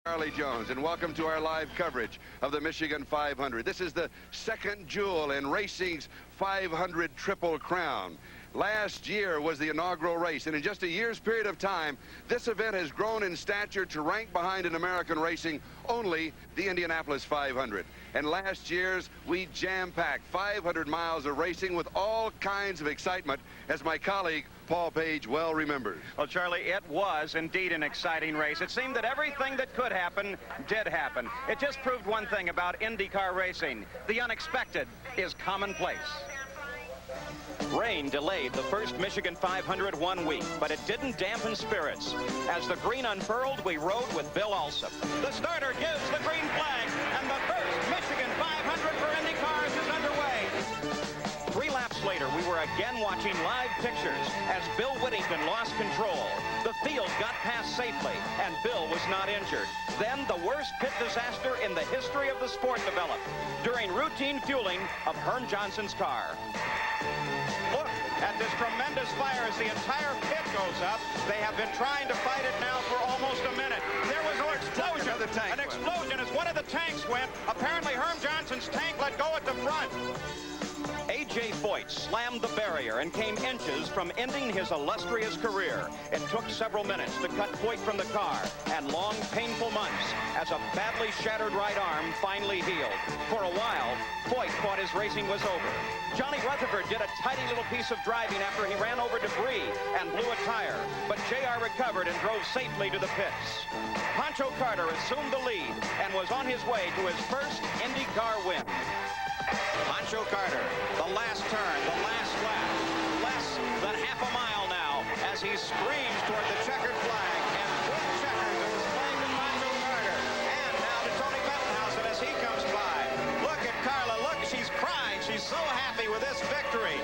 Charlie Jones, and welcome to our live coverage of the Michigan 500. This is the second jewel in racing's 500 Triple Crown. Last year was the inaugural race, and in just a year's period of time, this event has grown in stature to rank behind in American racing only the Indianapolis 500. And last year's, we jam-packed 500 miles of racing with all kinds of excitement, as my colleague Paul Page well remembers. Well, Charlie, it was indeed an exciting race. It seemed that everything that could happen did happen. It just proved one thing about IndyCar racing: the unexpected is commonplace. Rain delayed the first Michigan 500 1 week, but it didn't dampen spirits. As the green unfurled, we rode with Bill Alsop. The starter gives the green flag, and the first Michigan 500 for IndyCars is underway. 3 laps later, we were again watching live pictures as Bill Whittington lost control. The field got past safely, and Bill was not injured. Then the worst pit disaster in the history of the sport developed during routine fueling of Herm Johnson's car. Look at this tremendous fire as the entire pit goes up. They have been trying to fight it now for almost a minute. There was an explosion. An explosion as one of the tanks went. Apparently Herm Johnson's tank let go at the front. A.J. Foyt slammed the barrier and came inches from ending his illustrious career. It took several minutes to cut Foyt from the car, and long, painful months as a badly shattered right arm finally healed. For a while, Foyt thought his racing was over. Johnny Rutherford did a tidy little piece of driving after he ran over debris and blew a tire, but J.R. recovered and drove safely to the pits. Pancho Carter assumed the lead and was on his way to his first IndyCar win. Pancho Carter, the last turn, the last lap, less than half a mile now as he screams toward the checkered flag, and with checkers are displayed to Pancho Carter. And now to Tony Bettenhausen as he comes by. Look at Carla, look, she's crying. She's so happy with this victory.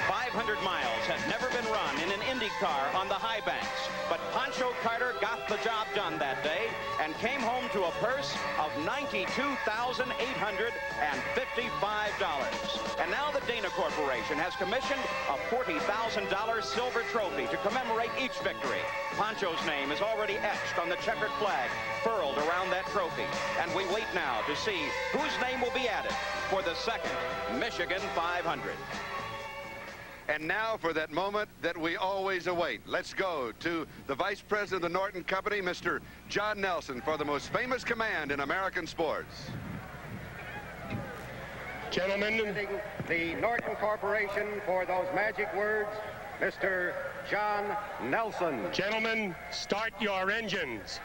500 miles had never been run in an IndyCar on the high banks, but Pancho Carter got the job done that day and came home to a purse of $92,855. And now the Dana Corporation has commissioned a $40,000 silver trophy to commemorate each victory. Pancho's name is already etched on the checkered flag furled around that trophy, and we wait now to see whose name will be added for the second Michigan 500. And now for that moment that we always await. Let's go to the Vice President of the Norton Company, Mr. John Nelson, for the most famous command in American sports. Gentlemen, the Norton Corporation for those magic words, Mr. John Nelson. Gentlemen, start your engines.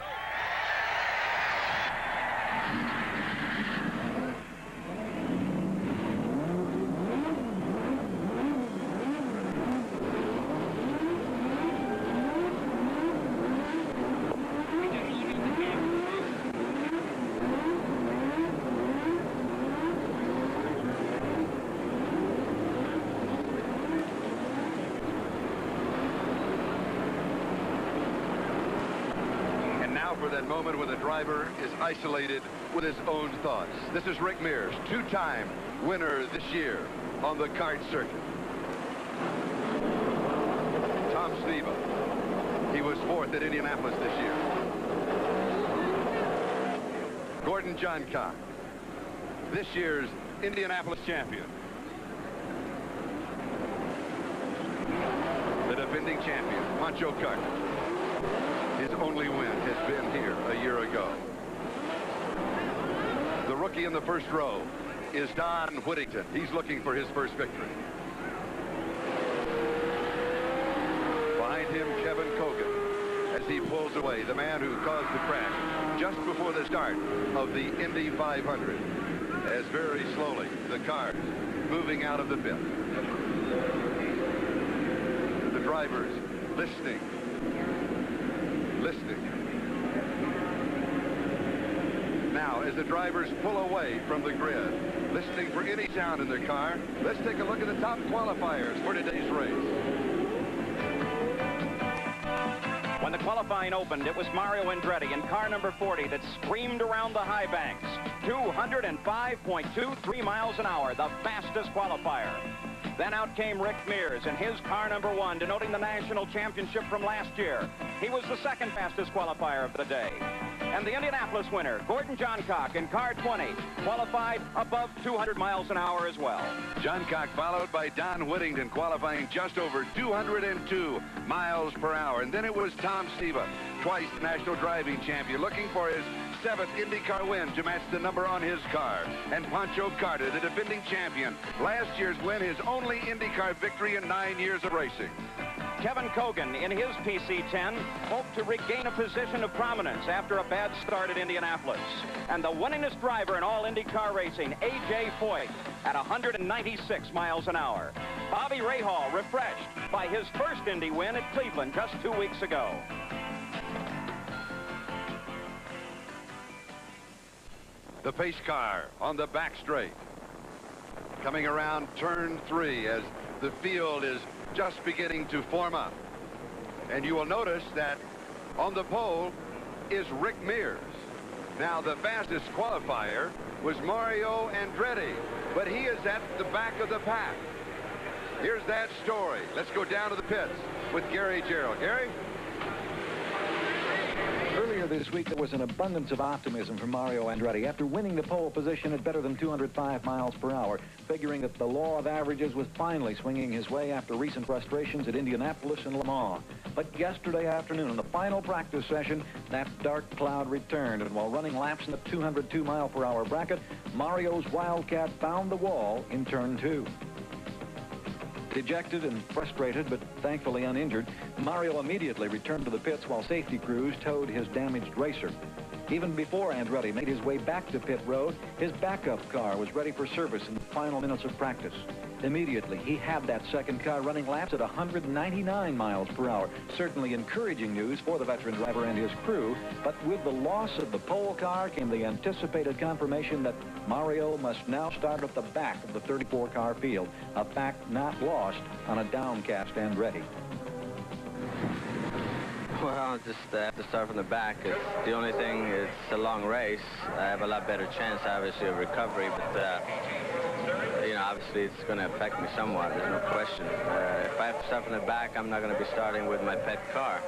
For that moment when the driver is isolated with his own thoughts. This is Rick Mears, 2-time winner this year on the kart circuit. Tom Sneva, he was 4th at Indianapolis this year. Gordon Johncock, this year's Indianapolis champion. The defending champion, Pancho Carter. His only win has been here a year ago. The rookie in the first row is Don Whittington. He's looking for his first victory. Behind him, Kevin Cogan, as he pulls away, the man who caused the crash just before the start of the Indy 500, as very slowly the cars moving out of the pit. The drivers listening. Now, as the drivers pull away from the grid, listening for any sound in their car, let's take a look at the top qualifiers for today's race. When the qualifying opened, it was Mario Andretti in car number 40 that screamed around the high banks. 205.23 miles an hour, the fastest qualifier. Then out came Rick Mears in his car number 1, denoting the national championship from last year. He was the second fastest qualifier of the day. And the Indianapolis winner, Gordon Johncock, in car 20, qualified above 200 miles an hour as well. Johncock followed by Don Whittington, qualifying just over 202 miles per hour. And then it was Tom Steva, twice national driving champion, looking for his 7th IndyCar win to match the number on his car. And Pancho Carter, the defending champion, last year's win, his only IndyCar victory in 9 years of racing. Kevin Kogan, in his PC-10, hoped to regain a position of prominence after a bad start at Indianapolis. And the winningest driver in all IndyCar racing, A.J. Foyt, at 196 miles an hour. Bobby Rahal refreshed by his first Indy win at Cleveland just 2 weeks ago. The pace car on the back straight, coming around turn 3 as the field is just beginning to form up. And you will notice that on the pole is Rick Mears. Now, the fastest qualifier was Mario Andretti, but he is at the back of the pack. Here's that story. Let's go down to the pits with Gary Gerald. Gary? Earlier this week, there was an abundance of optimism from Mario Andretti after winning the pole position at better than 205 miles per hour, figuring that the law of averages was finally swinging his way after recent frustrations at Indianapolis and Le Mans. But yesterday afternoon, in the final practice session, that dark cloud returned, and while running laps in the 202-mile-per-hour bracket, Mario's Wildcat found the wall in turn 2. Dejected and frustrated, but thankfully uninjured, Mario immediately returned to the pits while safety crews towed his damaged racer. Even before Andretti made his way back to pit road, his backup car was ready for service in the final minutes of practice. Immediately, he had that second car running laps at 199 miles per hour. Certainly encouraging news for the veteran driver and his crew, but with the loss of the pole car came the anticipated confirmation that Mario must now start at the back of the 34-car field, a fact not lost on a downcast Andretti. Well, just have to start from the back. It's the only thing, it's a long race. I have a lot better chance, obviously, of recovery, but, you know, obviously it's going to affect me somewhat. There's no question. If I have to start from the back, I'm not going to be starting with my pet car.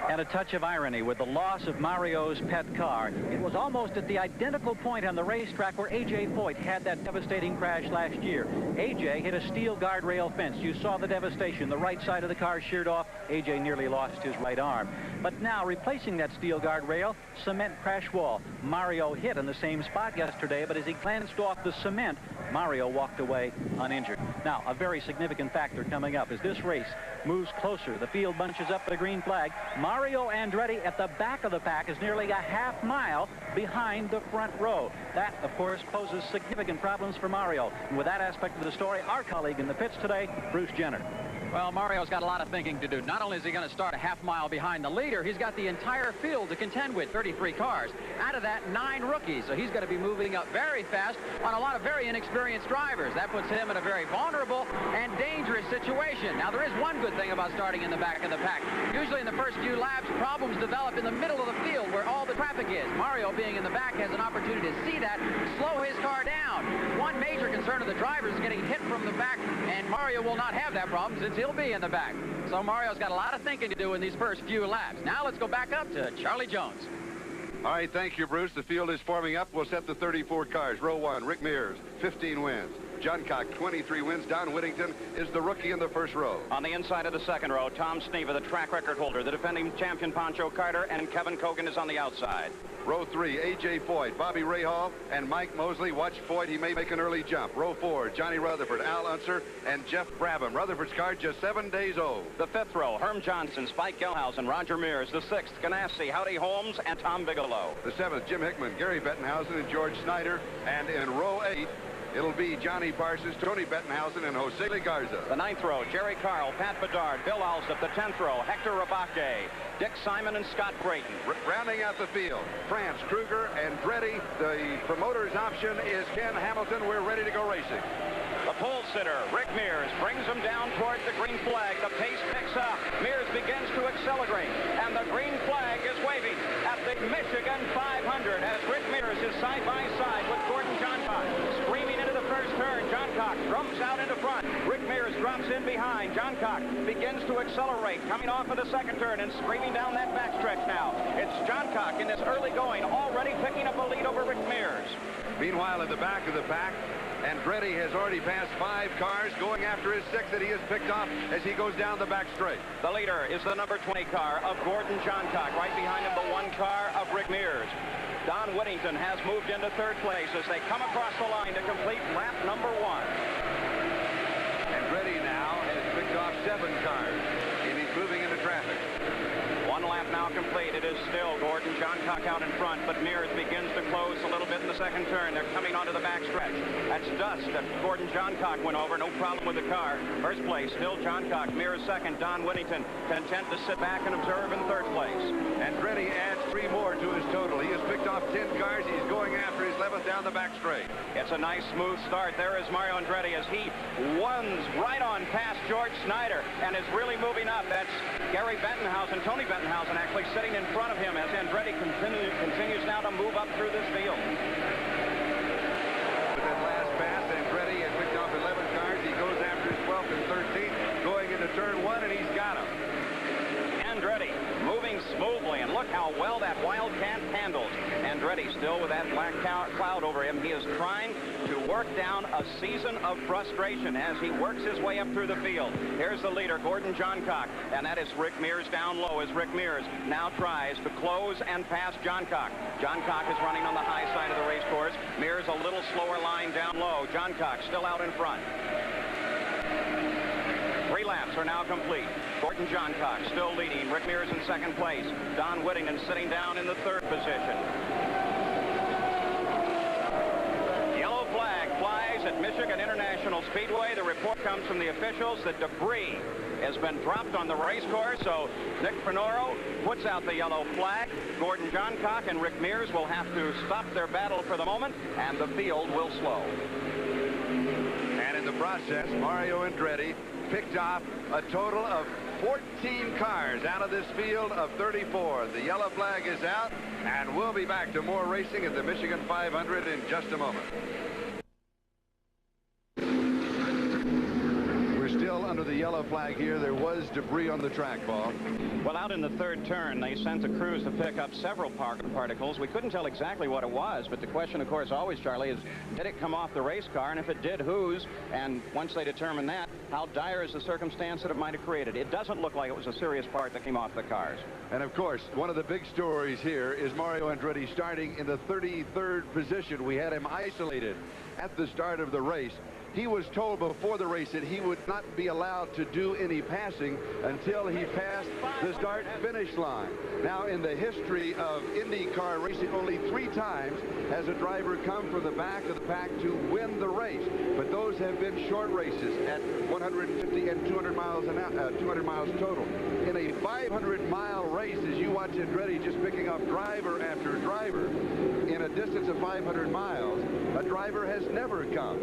And a touch of irony with the loss of Mario's pet car. It was almost at the identical point on the racetrack where A.J. Foyt had that devastating crash last year. A.J. hit a steel guardrail fence. You saw the devastation. The right side of the car sheared off. A.J. nearly lost his right arm. But now, replacing that steel guardrail, cement crash wall. Mario hit in the same spot yesterday, but as he glanced off the cement, Mario walked away uninjured. Now, a very significant factor coming up as this race moves closer. The field bunches up the green flag. Mario Andretti at the back of the pack is nearly a half mile behind the front row. That, of course, poses significant problems for Mario. And with that aspect of the story, our colleague in the pits today, Bruce Jenner. Well, Mario's got a lot of thinking to do. Not only is he going to start a half mile behind the leader, he's got the entire field to contend with, 33 cars. Out of that, 9 rookies. So he's going to be moving up very fast on a lot of very inexperienced drivers. That puts him in a very vulnerable and dangerous situation. Now, there is one good thing about starting in the back of the pack. Usually in the first few laps, problems develop in the middle of the field where all the traffic is. Mario, being in the back, has an opportunity to see that, slow his car down. One major concern of the drivers is getting hit from the back, and Mario will not have that problem since he'll be in the back. So Mario's got a lot of thinking to do in these first few laps. Now let's go back up to Charlie Jones. All right, thank you, Bruce. The field is forming up. We'll set the 34 cars. Row 1, Rick Mears, 15 wins. Johncock, 23 wins. Don Whittington is the rookie in the first row. On the inside of the second row, Tom Sneva, the track record holder, the defending champion Pancho Carter, and Kevin Kogan is on the outside. Row 3, A.J. Foyt, Bobby Rahal, and Mike Mosley. Watch Foyt. He may make an early jump. Row 4, Johnny Rutherford, Al Unser, and Jeff Brabham. Rutherford's car just 7 days old. The fifth row, Herm Johnson, Spike Gelhausen, Roger Mears. The sixth, Ganassi, Howdy Holmes, and Tom Bigelow. The seventh, Jim Hickman, Gary Bettenhausen, and George Snyder. And in row 8, it'll be Johnny Parsons, Tony Bettenhausen, and Jose Garza. The ninth row, Jerry Carl, Pat Bedard, Bill Alsop. The 10th row, Hector Rabake, Dick Simon, and Scott Brayton. Rounding out the field, France, Kruger, Andretti. The promoter's option is Ken Hamilton. We're ready to go racing. The pole sitter, Rick Mears, brings him down toward the green flag. The pace picks up. Mears begins to accelerate, and the green flag is waving at the Michigan 500 as Rick Mears is side by side with Gordon Johncock. Screaming into the first turn, Johncock drums out into front. Rick Mears drops in behind. Johncock begins to accelerate, coming off of the second turn and screaming down that backstretch now. It's Johncock in this early going, already picking up a lead over Rick Mears. Meanwhile, at the back of the pack, Andretti has already passed 5 cars, going after his 6th that he has picked off as he goes down the back straight. The leader is the number 20 car of Gordon Johncock. Right behind him, the 1 car of Rick Mears. Don Whittington has moved into 3rd place as they come across the line to complete lap number 1. Andretti now has picked off 7 cars, and he's moving into traffic. 1 lap now complete. It is still Gordon Johncock out in front, but Mears begins to close a little bit in the 2nd turn. They're coming onto the backstretch. That's dust that Gordon Johncock went over. No problem with the car. 1st place, still Johncock. Mears 2nd. Don Whittington content to sit back and observe in 3rd place. Andretti adds 3 more to his total. He has picked off 10 cars. He's going after his 11th down the back straight. It's a nice, smooth start. There is Mario Andretti as he runs right on past George Snyder and is really moving up. That's Gary Bettenhausen, Tony Bettenhausen, actually sitting in front of him as Andretti continues now to move up through this field. With that last pass, Andretti has picked off 11 cars. He goes after his 12th and 13th, going into turn 1, and he's got him. Andretti moving smoothly, and look how well that Wildcat handles. Andretti still with that black cloud over him. He is trying to work down a season of frustration as he works his way up through the field. Here's the leader, Gordon Johncock, and that is Rick Mears down low as Rick Mears now tries to close and pass Johncock. Johncock is running on the high side of the race course. Mears a little slower line down low. Johncock still out in front. 3 laps are now complete. Gordon Johncock still leading. Rick Mears in 2nd place. Don Whittington sitting down in the 3rd position. Yellow flag flies at Michigan International Speedway. The report comes from the officials that debris has been dropped on the race course, so Nick Finoro puts out the yellow flag. Gordon Johncock and Rick Mears will have to stop their battle for the moment, and the field will slow. And in the process, Mario Andretti picked off a total of 14 cars out of this field of 34. The yellow flag is out, and we'll be back to more racing at the Michigan 500 in just a moment. We're still under the yellow flag here. There was debris on the track, Paul. Well, out in the 3rd turn, they sent the crews to pick up several particles. We couldn't tell exactly what it was, but the question, of course, always, Charlie, is did it come off the race car? And if it did, whose? And once they determine that, how dire is the circumstance that it might have created? It doesn't look like it was a serious part that came off the cars. And, of course, one of the big stories here is Mario Andretti starting in the 33rd position. We had him isolated at the start of the race. He was told before the race that he would not be allowed to do any passing until he passed the start-finish line. Now, in the history of IndyCar racing, only 3 times has a driver come from the back of the pack to win the race. But those have been short races at 150 and 200 miles an hour, 200 miles total. In a 500-mile race, as you watch Andretti just picking up driver after driver, in a distance of 500 miles, a driver has never come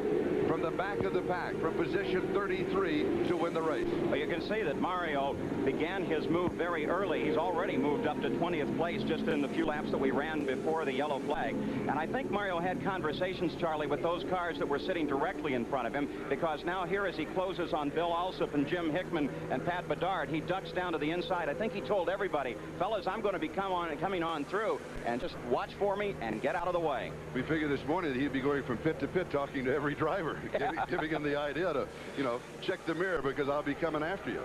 from the back of the pack, from position 33 to win the race. Well, you can see that Mario began his move very early. He's already moved up to 20th place just in the few laps that we ran before the yellow flag. And I think Mario had conversations, Charlie, with those cars that were sitting directly in front of him, because now here as he closes on Bill Alsop and Jim Hickman and Pat Bedard, he ducks down to the inside. I think he told everybody, fellas, I'm going to be coming on through, and just watch for me and get out of the way. We figured this morning that he'd be going from pit to pit talking to every driver, giving him the idea to, check the mirror because I'll be coming after you.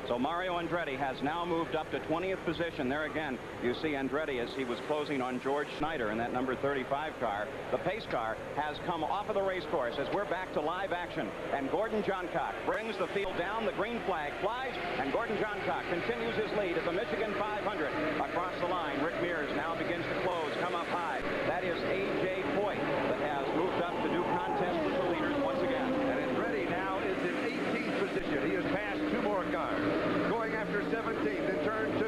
So Mario Andretti has now moved up to 20th position. There again, you see Andretti as he was closing on George Snyder in that number 35 car. The pace car has come off of the race course as we're back to live action. And Gordon Johncock brings the field down. The green flag flies, and Gordon Johncock continues his lead at the Michigan 500. Across the line, Rick Mears now begins to close, come up high. That is A.J. Foyt that has moved up to do contest with the leaders once again. And Andretti now is in 18th position. He has passed 2 more cars. Going after 17th in turn 2.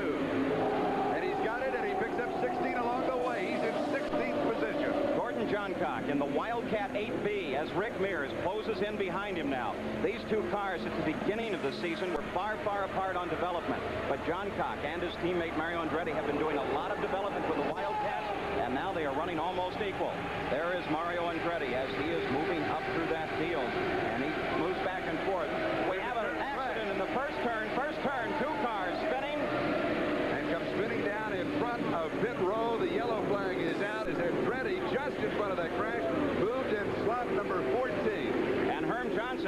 And he's got it, and he picks up 16 along the way. He's in 16th position. Gordon Johncock in the Wildcat 8B as Rick Mears closes in behind him now. These 2 cars at the beginning of the season were far, far apart on development. But Johncock and his teammate Mario Andretti have been doing a lot of development with the Wildcats, and now they are running almost equal. There is Mario Andretti as he is moving up through that field, and he moves back and forth. We have an accident in the first turn, 2 cars spinning. And comes spinning down in front of pit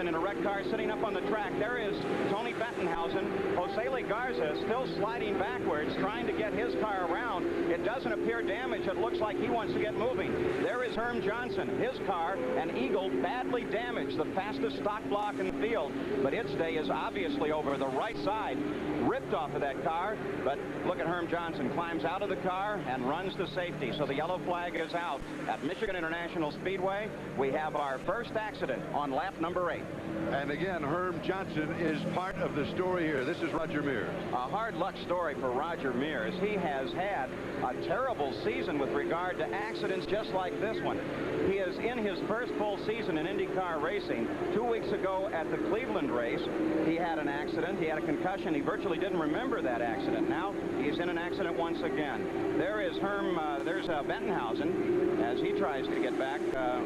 Johnson in a wrecked car sitting up on the track. There is Tony Bettenhausen. Jose Lee Garza still sliding backwards, trying to get his car around. It doesn't appear damaged. It looks like he wants to get moving. There is Herm Johnson. His car, an Eagle, badly damaged, the fastest stock block in the field. But its day is obviously over. The right side ripped off of that car. But look at Herm Johnson. Climbs out of the car and runs to safety. So the yellow flag is out at Michigan International Speedway. We have our first accident on lap number 8. And again, Herm Johnson is part of the story here. This is Roger Mears. A hard luck story for Roger Mears. He has had a terrible season with regard to accidents just like this one. He is in his first full season in IndyCar racing. 2 weeks ago at the Cleveland race, he had an accident. He had a concussion. He virtually didn't remember that accident. Now he's in an accident once again. There is there's Bettenhausen as he tries to get back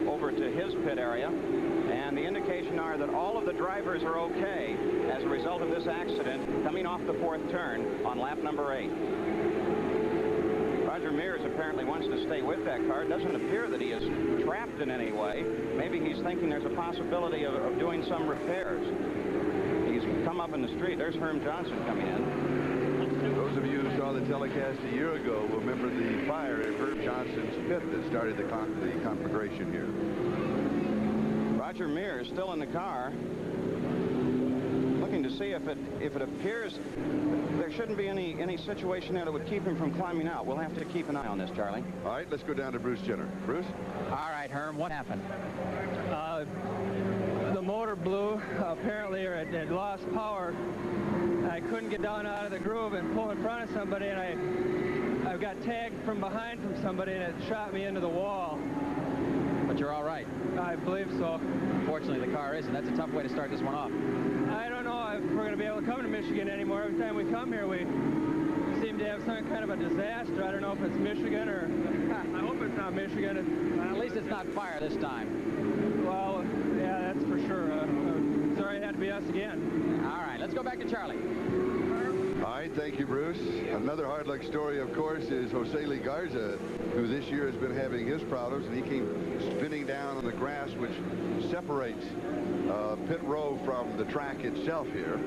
over to his pit area. And the indication are that all of the drivers are okay as a result of this accident coming off the 4th turn on lap number 8. Roger Mears apparently wants to stay with that car. It doesn't appear that he is trapped in any way. Maybe he's thinking there's a possibility of doing some repairs. He's come up in the street. There's Herm Johnson coming in. Those of you who saw the telecast a year ago will remember the fire in Herm Johnson's pit that started the conflagration here. Roger Mears still in the car, looking to see if it appears there shouldn't be any situation there that would keep him from climbing out. We'll have to keep an eye on this, Charlie. All right, let's go down to Bruce Jenner. Bruce? All right, Herm, what happened? The motor blew, apparently, or it lost power. I couldn't get down out of the groove and pull in front of somebody, and I got tagged from behind from somebody, and it shot me into the wall. But you're all right. I believe so. Fortunately, the car isn't. That's a tough way to start this one off. I don't know if we're going to be able to come to Michigan anymore. Every time we come here, we seem to have some kind of a disaster. I don't know if it's Michigan or... I hope it's not Michigan. Well, at least it's not fire this time. Well, yeah, that's for sure. Sorry it had to be us again. All right, let's go back to Charlie. All right, thank you, Bruce. Another hard luck story, of course, is Jose Lee Garza, who this year has been having his problems, and he came spinning down on the grass, which separates pit row from the track itself here.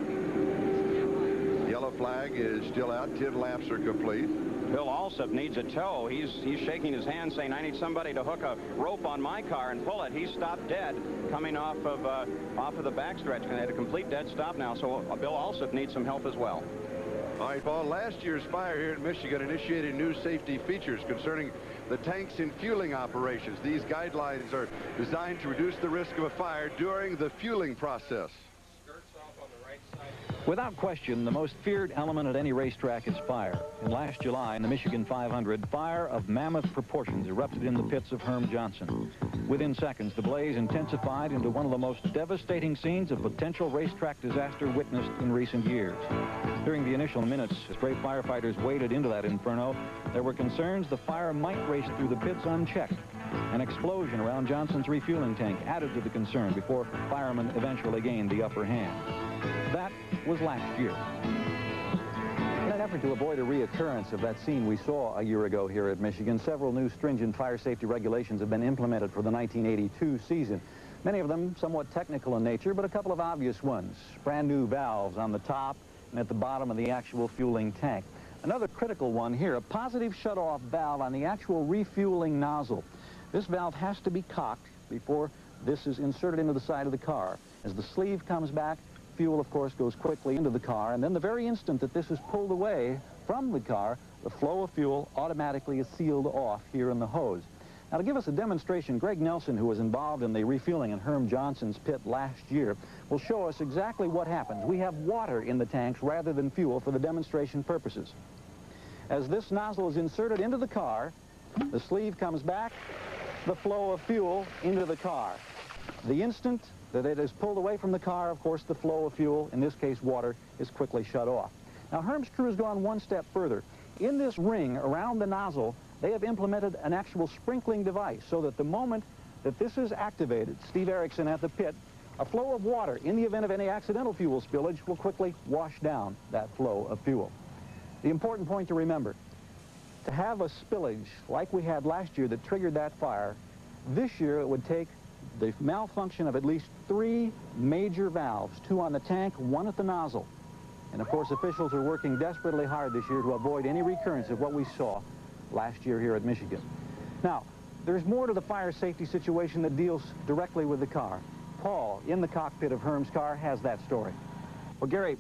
Yellow flag is still out. 10 laps are complete. Bill Alsop needs a tow. He's shaking his hand saying, I need somebody to hook a rope on my car and pull it. He stopped dead coming off of the backstretch, and they had a complete dead stop now, so Bill Alsop needs some help as well. All right, Paul, last year's fire here in Michigan initiated new safety features concerning the tanks and fueling operations. These guidelines are designed to reduce the risk of a fire during the fueling process. Without question, the most feared element at any racetrack is fire. And last July, in the Michigan 500, fire of mammoth proportions erupted in the pits of Herm Johnson. Within seconds, the blaze intensified into one of the most devastating scenes of potential racetrack disaster witnessed in recent years. During the initial minutes, as brave firefighters waded into that inferno, there were concerns the fire might race through the pits unchecked. An explosion around Johnson's refueling tank added to the concern before firemen eventually gained the upper hand. That was last year. In an effort to avoid a reoccurrence of that scene we saw a year ago here at Michigan, several new stringent fire safety regulations have been implemented for the 1982 season. Many of them somewhat technical in nature, but a couple of obvious ones. Brand new valves on the top and at the bottom of the actual fueling tank. Another critical one here, a positive shutoff valve on the actual refueling nozzle. This valve has to be cocked before this is inserted into the side of the car. As the sleeve comes back, fuel, of course, goes quickly into the car, and then the very instant that this is pulled away from the car, the flow of fuel automatically is sealed off here in the hose. Now, to give us a demonstration, Greg Nelson, who was involved in the refueling in Herm Johnson's pit last year, will show us exactly what happens. We have water in the tanks rather than fuel for the demonstration purposes. As this nozzle is inserted into the car, the sleeve comes back, the flow of fuel into the car. The instant that it is pulled away from the car, of course, the flow of fuel, in this case water, is quickly shut off. Now, Herm's crew has gone one step further. In this ring around the nozzle, they have implemented an actual sprinkling device so that the moment that this is activated, Steve Erickson at the pit, a flow of water, in the event of any accidental fuel spillage, will quickly wash down that flow of fuel. The important point to remember, to have a spillage like we had last year that triggered that fire, this year it would take the malfunction of at least 3 major valves, 2 on the tank, 1 at the nozzle. And of course, officials are working desperately hard this year to avoid any recurrence of what we saw last year here at Michigan. Now, there's more to the fire safety situation that deals directly with the car. Paul, in the cockpit of Herm's car, has that story. Well, Gary,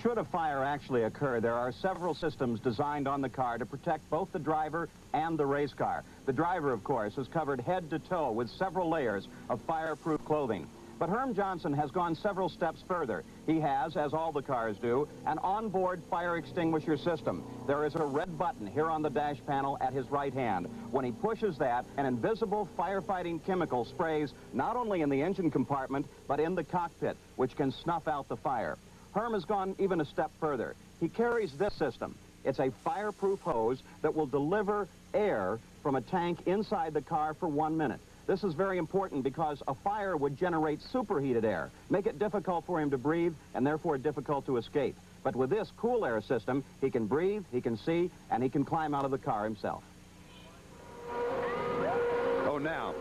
should a fire actually occur, there are several systems designed on the car to protect both the driver and the race car. The driver, of course, is covered head to toe with several layers of fireproof clothing. But Herm Johnson has gone several steps further. He has, as all the cars do, an onboard fire extinguisher system. There is a red button here on the dash panel at his right hand. When he pushes that, an invisible firefighting chemical sprays not only in the engine compartment, but in the cockpit, which can snuff out the fire. Herm has gone even a step further. He carries this system. It's a fireproof hose that will deliver air from a tank inside the car for 1 minute. This is very important because a fire would generate superheated air, make it difficult for him to breathe, and therefore difficult to escape. But with this cool air system, he can breathe, he can see, and he can climb out of the car himself. Oh, now,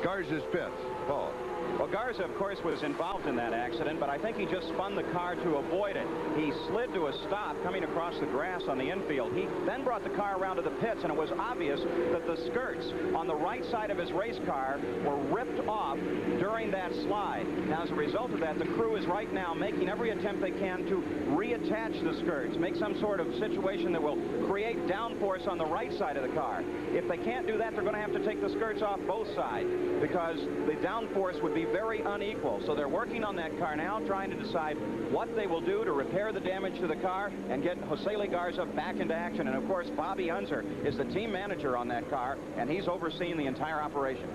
Garza's pits. Paul. Well, Garza, of course, was involved in that accident, but I think he just spun the car to avoid it. He slid to a stop coming across the grass on the infield. He then brought the car around to the pits, and it was obvious that the skirts on the right side of his race car were ripped off during that slide. Now, as a result of that, the crew is right now making every attempt they can to reattach the skirts, make some sort of situation that will create downforce on the right side of the car. If they can't do that, they're going to have to take the skirts off both sides because the downforce would be very unequal. So they're working on that car now, trying to decide what they will do to repair the damage to the car and get Jose Garza back into action. And of course, Bobby Unser is the team manager on that car, and he's overseeing the entire operation.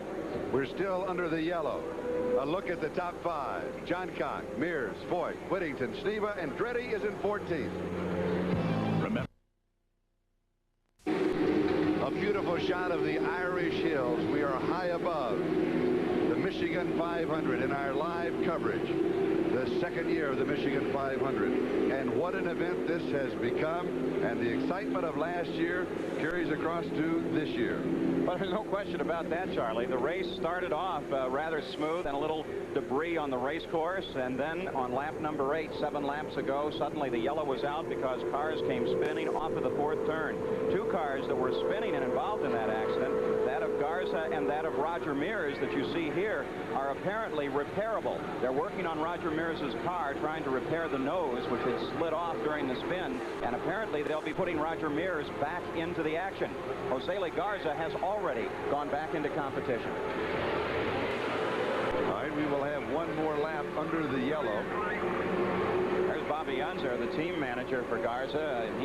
We're still under the yellow. A look at the top 5. John Cock, Mears, Voigt, Whittington, Sneva, and Andretti is in 14th. Remember, a beautiful shot of the Irish Hills. We are high above the Michigan 500 in our live coverage. The second year of the Michigan 500. And what an event this has become. And the excitement of last year carries across to this year. Well, there's no question about that, Charlie. The race started off rather smooth and a little debris on the race course. And then on lap number 8, 7 laps ago, suddenly the yellow was out because cars came spinning off of the 4th turn. 2 cars that were spinning and involved in that accident, that of Garza and that of Roger Mears that you see here, are apparently repairable. They're working on Roger Mears' car, trying to repair the nose, which had slid off during the spin, and apparently they'll be putting Roger Mears back into the action. Jose Garza has already gone back into competition. All right, we will have one more lap under the yellow. There's Bobby Unser, the team manager for Garza, and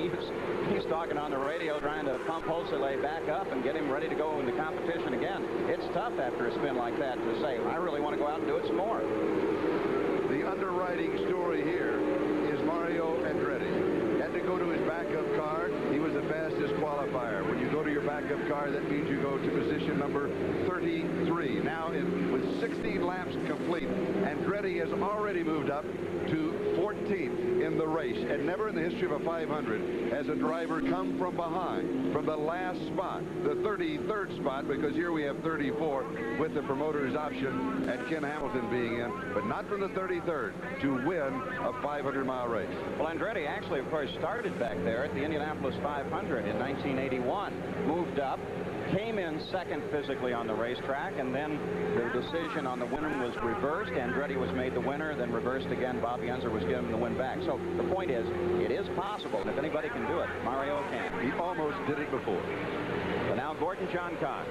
he's talking on the radio, trying to pump Jose back up and get him ready to go into competition again. It's tough after a spin like that to say, I really want to go out and do it some more. The underwriting story here is Mario Andretti. Had to go to his backup car. He was the fastest qualifier. When you go to your backup car, that means you go to position number 33. Now, with 16 laps complete, Andretti has already moved up to 14th in the race. And never in the history of a 500 has a driver come from behind, from the last spot, the 33rd spot, because here we have 34 with the promoter's option and Ken Hamilton being in, but not from the 33rd to win a 500-mile race. Well, Andretti actually, of course, started back there at the Indianapolis 500 in 1981, moved up, came in second physically on the racetrack, and then the decision on the winner was reversed. Andretti was made the winner, then reversed again. Bobby Unser was given the win back. So the point is, it is possible, and if anybody can do it, Mario can. He almost did it before. But now Gordon Johncock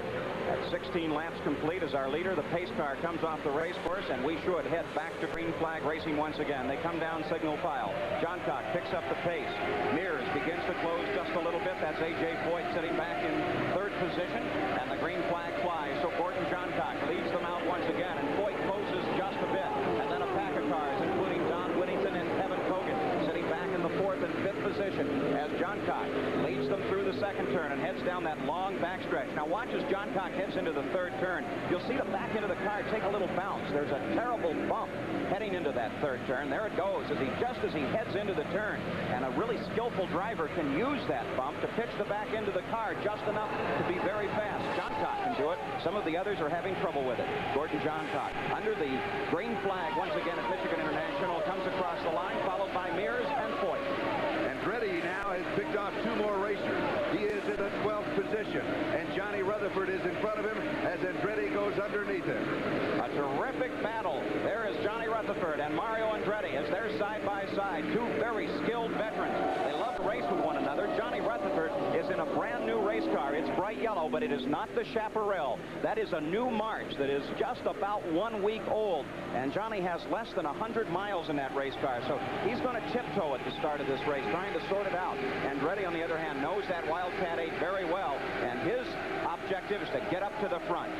at 16 laps complete as our leader. The pace car comes off the race course, and we should head back to green flag racing once again. They come down signal file. Johncock picks up the pace. Mears begins to close just a little bit. That's A.J. Voigt sitting back in 3rd position, and the green flag flies. So Gordon Johncock leads them out once again, and Voigt closes just a bit. And then a pack of cars, including Don Whittington and Kevin Kogan, sitting back in the 4th and 5th position as Johncock leads them through the 2nd turn and heads down that long backstretch. Now watch as Johncock heads into the 3rd turn. You'll see the back end of the car take a little bounce. There's a terrible bump heading into that 3rd turn. There it goes just as he heads into the turn. And a really skillful driver can use that bump to pitch the back end of the car just enough to be very fast. Johncock can do it. Some of the others are having trouble with it. Gordon Johncock under the green flag once again at Michigan International comes across the line, followed by Mears and Foyt. Andretti now has picked off 2 more racers. He is in the 12th position, and Johnny Rutherford is in front of him as Andretti goes underneath him. A terrific battle. There is Johnny Rutherford and Mario Andretti as they're side by side. 2 very skilled veterans. They love to race with one another. Johnny Rutherford is in a brand new race car. It's bright yellow, but it is not the Chaparral. That is a new March that is just about 1 week old, and Johnny has less than 100 miles in that race car, so he's going to tiptoe at the start of this race, trying to sort it out. Andretti, on the other hand, knows that Wildcat 8 very well, and his objective is to get up to the front.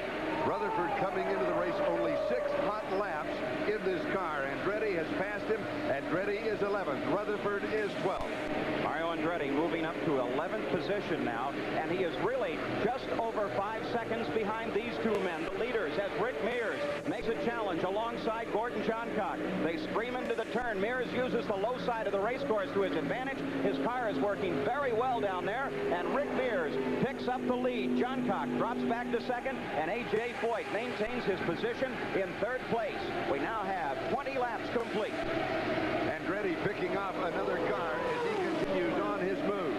Rutherford coming into the race only 6 hot laps in this car. Andretti has passed him. Andretti is 11th. Rutherford is 12th. Mario Andretti moving up to 11th position now, and he is really just over 5 seconds behind these 2 men, the leaders, as Rick Mears makes a challenge alongside Gordon Johncock. They scream into the turn. Mears uses the low side of the race course to his advantage. His car is working very well down there, and Rick Mears picks up the lead. Johncock drops back to second, and A.J. Foyt maintains his position in 3rd place. We now have 20 laps complete. Andretti picking off another car as he continues on his move.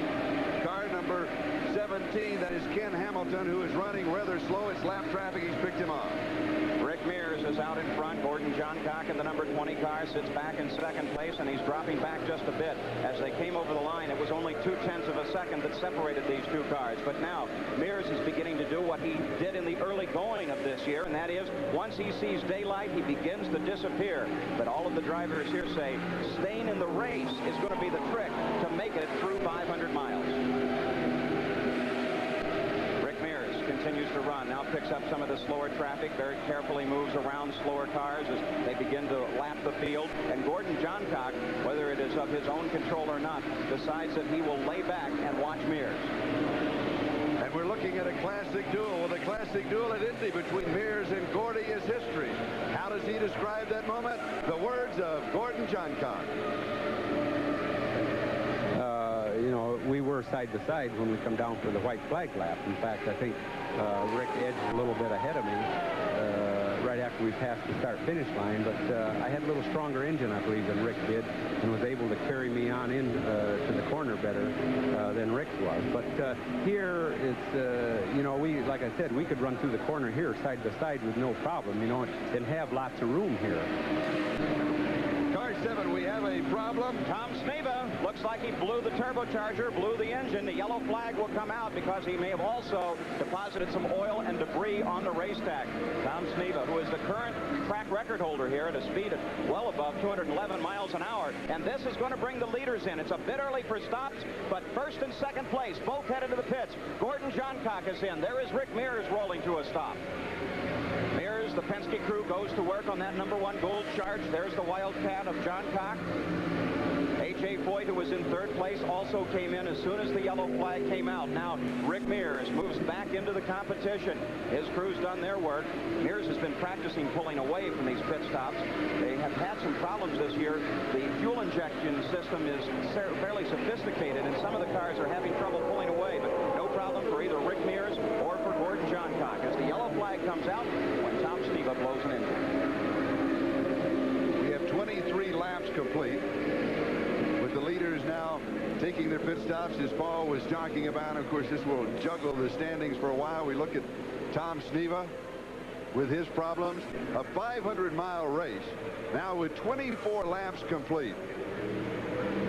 Car number 17, that is Ken Hamilton, who is running rather slow. It's lap traffic. He's picked him off. Rick Mears is out in front. Gordon Johncock in the number 20 car sits back in 2nd place, and he's dropping back just a bit. As they came over the line, it was only 0.2 of a second that separated these 2 cars. But now Mears is beginning to do what he did in the early going of this year, and that is once he sees daylight, he begins to disappear. But all of the drivers here say staying in the race is going to be the trick to make it through 500 miles. Continues to run, now picks up some of the slower traffic, very carefully moves around slower cars as they begin to lap the field. And Gordon Johncock, whether it is of his own control or not, decides that he will lay back and watch Mears. And we're looking at a classic duel. Well, the classic duel at Indy between Mears and Gordy is history. How does he describe that moment? The words of Gordon Johncock. You know, we were side to side when we come down for the white flag lap. In fact, I think Rick edged a little bit ahead of me right after we passed the start-finish line, but I had a little stronger engine, I believe, than Rick did, and was able to carry me on in to the corner better than Rick's was. But here, it's, you know, like I said, we could run through the corner here side by side with no problem, you know, and have lots of room here. Car 7, we have a problem. Tom Sneva looks like he blew the turbocharger, blew the engine. The yellow flag will come out because he may have also deposited some oil and debris on the race track. Tom Sneva, who is the current track record holder here at a speed of well above 211 miles an hour. And this is going to bring the leaders in. It's a bit early for stops, but 1st and 2nd place, both headed to the pits. Gordon Johncock is in. There is Rick Mears rolling to a stop. Mears, the Penske crew, goes to work on that number 1 gold charge. There's the Wildcat of Johncock. A.J. Foyt, who was in 3rd place, also came in as soon as the yellow flag came out. Now Rick Mears moves back into the competition. His crew's done their work. Mears has been practicing pulling away from these pit stops. They have had some problems this year. The fuel injection system is fairly sophisticated, and some of the cars are having trouble pulling away, but no problem for either Rick Mears or for Gordon Johncock as the yellow flag comes out when Tom Sneva blows an engine. We have 23 laps complete, with the leaders now taking their pit stops, as Paul was talking about. Of course, this will juggle the standings for a while. We look at Tom Sneva with his problems. A 500-mile race now with 24 laps complete.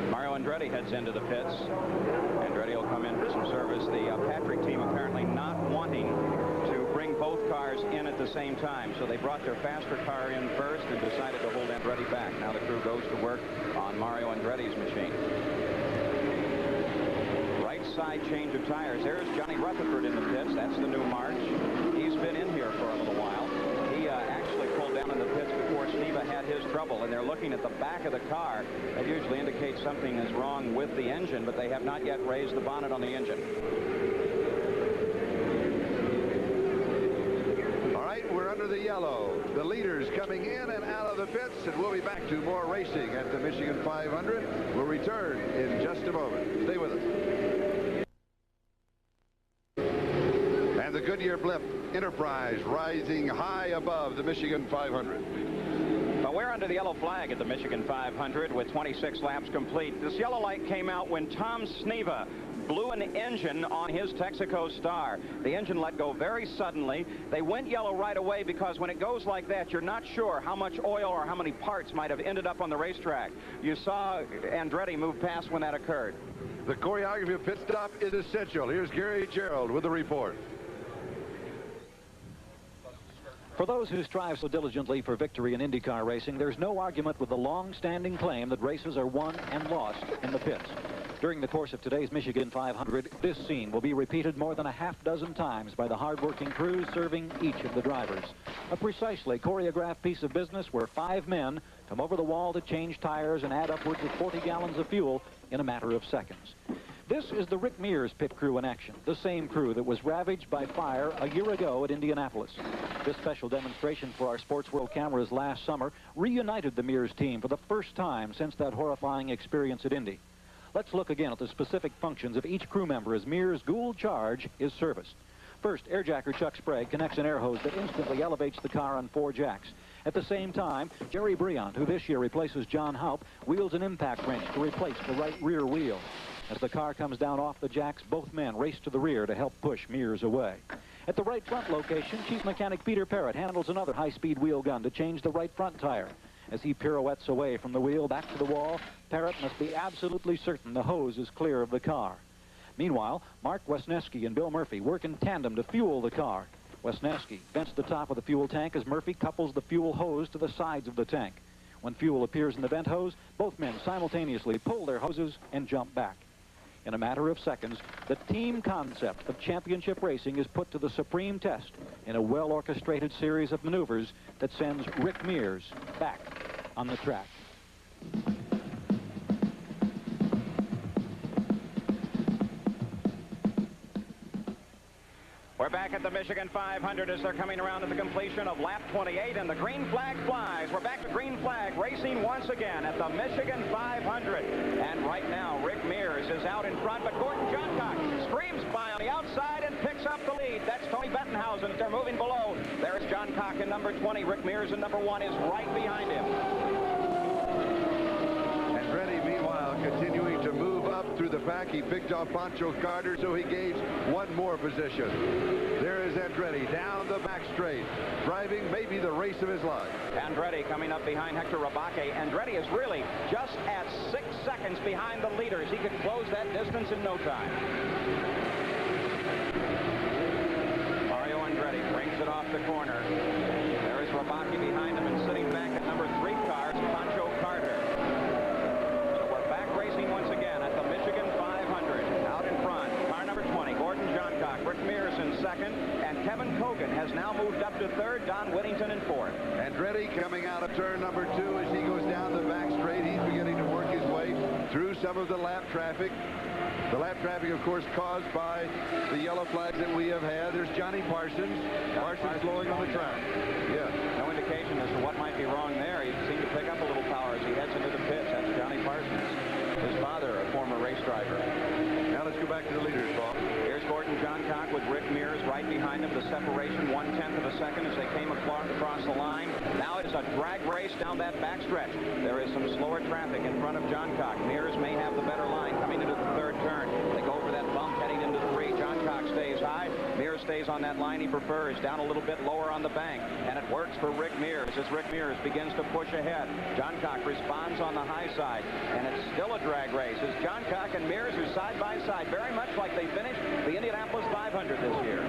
Mario Andretti heads into the pits. Andretti will come in for some service. The Patrick team apparently not wanting to bring both cars in at the same time, so they brought their faster car in first and decided to hold Andretti back. Now the crew goes to work on Mario Andretti's machine. Right side change of tires. There's Johnny Rutherford in the pits. That's the new March. He's been in here for a little while. He actually pulled down in the pits before Sneva had his trouble, and they're looking at the back of the car. That usually indicates something is wrong with the engine, but they have not yet raised the bonnet on the engine. All right, we're under the yellow. The leaders coming in and out of the pits, and we'll be back to more racing at the Michigan 500. We'll return in just a moment. Stay with us. And the Goodyear Blip Enterprise rising high above the Michigan 500. Well, we're under the yellow flag at the Michigan 500 with 26 laps complete. This yellow light came out when Tom Sneva blew an engine on his Texaco Star. The engine let go very suddenly. They went yellow right away because when it goes like that, you're not sure how much oil or how many parts might have ended up on the racetrack. You saw Andretti move past when that occurred. The choreography of pit stop is essential. Here's Gary Gerald with the report. For those who strive so diligently for victory in IndyCar racing, there's no argument with the long-standing claim that races are won and lost in the pits. During the course of today's Michigan 500, this scene will be repeated more than a half-dozen times by the hard-working crews serving each of the drivers. A precisely choreographed piece of business where 5 men come over the wall to change tires and add upwards of 40 gallons of fuel in a matter of seconds. This is the Rick Mears pit crew in action, the same crew that was ravaged by fire a year ago at Indianapolis. This special demonstration for our Sports World cameras last summer reunited the Mears team for the first time since that horrifying experience at Indy. Let's look again at the specific functions of each crew member as Mears' Gould charge is serviced. First, airjacker Chuck Sprague connects an air hose that instantly elevates the car on 4 jacks. At the same time, Jerry Briand, who this year replaces John Haupt, wheels an impact wrench to replace the right rear wheel. As the car comes down off the jacks, both men race to the rear to help push Mears away. At the right front location, Chief Mechanic Peter Parrott handles another high-speed wheel gun to change the right front tire. As he pirouettes away from the wheel back to the wall, Parrott must be absolutely certain the hose is clear of the car. Meanwhile, Mark Wesneski and Bill Murphy work in tandem to fuel the car. Wesneski vents the top of the fuel tank as Murphy couples the fuel hose to the sides of the tank. When fuel appears in the vent hose, both men simultaneously pull their hoses and jump back. In a matter of seconds, the team concept of championship racing is put to the supreme test in a well-orchestrated series of maneuvers that sends Rick Mears back on the track. We're back at the Michigan 500 as they're coming around to the completion of lap 28, and the green flag flies. We're back to green flag racing once again at the Michigan 500. And right now, Rick Mears is out in front, but Gordon Johncock streams by on the outside and picks up the lead. That's Tony Bettenhausen as they're moving below. There's Johncock in number 20. Rick Mears in number 1 is right behind him. Andretti, meanwhile, continuing to move up through the pack. He picked off Pancho Carter, so he gains 1 more position. There is Andretti down the back straight, driving maybe the race of his life. Andretti coming up behind Hector Rabake. Andretti is really just at 6 seconds behind the leaders. He could close that distance in no time. Mario Andretti brings it off the corner. There is Rabake behind him, and sitting back at number 3 car is Pancho Carter. So we're back racing once again at the Michigan 500. Out in front, car number 20, Gordon Johncock, Rick Mears in second, and Kevin Kogan has now moved up to third, Don Whittington in fourth. Andretti coming out of turn number 2 as he goes down the back straight. He's beginning to work his way through some of the lap traffic. The lap traffic, of course, caused by the yellow flags that we have had. There's Johnny Parsons. Parsons blowing on the track. Yeah. No indication as to what might be wrong there. He seemed to pick up a little power as he heads into the pits. That's Johnny Parsons. His father, a former race driver. Now let's go back to the leaders, Paul. Here's Gordon Johncock with Rick Mears right behind him. The separation 1/10 of a second as they came across the line. Now it is a drag race down that backstretch. There is some slower traffic in front of Johncock. Mears may have the better line coming into the third turn. They go over that bump heading into 3. Johncock stays high. Mears stays on that line he prefers, down a little bit lower on the bank. And it works for Rick Mears as Rick Mears begins to push ahead. Johncock responds on the high side. And it's still a drag race as Johncock and Mears are side by side, very much like they finished the Indianapolis 500 this year.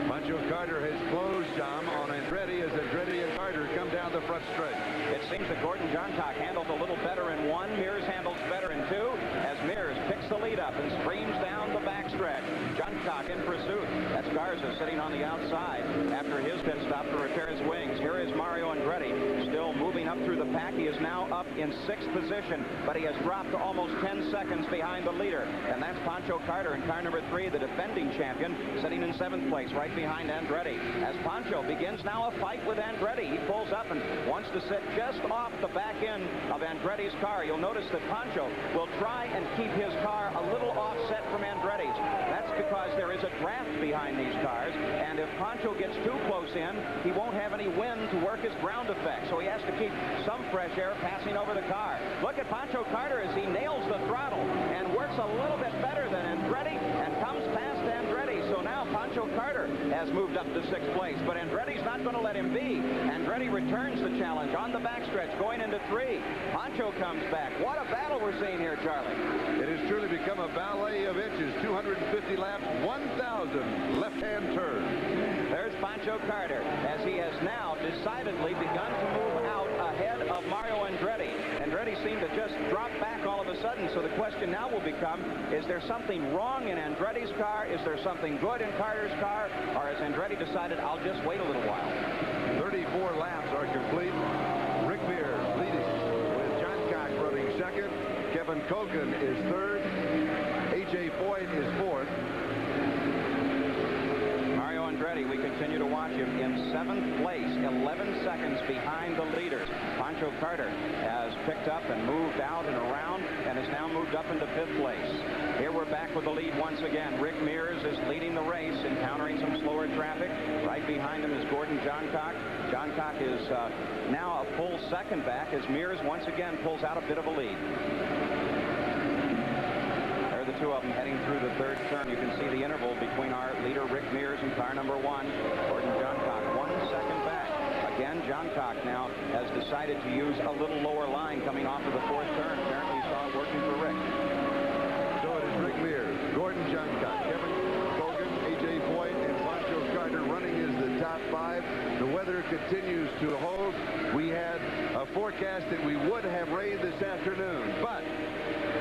Pancho Carter has closed on Andretti as Andretti and Carter come down the front straight. It seems that Gordon Johncock handled a little better in 1. Mears handles better in 2 as Mears picks the lead up and streams down the backstretch. Johncock in pursuit. That's Garza sitting on the outside after his pit stop to repair his wings. Here is Mario Andretti still moving up through the pack. He is now up in 6th position, but he has dropped to almost 10 seconds behind the leader. And that's Pancho Carter in car number 3, the defending champion, sitting in 7th place right behind behind Andretti. As Pancho begins now a fight with Andretti. He pulls up and wants to sit just off the back end of Andretti's car. You'll notice that Pancho will try and keep his car a little offset from Andretti's. That's because there is a draft behind these cars, and if Pancho gets too close in, he won't have any wind to work his ground effect, so he has to keep some fresh air passing over the car. Look at Pancho Carter as he nails the throttle and works a little bit better than Andretti and comes past Andretti. So now Pancho Carter has moved up to 6th place, but Andretti's not going to let him be. Andretti returns the challenge on the backstretch going into 3. Pancho comes back. What a battle we're seeing here, Charlie. It has truly become a ballet of inches. 250 laps, 1,000 left-hand turns. There's Pancho Carter as he has now decidedly begun to move out ahead of Mario Andretti. Andretti seemed to just drop back all of a sudden, so the question now will become, is there something wrong in Andretti's car? Is there something good in Carter's car? Or has Andretti decided, I'll just wait a little while? 34 laps are complete. Rick Mears leading with John Cox running 2nd. Kevin Kogan is 3rd. A.J. Foyt is 4th. Mario Andretti, we continue to watch him in 7th place, 11 seconds behind the leaders. Pancho Carter has picked up and moved out and around and has now moved up into 5th place. Here we're back with the lead once again. Rick Mears is leading the race, encountering some slower traffic. Right behind him is Gordon Johncock. Johncock is now a full second back as Mears once again pulls out a bit of a lead. The two of them heading through the 3rd turn. You can see the interval between our leader Rick Mears and car number 1, Gordon Johncock, 1 second back. Again, Johncock now has decided to use a little lower line coming off of the 4th turn. Apparently he saw it working for Rick. So it is Rick Mears, Gordon Johncock, Kevin Kogan, A.J. Foyt, and Pancho Carter running as the top 5. The weather continues to hold. We had a forecast that we would have rain this afternoon, but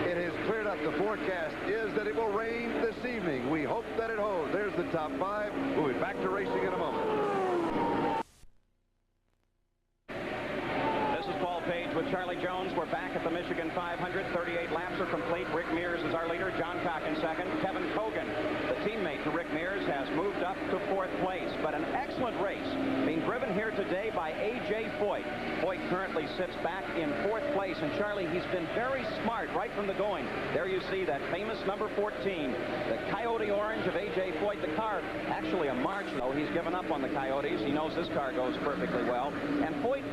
it has cleared up. The forecast is that it will rain this evening. We hope that it holds. There's the top 5. We'll be back to racing in a moment. This is Paul Page with Charlie Jones. We're back at the Michigan 500. 38 laps are complete. Rick Mears is our leader. John Cock in 2nd. Kevin Kogan, the teammate to Rick Mears, has moved up to 4th place. But an excellent race being driven here today by A.J. Foyt. Foyt currently sits back in 4th place. And Charlie, he's been very smart right from the going. There you see that famous number 14, the Coyote Orange of A.J. Foyt. The car, actually a March, though. He's given up on the Coyotes. He knows this car goes perfectly well. And Foyt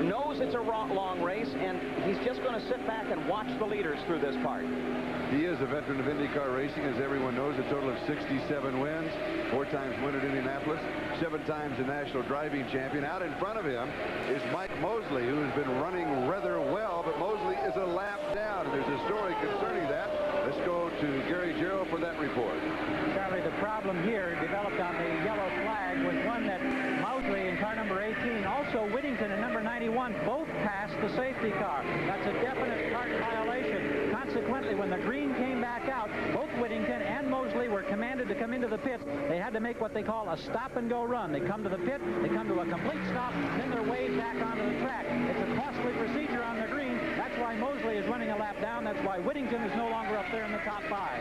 knows it's a long race, and he's just going to sit back and watch the leaders through this part. He is a veteran of IndyCar racing, as everyone knows, a total of 67 wins, 4 times winner at Indianapolis, 7 times a national driving champion. Out in front of him is Mike Mosley, who has been running rather well, but Mosley is a lap down, and there's a story concerning that. Let's go to Gary Jarrell for that report. Charlie, the problem here developed on the yellow flag was one that Mosley in car number 18, also Whittington in number 91, both passed the safety car. That's a definite cart violation. Consequently, when the green came back out, both Whittington and Mosley were commanded to come into the pits. They had to make what they call a stop-and-go run. They come to the pit, they come to a complete stop, then they're waved back onto the track. It's a costly procedure on the green. That's why Mosley is running a lap down. That's why Whittington is no longer up there in the top 5.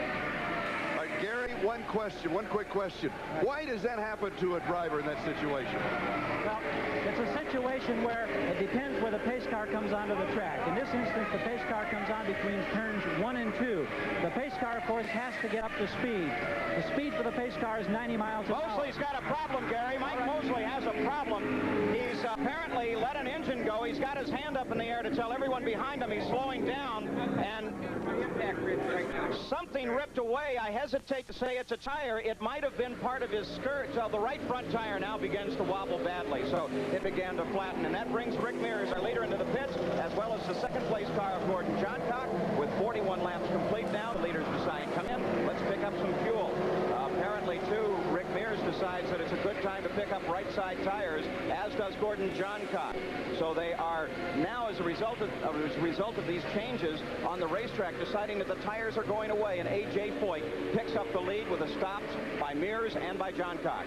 Gary, one quick question. Why does that happen to a driver in that situation? Well, it's a situation where it depends where the pace car comes onto the track. In this instance, the pace car comes on between turns 1 and 2. The pace car, of course, has to get up to speed. The speed for the pace car is 90 miles an hour. Mosley's got a problem, Gary. Mike Mosley has a problem. He's apparently let an engine go. He's got his hand up in the air to tell everyone behind him he's slowing down, and something ripped away. I hesitate to say it's a tire. It might have been part of his skirt. So the right front tire now begins to wobble badly. So it began to flatten, and that brings Rick Mears, our leader, into the pits, as well as the 2nd place car of Gordon Johncock. With 41 laps complete now, the leaders decide, come in, let's pick up some fuel. Apparently, too, Rick Mears decides that it's a good time to pick up right side tires, as does Gordon Johncock. So they are now, as a result of these changes on the racetrack, deciding that the tires are going away, and A.J. Foyt picks up the lead with a stop by Mears and by Johncock.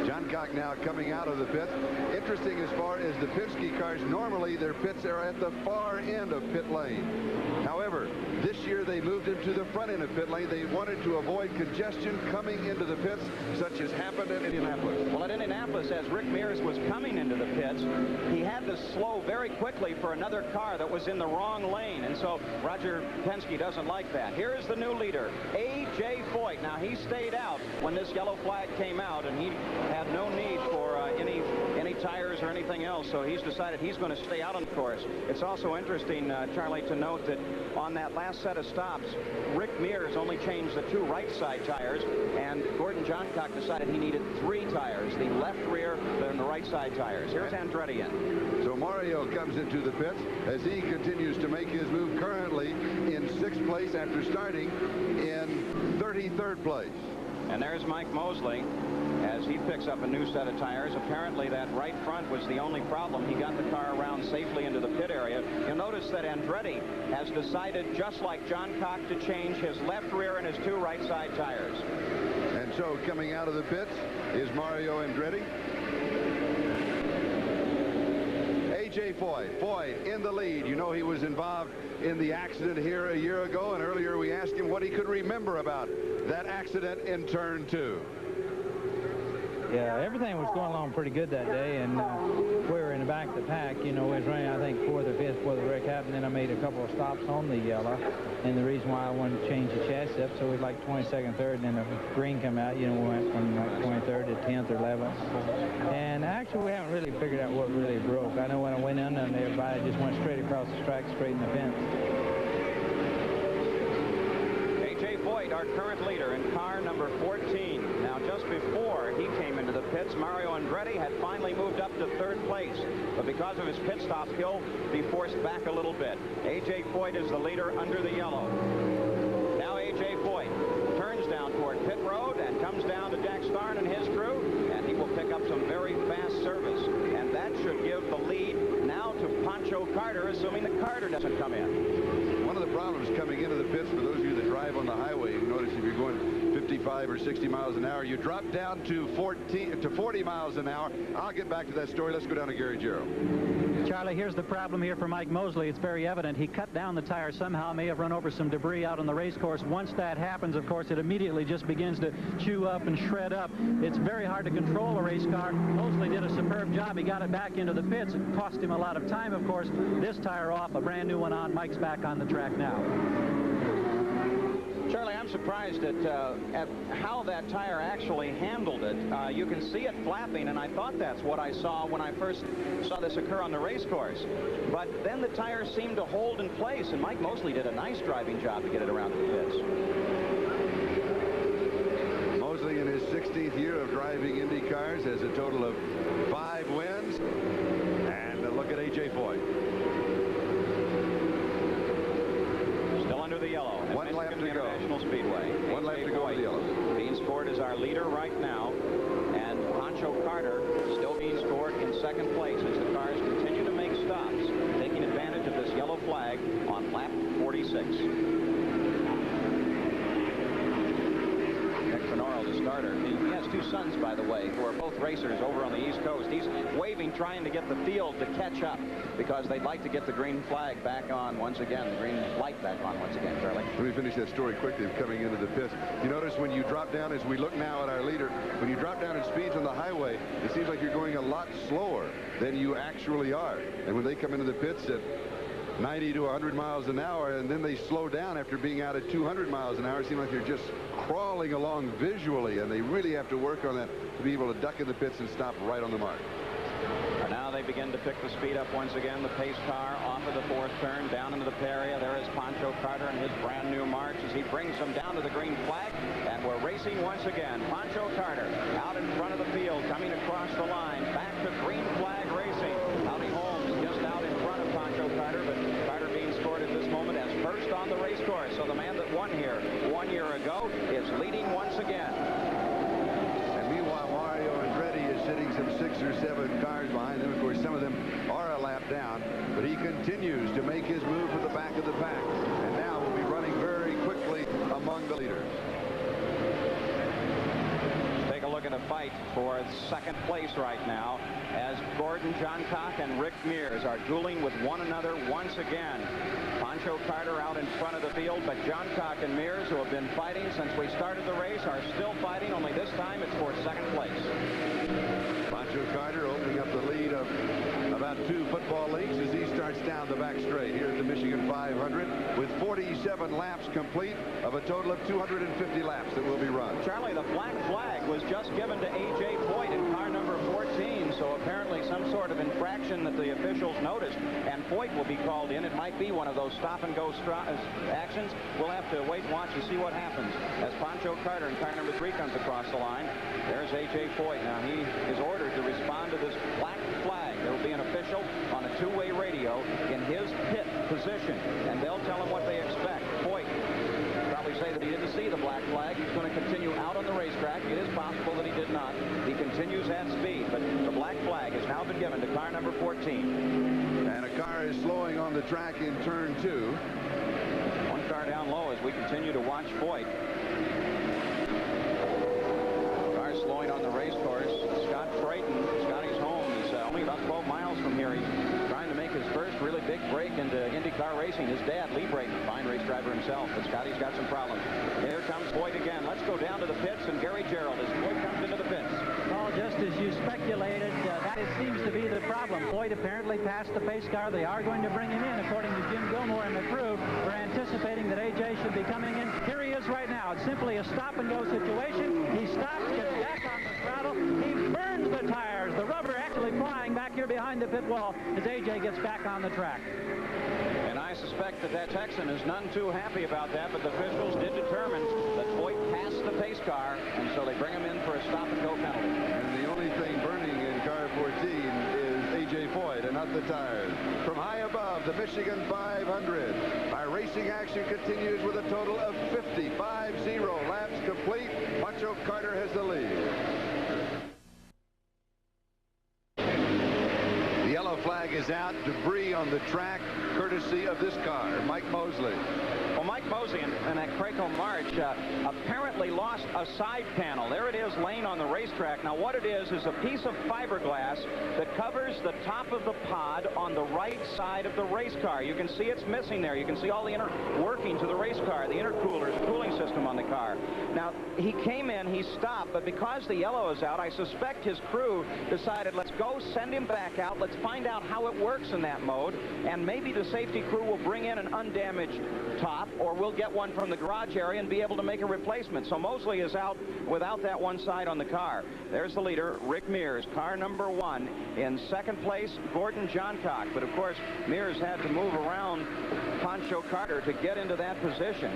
John Johncock now coming out of the pits. Interesting as far as the Penske cars, normally their pits are at the far end of pit lane. However, this year they moved into the front end of pit lane. They wanted to avoid congestion coming into the pits, such as happened at Indianapolis. Well, at Indianapolis, as Rick Mears was coming into the pits, he had to slow very quickly for another car that was in the wrong lane, and so Roger Penske doesn't like that. Here is the new leader, A.J. Foyt. Now, he stayed out when this yellow flag came out, and he had no need for any tires or anything else, so he's decided he's going to stay out on the course. It's also interesting, Charlie, to note that on that last set of stops, Rick Mears only changed the 2 right side tires, and Gordon Johncock decided he needed 3 tires, the left rear and the right side tires. Here's Andretti in. So Mario comes into the pits as he continues to make his move, currently in 6th place after starting in 33rd place. And there's Mike Mosley as he picks up a new set of tires. Apparently that right front was the only problem. He got the car around safely into the pit area. You'll notice that Andretti has decided, just like Johncock, to change his left rear and his 2 right side tires. And so coming out of the pits is Mario Andretti. A.J. Foyt. Foyt in the lead. You know, he was involved in the accident here a year ago, and earlier we asked him what he could remember about that accident in turn 2. Yeah, everything was going along pretty good that day, and we were in the back of the pack. You know, it was running, I think, 4th or 5th before the wreck happened. Then I made a couple of stops on the yellow, and the reason why I wanted to change the chassis up, so it was like 22nd, 3rd, and then the green come out. You know, we went from like 23rd to 10th or 11th. And actually, we haven't really figured out what really broke. I know when I went in there, everybody just went straight across the track, straight in the fence. A.J. Foyt, our current leader in car number 14. Now, just before he came into the pits, Mario Andretti had finally moved up to 3rd place. But because of his pit stop, he'll be forced back a little bit. A.J. Foyt is the leader under the yellow. Now A.J. Foyt turns down toward pit road and comes down to Jack Starn and his crew, and he will pick up some very fast service. And that should give the lead now to Pancho Carter, assuming that Carter doesn't come in. One of the problems coming into the pits, for those of you that drive on the highway, you notice if you're going 55 or 60 miles an hour, you drop down to 40 miles an hour. I'll get back to that story. Let's go down to Gary Jarrell. Charlie, here's the problem here for Mike Mosley. It's very evident. He cut down the tire somehow, may have run over some debris out on the race course. Once that happens, of course, it immediately just begins to chew up and shred up. It's very hard to control a race car. Mosley did a superb job. He got it back into the pits. It cost him a lot of time, of course. This tire off, a brand new one on. Mike's back on the track now. Charlie, I'm surprised at how that tire actually handled it. You can see it flapping, and I thought that's what I saw when I first saw this occur on the race course. But then the tire seemed to hold in place, and Mike Mosley did a nice driving job to get it around to the pits. Mosley in his 16th year of driving Indy cars has a total of 5 wins. And look at A.J. Foyt. Still under the yellow. 1 lap to go. International Speedway. 1 lap to go in the yellow. Being scored is our leader right now, and Pancho Carter still being scored in 2nd place as the cars continue to make stops, taking advantage of this yellow flag on lap 46. The starter. He has 2 sons, by the way, who are both racers over on the East Coast. He's waving, trying to get the field to catch up because they'd like to get the green flag back on once again, the green light back on once again, Charlie. Let me finish that story quickly coming into the pits. You notice when you drop down, as we look now at our leader, when you drop down in speeds on the highway, it seems like you're going a lot slower than you actually are. And when they come into the pits at 90 to 100 miles an hour, and then they slow down after being out at 200 miles an hour, it seems like they're just crawling along visually, and they really have to work on that to be able to duck in the pits and stop right on the mark. And now they begin to pick the speed up once again. The pace car off of the 4th turn down into the pit area. There is Pancho Carter and his brand new march as he brings them down to the green flag, and we're racing once again. Pancho Carter out in front of the field, coming across the line, back to green flag racing. Howdy Holmes just out in front of Pancho Carter, but Carter being scored at this moment as first on the race course. So the man that won here 1 year ago is leading once again. And meanwhile, Mario Andretti is sitting some 6 or 7 cars behind them. Of course, some of them are a lap down, but he continues to make his move to the back of the pack, and now will be running very quickly among the leaders. Take a look at a fight fight for second place right now as Gordon Johncock and Rick Mears are dueling with one another once again. Pancho Carter out in front of the field, but Johncock and Mears, who have been fighting since we started the race, are still fighting, only this time it's for second place. Pancho Carter opening up the lead of about 2 football leagues as he starts down the back straight here at the Michigan 500 with 47 laps complete of a total of 250 laps that will be run. Charlie, the black flag was just given to A.J. Foyt in car number 14, so apparently some sort of infraction that the officials noticed, and Foyt will be called in. It might be one of those stop-and-go actions. We'll have to wait and watch and see what happens as Pancho Carter in car number 3 comes across the line. There's A.J. Foyt. Now he is ordered to respond to this black flag. There will be an official on a two-way radio in his pit position, and they'll tell him what they expect. Foyt probably say that he didn't see the black flag. He's going to continue out on the racetrack. It is possible that he did not. He continues at speed, but the black flag has now been given to car number 14. And a car is slowing on the track in turn 2. One car down low as we continue to watch Foyt. Car slowing on the race course. Scott Creighton, Scotty's home. He's only about 12 miles from here. He's trying to make his first really big break into IndyCar racing. His dad, Lee Brayton, fine race driver himself, but Scotty's got some problems. Here comes Foyt again. Let's go down to the pits and Gary Gerald as Foyt comes into the pits. Well, just as you speculated, that it seems to be the problem. Foyt apparently passed the pace car. They are going to bring him in, according to Jim Gilmore and the crew. We're anticipating that A.J. should be coming in. Here he is right now. It's simply a stop-and-go situation. He stops, gets back on the throttle. He burns the tires. The rubber actually flying back here behind the pit wall as A.J. gets back on the track. And I suspect that Texan is none too happy about that, but the officials did determine that Foyt passed the pace car, and so they bring him in for a stop-and-go penalty. And the only thing burning in car 14 is A.J. Foyt and not the tires. From high above the Michigan 500, our racing action continues with a total of 50 laps complete. Pancho Carter has the lead. The yellow flag is out. Debris on the track, courtesy of this car, Mike Mosley. Well, Mike Mosley and that Craco March apparently lost a side panel. There it is laying on the racetrack. Now what it is a piece of fiberglass that covers the top of the pod on the right side of the race car. You can see it's missing there. You can see all the inner workings of the race car, the intercoolers, cooling system on the car. Now he came in, he stopped, but because the yellow is out, I suspect his crew decided, let's go send him back out. Let's find out how it works in that mode, and maybe the safety crew will bring in an undamaged top, or we'll get one from the garage area and be able to make a replacement. So Mosley is out without that one side on the car. There's the leader, Rick Mears, car number 1. In second place, Gordon Johncock. But of course, Mears had to move around Pancho Carter to get into that position.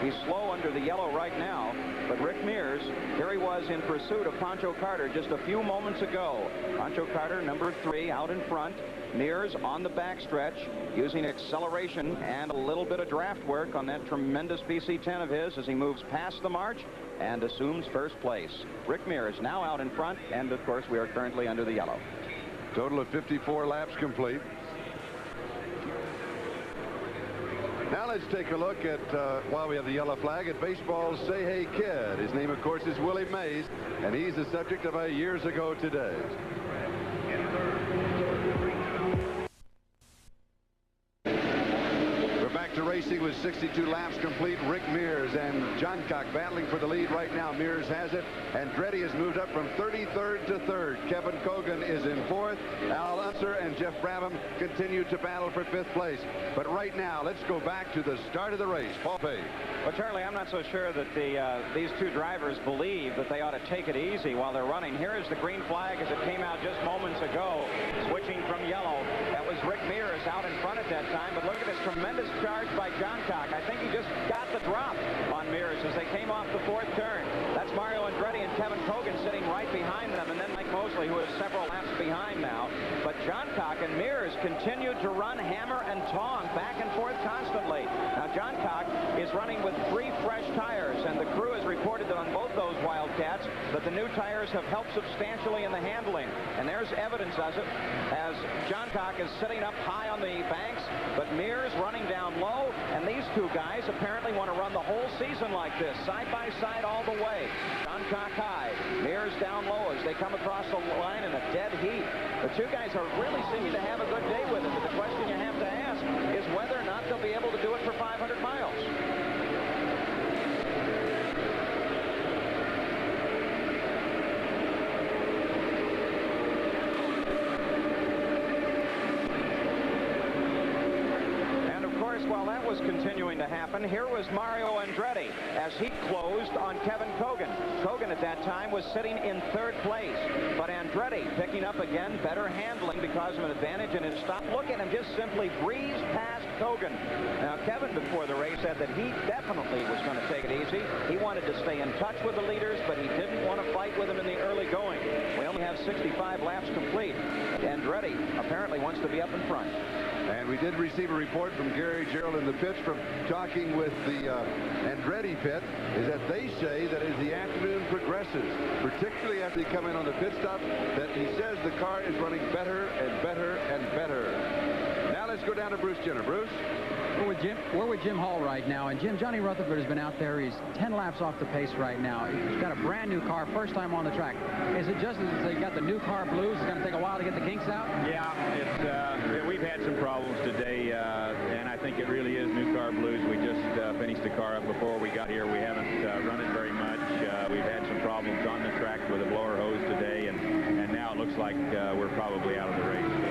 He's slow under the yellow right now, but Rick Mears, here he was in pursuit of Pancho Carter just a few moments ago. Pancho Carter, number 3, out in front. Mears on the backstretch, using acceleration and a little bit of draft work on that tremendous PC-10 of his as he moves past the march and assumes first place. Rick Mears now out in front, and of course we are currently under the yellow. Total of 54 laps complete. Now let's take a look at, while we have the yellow flag, at baseball's Say Hey Kid. His name, of course, is Willie Mays, and he's the subject of a years ago today. To racing with 62 laps complete. Rick Mears and Johncock battling for the lead right now. Mears has it, and Andretti has moved up from 33rd to 3rd. Kevin Cogan is in 4th. Al Unser and Jeff Brabham continue to battle for 5th place. But right now, let's go back to the start of the race. Paul Page. Well, Charlie, I'm not so sure that these two drivers believe that they ought to take it easy while they're running. Here is the green flag as it came out just moments ago, switching from yellow. That was Rick Mears out in front at that time, but look at this tremendous charge by Johncock. I think he just got the drop on Mears as they came off the 4th turn. That's Mario Andretti and Kevin Cogan sitting right behind them, and then Mike Mosley, who is several laps behind now. But Johncock and Mears continued to run hammer and tong back and forth constantly. Now Johncock is running with 3 fresh tires, and the crew has reported that on both those Wildcats that the new tires have helped substantially in the handling. And there's evidence of it as Johncock is sitting up high on the banks, but Mears running down low, and these two guys apparently want to run the whole season like this, side by side all the way. Johncock high, Mears down low as They come across the line in a dead heat. The two guys are really seeming to have a good day with it, but the question you have to ask is whether or not they'll be able to do it for 500 miles. While that was continuing to happen, here was Mario Andretti as he closed on Kevin Kogan. Kogan at that time was sitting in third place, but Andretti picking up again, better handling because of an advantage in his stop. Look at him just simply breeze past Kogan. Now, Kevin before the race said that he definitely was going to take it easy. He wanted to stay in touch with the leaders, but he didn't want to fight with them in the early going. We only have 65 laps complete. Andretti apparently wants to be up in front. And we did receive a report from Gary Gerald in the pits from talking with the Andretti pit, is that they say that as the afternoon progresses, particularly after they come in on the pit stop, that he says the car is running better and better and better. Now let's go down to Bruce Jenner. Bruce? We're with Jim Hall right now, and Johnny Rutherford has been out there. He's 10 laps off the pace right now. He's got a brand new car, first time on the track. Is it just as they got the new car blues? It's going to take a while to get the kinks out? Yeah, we've had some problems today, and I think it really is new car blues. We just finished the car up before we got here. We haven't run it very much. We've had some problems on the track with a blower hose today, and now it looks like we're probably out of the race. So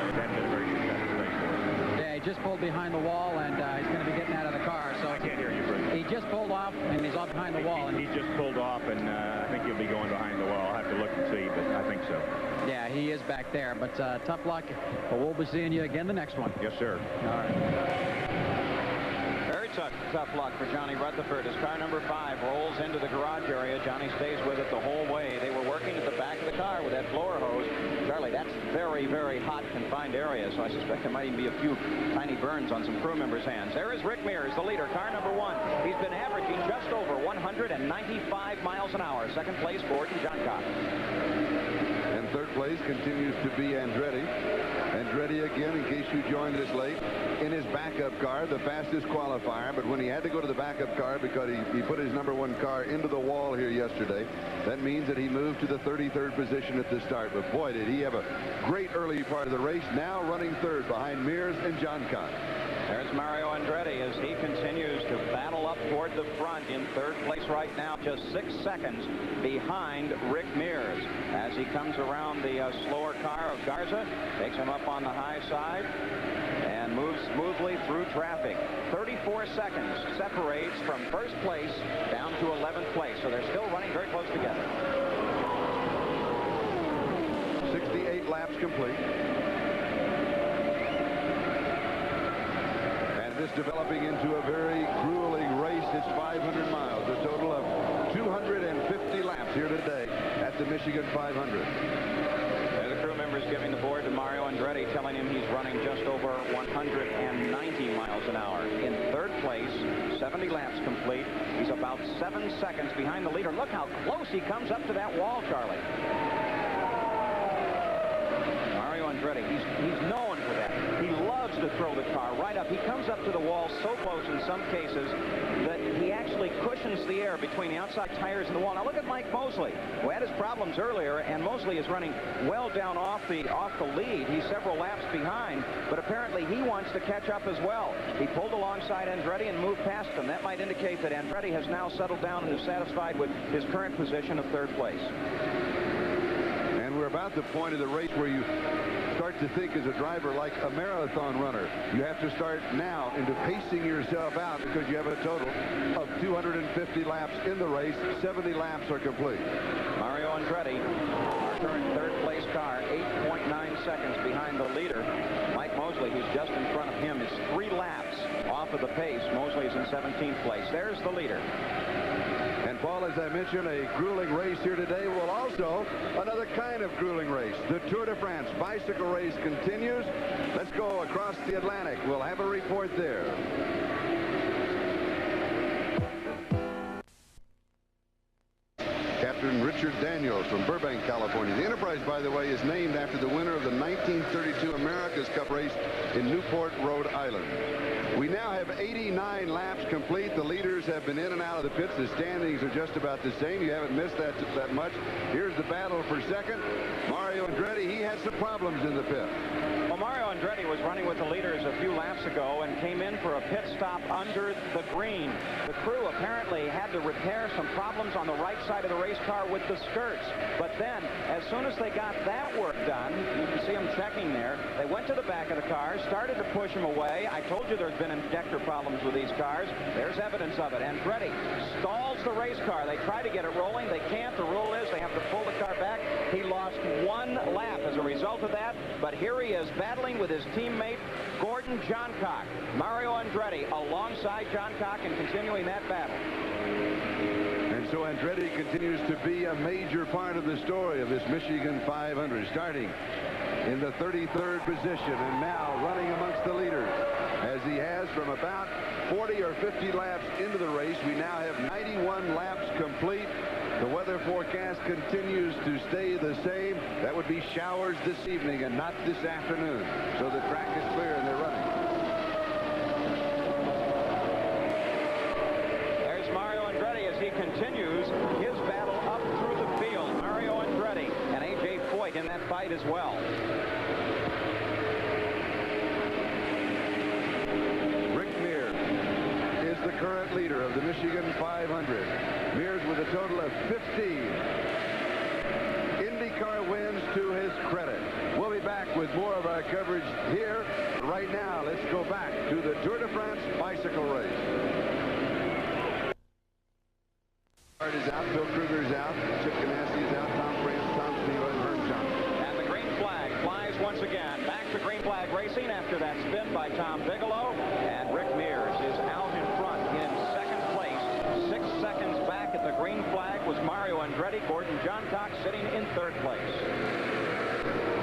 it hasn't been a very successful race for us. Yeah, he just pulled behind the wall, and he's going to be getting out of the car. So I can't hear you, Bruce. He just pulled off, and he's off behind the wall. He just pulled off, and I think he'll be going behind the wall. I'll have to look and see, but I think so. Yeah, he is back there, but tough luck. But we'll be seeing you again the next one. Yes, sir. All right. Very tough luck for Johnny Rutherford as car number 5 rolls into the garage area. Johnny stays with it the whole way. They were working at the back of the car with that blower hose. Charlie, that's very, very hot, confined area, so I suspect there might even be a few tiny burns on some crew members' hands. There is Rick Mears, the leader, car number 1. He's been averaging just over 195 miles an hour. Second place, Gordon Johncock. And third place continues to be Andretti. Andretti again, in case you joined us late, in his backup car, the fastest qualifier. But when he had to go to the backup car because he put his number 1 car into the wall here yesterday, that means that he moved to the 33rd position at the start. But boy, did he have a great early part of the race. Now running third behind Mears and Johncock. There's Mario Andretti as he continues to battle up toward the front in third place right now, just 6 seconds behind Rick Mears. As he comes around the slower car of Garza, takes him up on the high side and moves smoothly through traffic. 34 seconds separates from first place down to 11th place, so they're still running very close together. 68 laps complete. This developing into a very grueling race. It's 500 miles, a total of 250 laps here today at the Michigan 500. The crew members giving the board to Mario Andretti, telling him he's running just over 190 miles an hour. In third place, 70 laps complete. He's about 7 seconds behind the leader. Look how close he comes up to that wall, Charlie. Mario Andretti, he's known for that. He loves to throw the car right up. He comes up to the wall so close in some cases that he actually cushions the air between the outside tires and the wall. Now look at Mike Mosley, who had his problems earlier, and Mosley is running well down off the lead. He's several laps behind, but apparently he wants to catch up as well. He pulled alongside Andretti and moved past him. That might indicate that Andretti has now settled down and is satisfied with his current position of third place. And we're about the point of the race where you start to think as a driver like a marathon runner. You have to start now into pacing yourself out because you have a total of 250 laps in the race. 70 laps are complete. Mario Andretti, our current third place car, 8.9 seconds behind the leader. Mike Mosley, who's just in front of him, is 3 laps off of the pace. Mosley is in 17th place. There's the leader. And Paul, as I mentioned, a grueling race here today. Well, also another kind of grueling race. The Tour de France bicycle race continues. Let's go across the Atlantic. We'll have a report there. Captain Richard Daniels from Burbank, California. The Enterprise, by the way, is named after the winner of the 1932 America's Cup race in Newport, Rhode Island. We now have 89 laps complete. The leaders have been in and out of the pits. The standings are just about the same. You haven't missed that much. Here's the battle for second. Mario Andretti, he had some problems in the pit. Well, Mario Andretti was running with the leaders a few laps ago and came in for a pit stop under the green. The crew apparently had to repair some problems on the right side of the race car with the skirts. But then, as soon as they got that work done, you can see them checking there, they went to the back of the car, started to push them away. I told you there's been injector problems with these cars. There's evidence of it. Andretti stalls the race car. They try to get it rolling. They can't. The rule is they have to pull the car back. He lost one lap as a result of that. But here he is battling with his teammate, Gordon Johncock. Mario Andretti alongside Johncock and continuing that battle. And so Andretti continues to be a major part of the story of this Michigan 500, starting in the 33rd position and now running amongst the leaders, as he has from about 40 or 50 laps into the race. We now have 91 laps complete. The weather forecast continues to stay the same. That would be showers this evening and not this afternoon. So the track is clear and they're running. There's Mario Andretti as he continues his battle up through the field. Mario Andretti and A.J. Foyt in that fight as well. The current leader of the Michigan 500. Mears with a total of 15 IndyCar wins to his credit. We'll be back with more of our coverage here. Right now, let's go back to the Tour de France bicycle race. Hart is out, Phil Kruger's out, Chip Ganassi is out, Tom France, Tom Steele, and Herb Johnson. And the green flag flies once again. Back to green flag racing after that spin by Tom Bigelow. And Rick Mears is out in front in second place. 6 seconds back at the green flag was Mario Andretti. Gordon Johncock sitting in third place.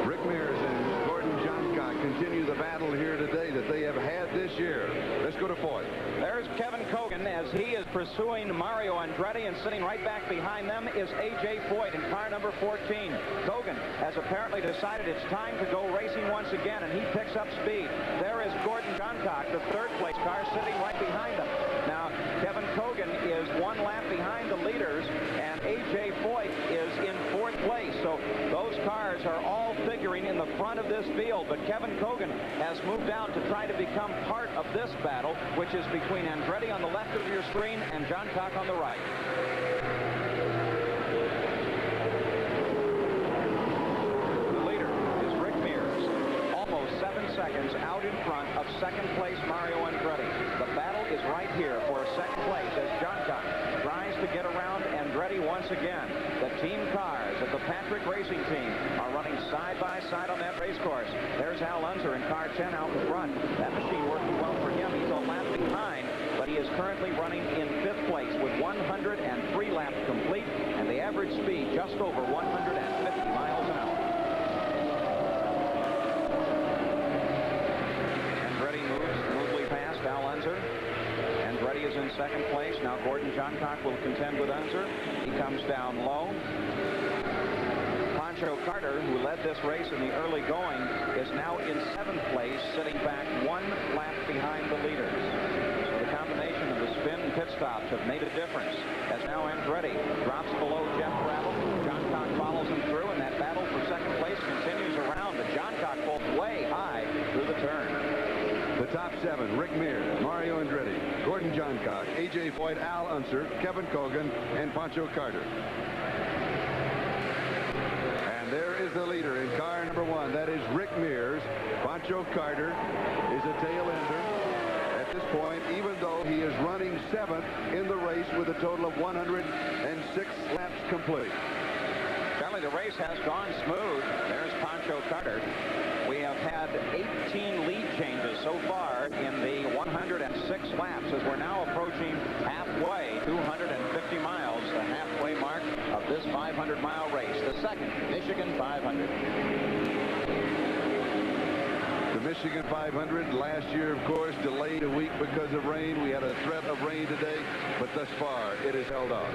Rick Mears and Gordon Johncock continue the battle here today that they have had this year. Let's go to Foyt. There's Kevin Cogan as he is pursuing Mario Andretti, and sitting right back behind them is A.J. Foyt in car number 14. Cogan has apparently decided it's time to go racing once again, and he picks up speed. There is Gordon Johncock, the third place car, sitting right behind them. Now, Kevin Cogan is 1 lap behind the leaders, and A.J. Foyt is in fourth place. So those cars are all figuring in the front of this field, but Kevin Cogan has moved out to try to become part of this battle, which is between Andretti on the left of your screen and Johncock on the right. The leader is Rick Mears, almost 7 seconds out in front of second place Mario Andretti. The battle is right here for second place as Johncock tries to get around Andretti once again. The team cars of the Patrick Racing Team are running side by side on that race course. There's Al Unser in car 10 out in front. That machine working well for him. He's a lap behind, but he is currently running in 5th place with 103 laps complete and the average speed just over 150 miles an hour. Andretti moves smoothly past Al Unser. Andretti is in second place. Now Gordon Johncock will contend with Unser. He comes down low. Pancho Carter, who led this race in the early going, is now in 7th place, sitting back 1 lap behind the leaders. So the combination of the spin and pit stops have made a difference, as now Andretti drops below Jeff Brattle. Johncock follows him through, and that battle for second place continues around. The Johncock pulled way high through the turn. The top 7, Rick Mears, Mario Andretti, Gordon Johncock, A.J. Foyt, Al Unser, Kevin Cogan, and Pancho Carter. And there is the leader in car number 1. That is Rick Mears. Pancho Carter is a tail ender at this point, even though he is running 7th in the race with a total of 106 laps complete. Charlie, the race has gone smooth. There's Pancho Carter. We have had 18 lead changes so far in the 106 laps as we're now approaching halfway, 250 miles, the halfway mark of this 500-mile race, the second Michigan 500. The Michigan 500 last year, of course, delayed a week because of rain. We had a threat of rain today, but thus far it has held off.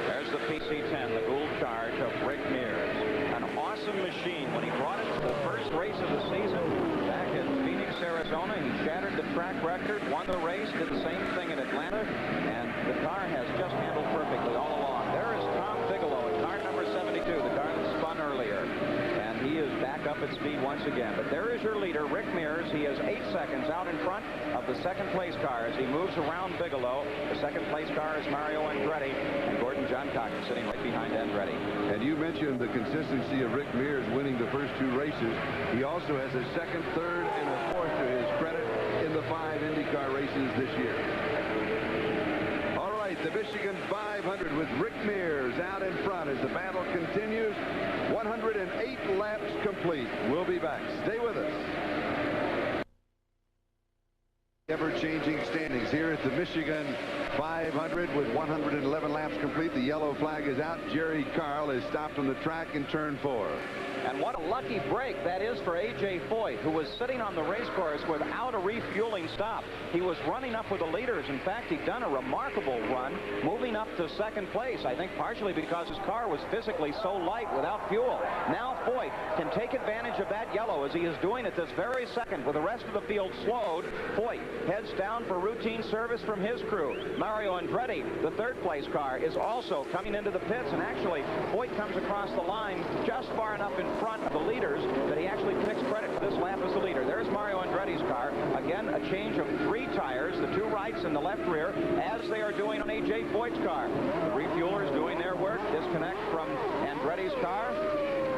There's the PC-10, the Gould charge of Rick Mears. An awesome machine when he brought it to the first race of the season back in Phoenix, Arizona. Arizona. He shattered the track record, won the race, did the same thing in Atlanta, and the car has just handled perfectly all along. There is Tom Bigelow in car number 72, the car that spun earlier. And he is back up at speed once again. But there is your leader, Rick Mears. He is 8 seconds out in front of the second place car as he moves around Bigelow. The second place car is Mario Andretti, and Gordon Johncock is sitting right behind Andretti. And you mentioned the consistency of Rick Mears winning the first 2 races. He also has a second, third, and a fourth to his credit in the 5 IndyCar races this year. All right, the Michigan 500 with Rick Mears out in front as the battle continues. 108 laps complete. We'll be back. Stay with us. Ever-changing standings here at the Michigan 500 with 111 laps complete. The yellow flag is out. Jerry Carl is stopped on the track in turn 4. And what a lucky break that is for A.J. Foyt, who was sitting on the race course without a refueling stop. He was running up with the leaders. In fact, he'd done a remarkable run, moving up to second place, I think partially because his car was physically so light without fuel. Now Foyt can take advantage of that yellow as he is doing at this very second. With the rest of the field slowed, Foyt heads down for routine service from his crew. Mario Andretti, the third place car, is also coming into the pits, and actually Foyt comes across the line just far enough in front of the leaders that he actually takes credit for this lap as the leader. There's Mario Andretti's car. Again, a change of 3 tires, the 2 rights and the left rear, as they are doing on A.J. Foyt's car. The refuelers doing their work. Disconnect from Andretti's car.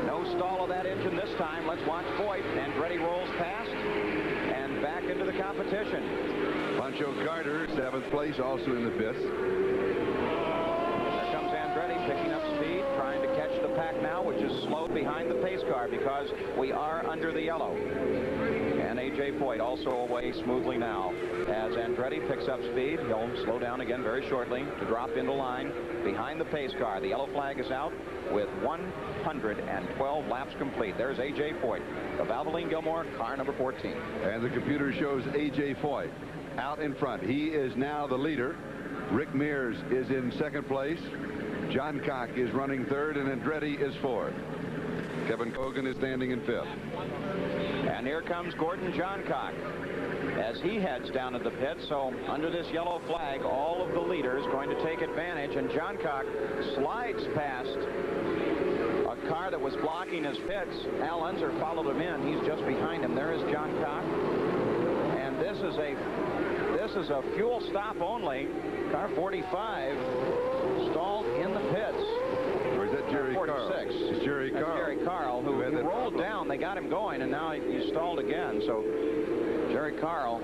No stall of that engine this time. Let's watch Foyt. Andretti rolls past and back into the competition. Pancho Carter, 7th place, also in the pits. There comes Andretti picking up speed, trying to catch the pack now, which is slowed behind the pace car because we are under the yellow. And A.J. Foyt also away smoothly now. As Andretti picks up speed, he'll slow down again very shortly to drop into line behind the pace car. The yellow flag is out with 112 laps complete. There's A.J. Foyt of Valvoline Gilmore, car number 14. And the computer shows A.J. Foyt out in front. He is now the leader. Rick Mears is in second place. Johncock is running third, and Andretti is fourth. Kevin Kogan is standing in fifth. And here comes Gordon Johncock as he heads down to the pit. So under this yellow flag, all of the leaders going to take advantage, and Johncock slides past a car that was blocking his pits. Al Unser followed him in. He's just behind him. There is Johncock. And this is a fuel stop only. Car 45 stalled in the pits. Or is that Jerry 46. Carl? It's Jerry Carl. That's Jerry Carl, who rolled down. They got him going, and now he stalled again. So Jerry Carl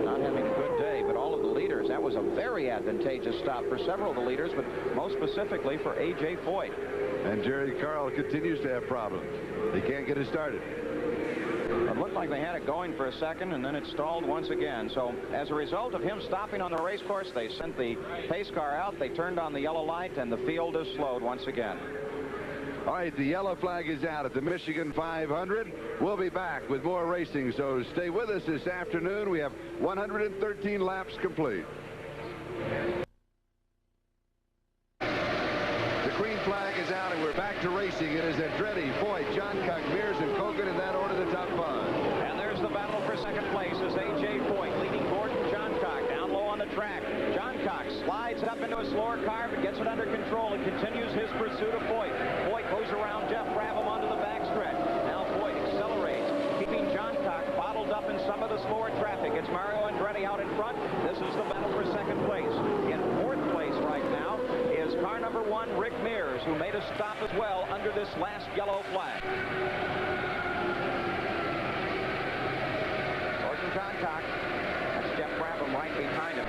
not having a good day, but all of the leaders, that was a very advantageous stop for several of the leaders, but most specifically for A.J. Foyt. And Jerry Carl continues to have problems. They can't get it started. It looked like they had it going for a second, and then it stalled once again. So as a result of him stopping on the race course, they sent the pace car out. They turned on the yellow light, and the field is slowed once again. All right, the yellow flag is out at the Michigan 500. We'll be back with more racing, so stay with us this afternoon. We have 113 laps complete. The green flag is out, and we're back to racing. It is Andretti, Foyt, Johncock, Mears, and Kogan in that order, the top 5. And there's the battle for second place as A.J. Foyt leading Gordon Johncock down low on the track. Johncock slides it up into a slower car, but gets it under control and continues his pursuit of Foyt. Foyt goes around Jeff Brabham onto the backstretch. Now Foyt accelerates, keeping Johncock bottled up in some of the slower traffic. It's Mario Andretti out in front. This is the battle for second place. In fourth place right now is car number 1, Rick Mears, who made a stop as well under this last yellow flag. Gordon Johncock. That's Jeff Brabham right behind him.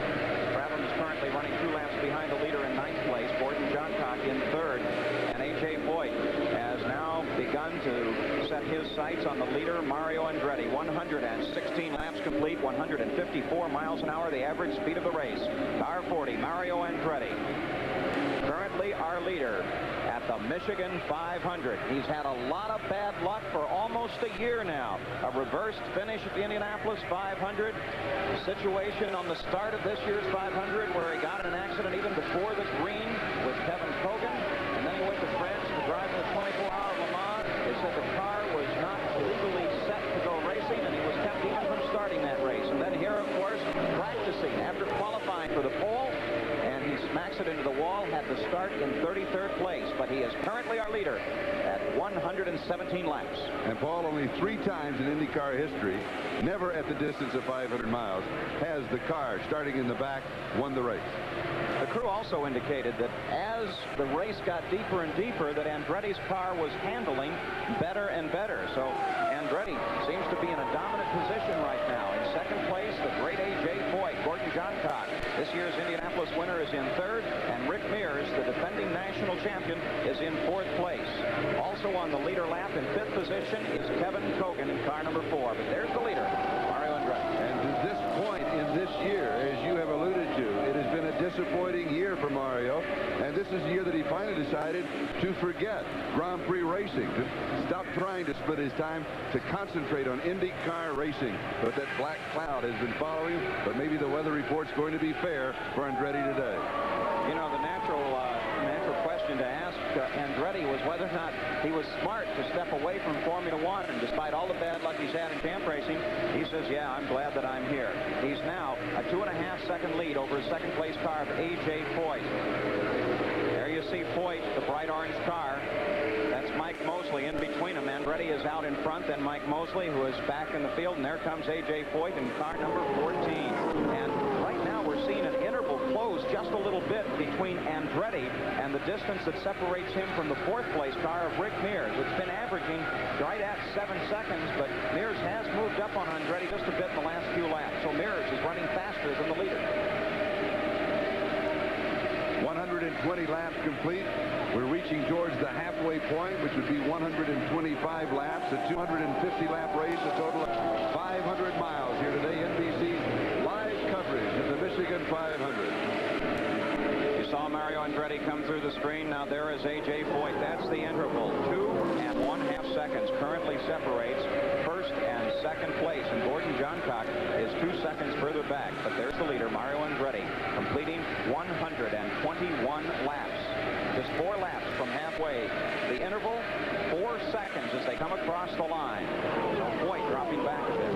Brabham is currently running 2 laps behind the leader in 9th place. Gordon Johncock in 3rd. And A.J. Foyt has now begun to set his sights on the leader, Mario Andretti. 116 laps complete, 154 miles an hour, the average speed of the race. Car 40, Mario Andretti. Currently our leader at the Michigan 500. He's had a lot of bad luck for almost a year now. A reversed finish at the Indianapolis 500. A situation on the start of this year's 500 where he got in an accident even before the green with Kevin Kogan. And then he went to France to drive in the 24-hour Le Mans. They said the car was not legally set to go racing, and he was kept even from starting that race. start in 33rd place, but he is currently our leader at 117 laps. And Paul, only 3 times in IndyCar history, never at the distance of 500 miles, has the car starting in the back won the race. The crew also indicated that as the race got deeper and deeper, that Andretti's car was handling better and better. So Andretti seems to be in a dominant position right now. In second place, the great A.J. Foyt. Gordon Johncock, this year's Indianapolis winner, is in third, and Rick Mears, the defending national champion, is in 4th place. Also on the leader lap in 5th position is Kevin Kogan in car number 4. But there's the leader, Mario Andretti. And to this point in this year, as you have alluded to, it has been a disappointing year for Mario, and this is the year that he finally decided to forget Grand Prix racing, to stop trying to split his time, to concentrate on IndyCar racing. But that black cloud has been following, but maybe the weather report's going to be fair for Andretti today. You know, the natural question to ask Andretti was whether or not he was smart to step away from Formula One. And despite all the bad luck he's had in camp racing, he says, yeah, I'm glad that I'm here. He's now a 2.5-second lead over his second place car of A.J. Foyt. There you see Foyt, the bright orange car. That's Mike Mosley in between them. Andretti is out in front, then Mike Mosley, who is back in the field, and there comes A.J. Foyt in car number 14. And right now we're seeing an interval close just a little bit between Andretti and the distance that separates him from the 4th place car of Rick Mears. It's been averaging right at 7 seconds, but Mears has moved up on Andretti just a bit in the last few laps. So Mears is running faster than the leader. 120 laps complete. We're reaching towards the halfway point, which would be 125 laps, a 250-lap race, a total of 500 miles here today. NBC's live coverage of the Michigan 500. You saw Mario Andretti come through the screen. Now there is A.J. Foyt. That's the interval. 2.5 seconds currently separates first and second place. And Gordon Johncock is 2 seconds further back. But there's the leader, Mario Andretti, completing 121 laps. Just 4 laps from halfway. The interval, 4 seconds as they come across the line. So Foyt dropping back a bit.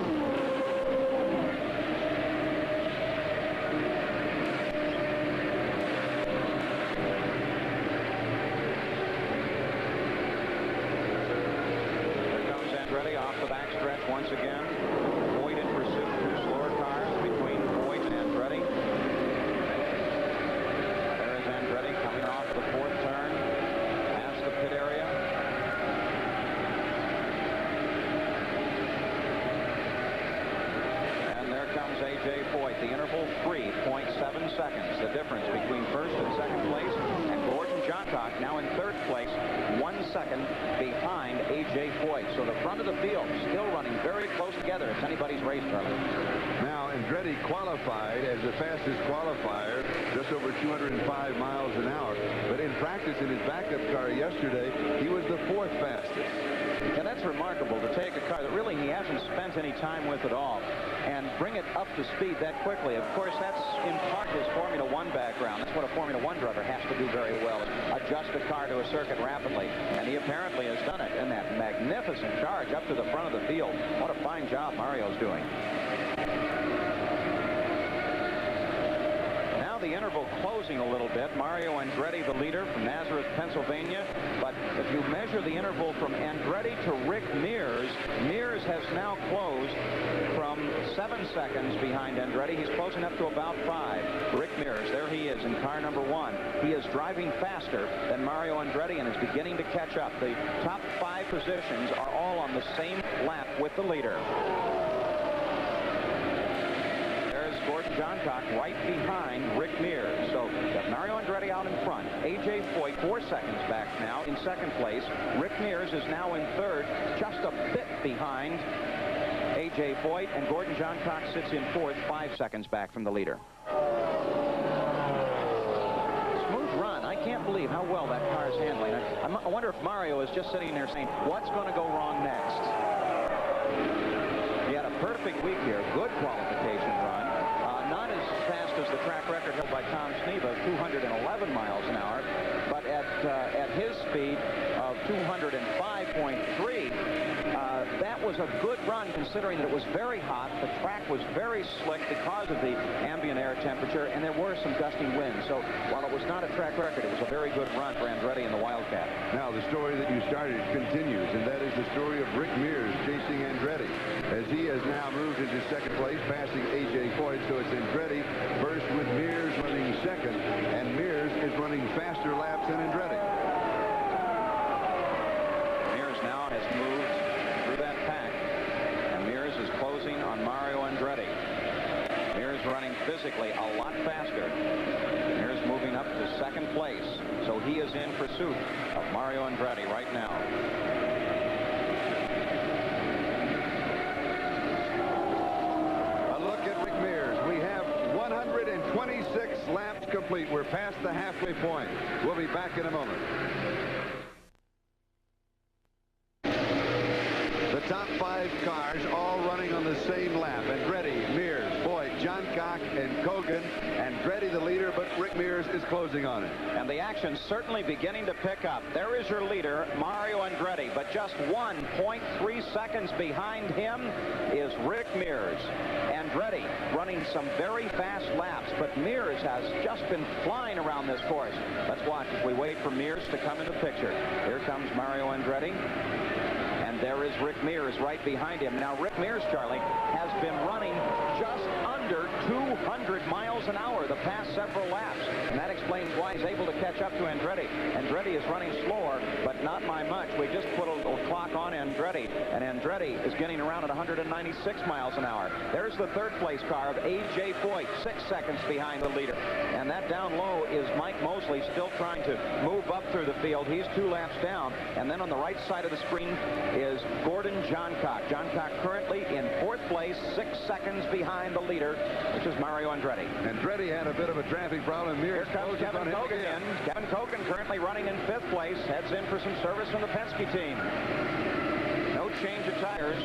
Off the backstretch once again. Foyt in pursuit. 2 slower cars between Foyt and Andretti. There is Andretti coming off the 4th turn past the pit area. And there comes A.J. Foyt. The interval 3.7 seconds. The difference between first and second place. And Gordon Johncock now in 3rd place, 1 second behind A.J. Foyt. So the front of the field still running very close together. It's anybody's race, Charlie. Now, Andretti qualified as the fastest qualifier, just over 205 miles an hour. But in practice in his backup car yesterday, he was the 4th fastest. And that's remarkable to take a car that really he hasn't spent any time with at all and bring it up to speed that quickly. Of course, that's in part his Formula One background. That's what a Formula One driver has to do very well, adjust a car to a circuit rapidly. And he apparently has done it in that magnificent charge up to the front of the field. What a fine job Mario's doing. The interval closing a little bit. Mario Andretti, the leader from Nazareth, Pennsylvania. But if you measure the interval from Andretti to Rick Mears, Mears has now closed from 7 seconds behind Andretti. He's closing up to about 5. Rick Mears, there he is in car number 1. He is driving faster than Mario Andretti and is beginning to catch up. The top 5 positions are all on the same lap with the leader. Gordon Johncock right behind Rick Mears. So got Mario Andretti out in front. A.J. Foyt 4 seconds back now in second place. Rick Mears is now in 3rd, just a bit behind A.J. Foyt, and Gordon Johncock sits in 4th, 5 seconds back from the leader. Smooth run. I can't believe how well that car is handling it. I wonder if Mario is just sitting there saying, what's going to go wrong next? He had a perfect week here. Good qualification run. Not as fast as the track record held by Tom Sneva, 211 miles an hour, but at his speed of 205.3, that was a good run considering that it was very hot. The track was very slick because of the ambient air temperature, and there were some gusty winds. So while it was not a track record, it was a very good run for Andretti and the Wildcat. Now, the story that you started continues, and that is the story of Rick Mears chasing Andretti, as he has now moved into second place, passing A.J. Foyt. So it's Andretti first with Mears running second, and Mears is running faster laps than Andretti. Mears now has moved through that pack, and Mears is closing on Mario Andretti. Mears running physically a lot faster. Mears moving up to second place, so he is in pursuit of Mario Andretti right now. A look at Rick Mears. We have 126 laps complete. We're past the halfway point. We'll be back in a moment. The top 5 cars all running on the same lap. Andretti, Mears, Foyt, Johncock, and Kogan. Andretti the leader, but Rick Mears is closing on it. And the action's certainly beginning to pick up. There is your leader, Mario Andretti, but just 1.3 seconds behind him is Rick Mears. Andretti running some very fast laps, but Mears has just been flying around this course. Let's watch as we wait for Mears to come into the picture. Here comes Mario Andretti. And there is Rick Mears right behind him. Now, Rick Mears, Charlie, has been running just under 200 miles an hour the past several laps. And that explains why he's able to catch up to Andretti. Andretti is running slower, but not by much. We just put a little clock on Andretti, and Andretti is getting around at 196 miles an hour. There's the third place car of A.J. Foyt, 6 seconds behind the leader. And that down low is Mike Mosley, still trying to move up through the field. He's 2 laps down. And then on the right side of the screen is Gordon Johncock. Johncock currently in 4th place, 6 seconds behind the leader, which is Mario Andretti. Andretti had a bit of a traffic problem. Mears Here comes Kevin Kogan in. Kevin Kogan currently running in 5th place, heads in for some service from the Penske team. No change of tires.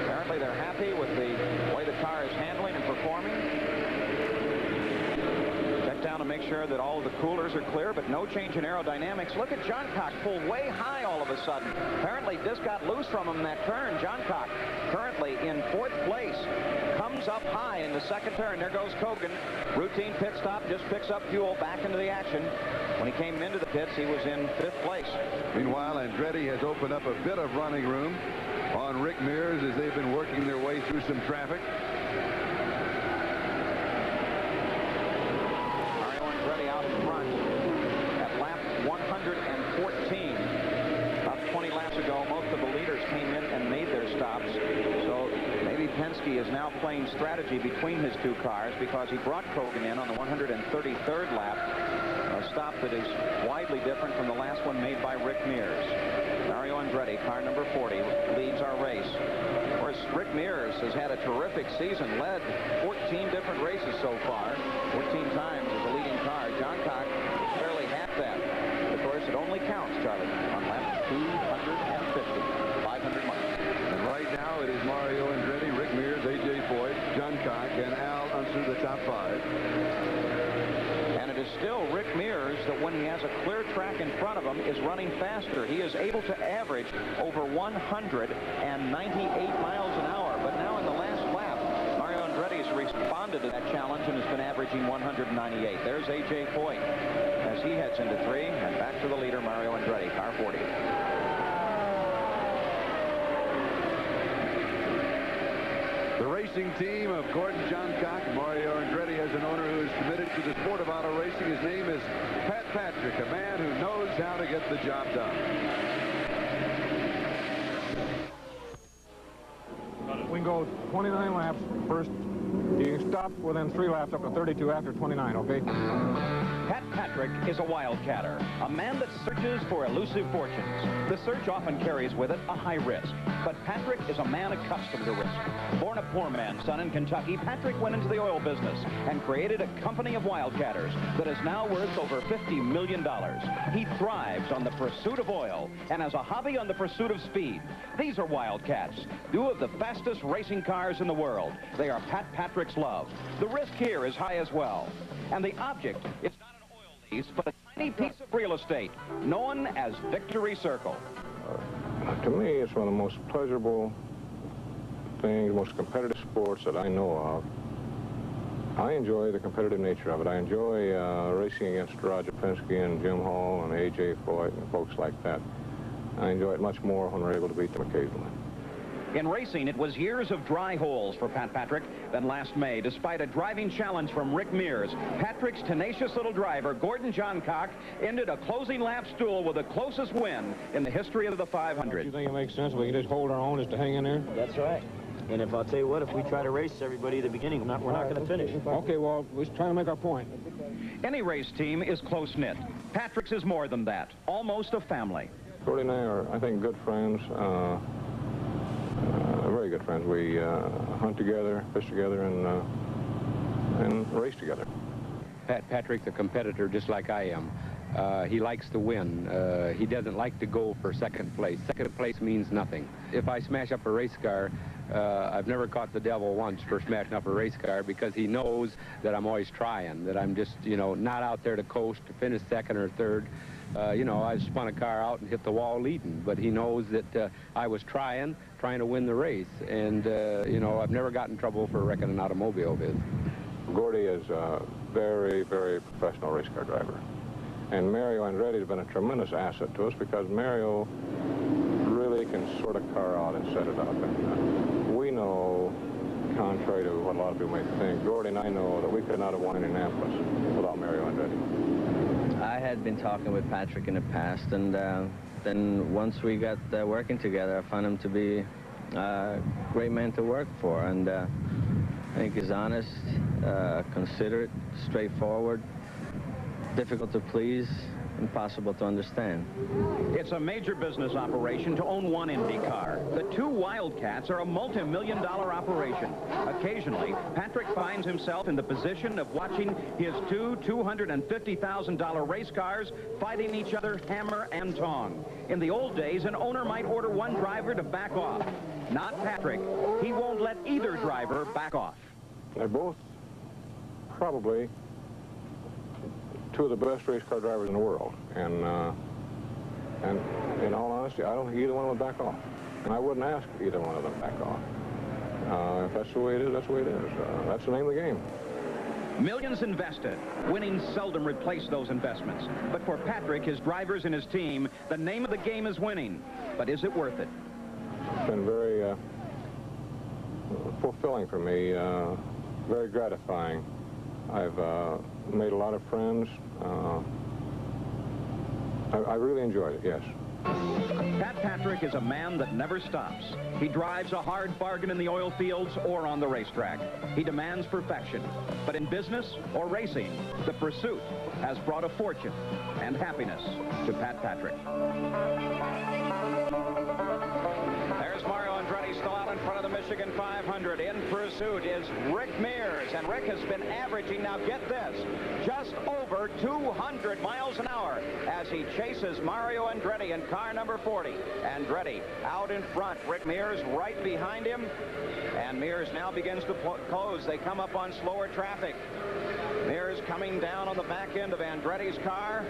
Apparently they're happy with the way the car is handling and performing. Check down to make sure that all of the coolers are clear, but no change in aerodynamics. Look at Johncock pull way high all of a sudden. Apparently this got loose from him in that turn. Johncock currently in 4th place. Comes up high in the second turn. There goes Kogan. Routine pit stop, just picks up fuel back into the action. When he came into the pits, he was in 5th place. Meanwhile, Andretti has opened up a bit of running room on Rick Mears as they've been working their way through some traffic. Mario Andretti out in front at lap 114. About 20 laps ago, most of the leaders came in and made their stops. So maybe Penske is now playing strategy between his 2 cars, because he brought Kogan in on the 133rd lap. A stop that is widely different from the last one made by Rick Mears. Mario Andretti, car number 40, leads our race. Of course, Rick Mears has had a terrific season, led 14 different races so far, 14 times as a leading car. Johncock is barely half that. Of course, it only counts, Charlie, on lap 250, 500 miles. And right now it is Mario Andretti, Rick Mears, A.J. Foyt, Johncock, and Al Unser, the top 5. And it is still Rick Mears that when he has a clear track in front of him is running faster. He is able to average over 198 miles an hour. But now in the last lap, Mario Andretti has responded to that challenge and has been averaging 198. There's A.J. Foyt as he heads into 3, and back to the leader, Mario Andretti, car 40. The racing team of Gordon Johncock. Mario Andretti has an owner who is committed to the sport of auto racing. His name is Pat Patrick, a man who knows how to get the job done. We can go 29 laps first. You can stop within 3 laps up to 32 after 29, okay? Pat Patrick is a wildcatter, a man that searches for elusive fortunes. The search often carries with it a high risk, but Patrick is a man accustomed to risk. Born a poor man's son in Kentucky, Patrick went into the oil business and created a company of wildcatters that is now worth over $50 million. He thrives on the pursuit of oil and has a hobby on the pursuit of speed. These are Wildcats, 2 of the fastest racing cars in the world. They are Pat Patrick's love. The risk here is high as well. And the object is not an oil lease, but a tiny piece of real estate known as Victory Circle. To me, it's one of the most pleasurable things, most competitive sports that I know of. I enjoy the competitive nature of it. I enjoy racing against Roger Penske and Jim Hall and A.J. Foyt and folks like that. I enjoy it much more when we're able to beat them occasionally. In racing, it was years of dry holes for Pat Patrick. Then last May, despite a driving challenge from Rick Mears, Patrick's tenacious little driver, Gordon Johncock, ended a closing lap duel with the closest win in the history of the 500. Do you think it makes sense? We can just hold our own just to hang in there? That's right. And if I'll tell you what, if we try to race everybody at the beginning, we're not going to finish. Okay, well, we're trying to make our point. Any race team is close-knit. Patrick's is more than that, almost a family. Gordy and I are, I think, good friends. Very good friends. We hunt together, fish together, and race together. Pat Patrick's a competitor just like I am. He likes to win. He doesn't like to go for second place. Second place means nothing. If I smash up a race car, I've never caught the devil once for smashing up a race car because he knows that I'm always trying, that I'm just, you know, not out there to coast, to finish second or third. You know, I spun a car out and hit the wall leading, but he knows that I was trying to win the race. And, you know, I've never gotten in trouble for wrecking an automobile of his. Gordy is a very, very professional race car driver. And Mario Andretti has been a tremendous asset to us because Mario really can sort a car out and set it up. And we know, contrary to what a lot of people may think, Gordy and I know that we could not have won Indianapolis without Mario Andretti. I had been talking with Patrick in the past, and then once we got working together, I found him to be a great man to work for. And I think he's honest, considerate, straightforward, difficult to please, impossible to understand. It's a major business operation to own one Indy car. The two Wildcats are a multi-million-dollar operation. Occasionally, Patrick finds himself in the position of watching his two $250,000 race cars fighting each other hammer and tong. In the old days, an owner might order one driver to back off. Not Patrick. He won't let either driver back off. They're both probably two of the best race car drivers in the world, and in all honesty, I don't think either one would back off, and I wouldn't ask either one of them back off. If that's the way it is, that's the way it is. That's the name of the game. Millions invested. Winning seldom replace those investments. But for Patrick, his drivers, and his team, the name of the game is winning. But is it worth it? It's been very fulfilling for me, very gratifying. I've made a lot of friends. I really enjoyed it, yes. Pat Patrick is a man that never stops. He drives a hard bargain in the oil fields or on the racetrack. He demands perfection. But in business or racing, the pursuit has brought a fortune and happiness to Pat Patrick. There's Mario Andretti still out in front of the Michigan 500. In pursuit is Rick Mears, and Rick has been averaging, now get this, just over 200 miles an hour as he chases Mario Andretti in car number 40. Andretti out in front, Rick Mears right behind him, and Mears now begins to close. They come up on slower traffic. Mears coming down on the back end of Andretti's car.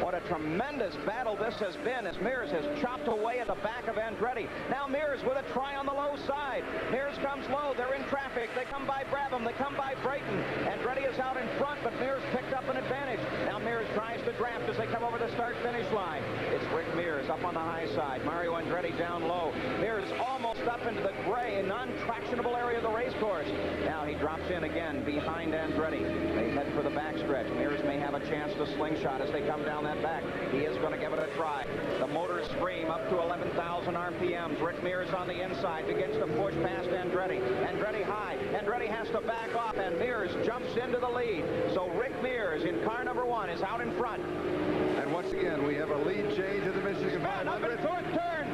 What a tremendous battle this has been as Mears has chopped away at the back of Andretti. Now Mears with a try on the low side. Mears comes low. They're in traffic. They come by Brabham. They come by Brayton. Andretti is out in front, but Mears picked up an advantage. Now Mears tries to draft as they come over the start-finish line. It's Rick Mears up on the high side. Mario Andretti down low. Mears almost up into the gray and non-tractionable area of the race course. Now he drops in again behind Andretti. They head for the backstretch. Mears may have a chance to slingshot as they come down that back. He is going to give it a try. The motors scream up to 11,000 RPMs. Rick Mears on the inside begins to push past Andretti. Andretti high. Andretti has to back off, and Mears jumps into the lead. So Rick Mears in car number 1 is out in front. And once again, we have a lead change in the Michigan 500. Up in fourth turn.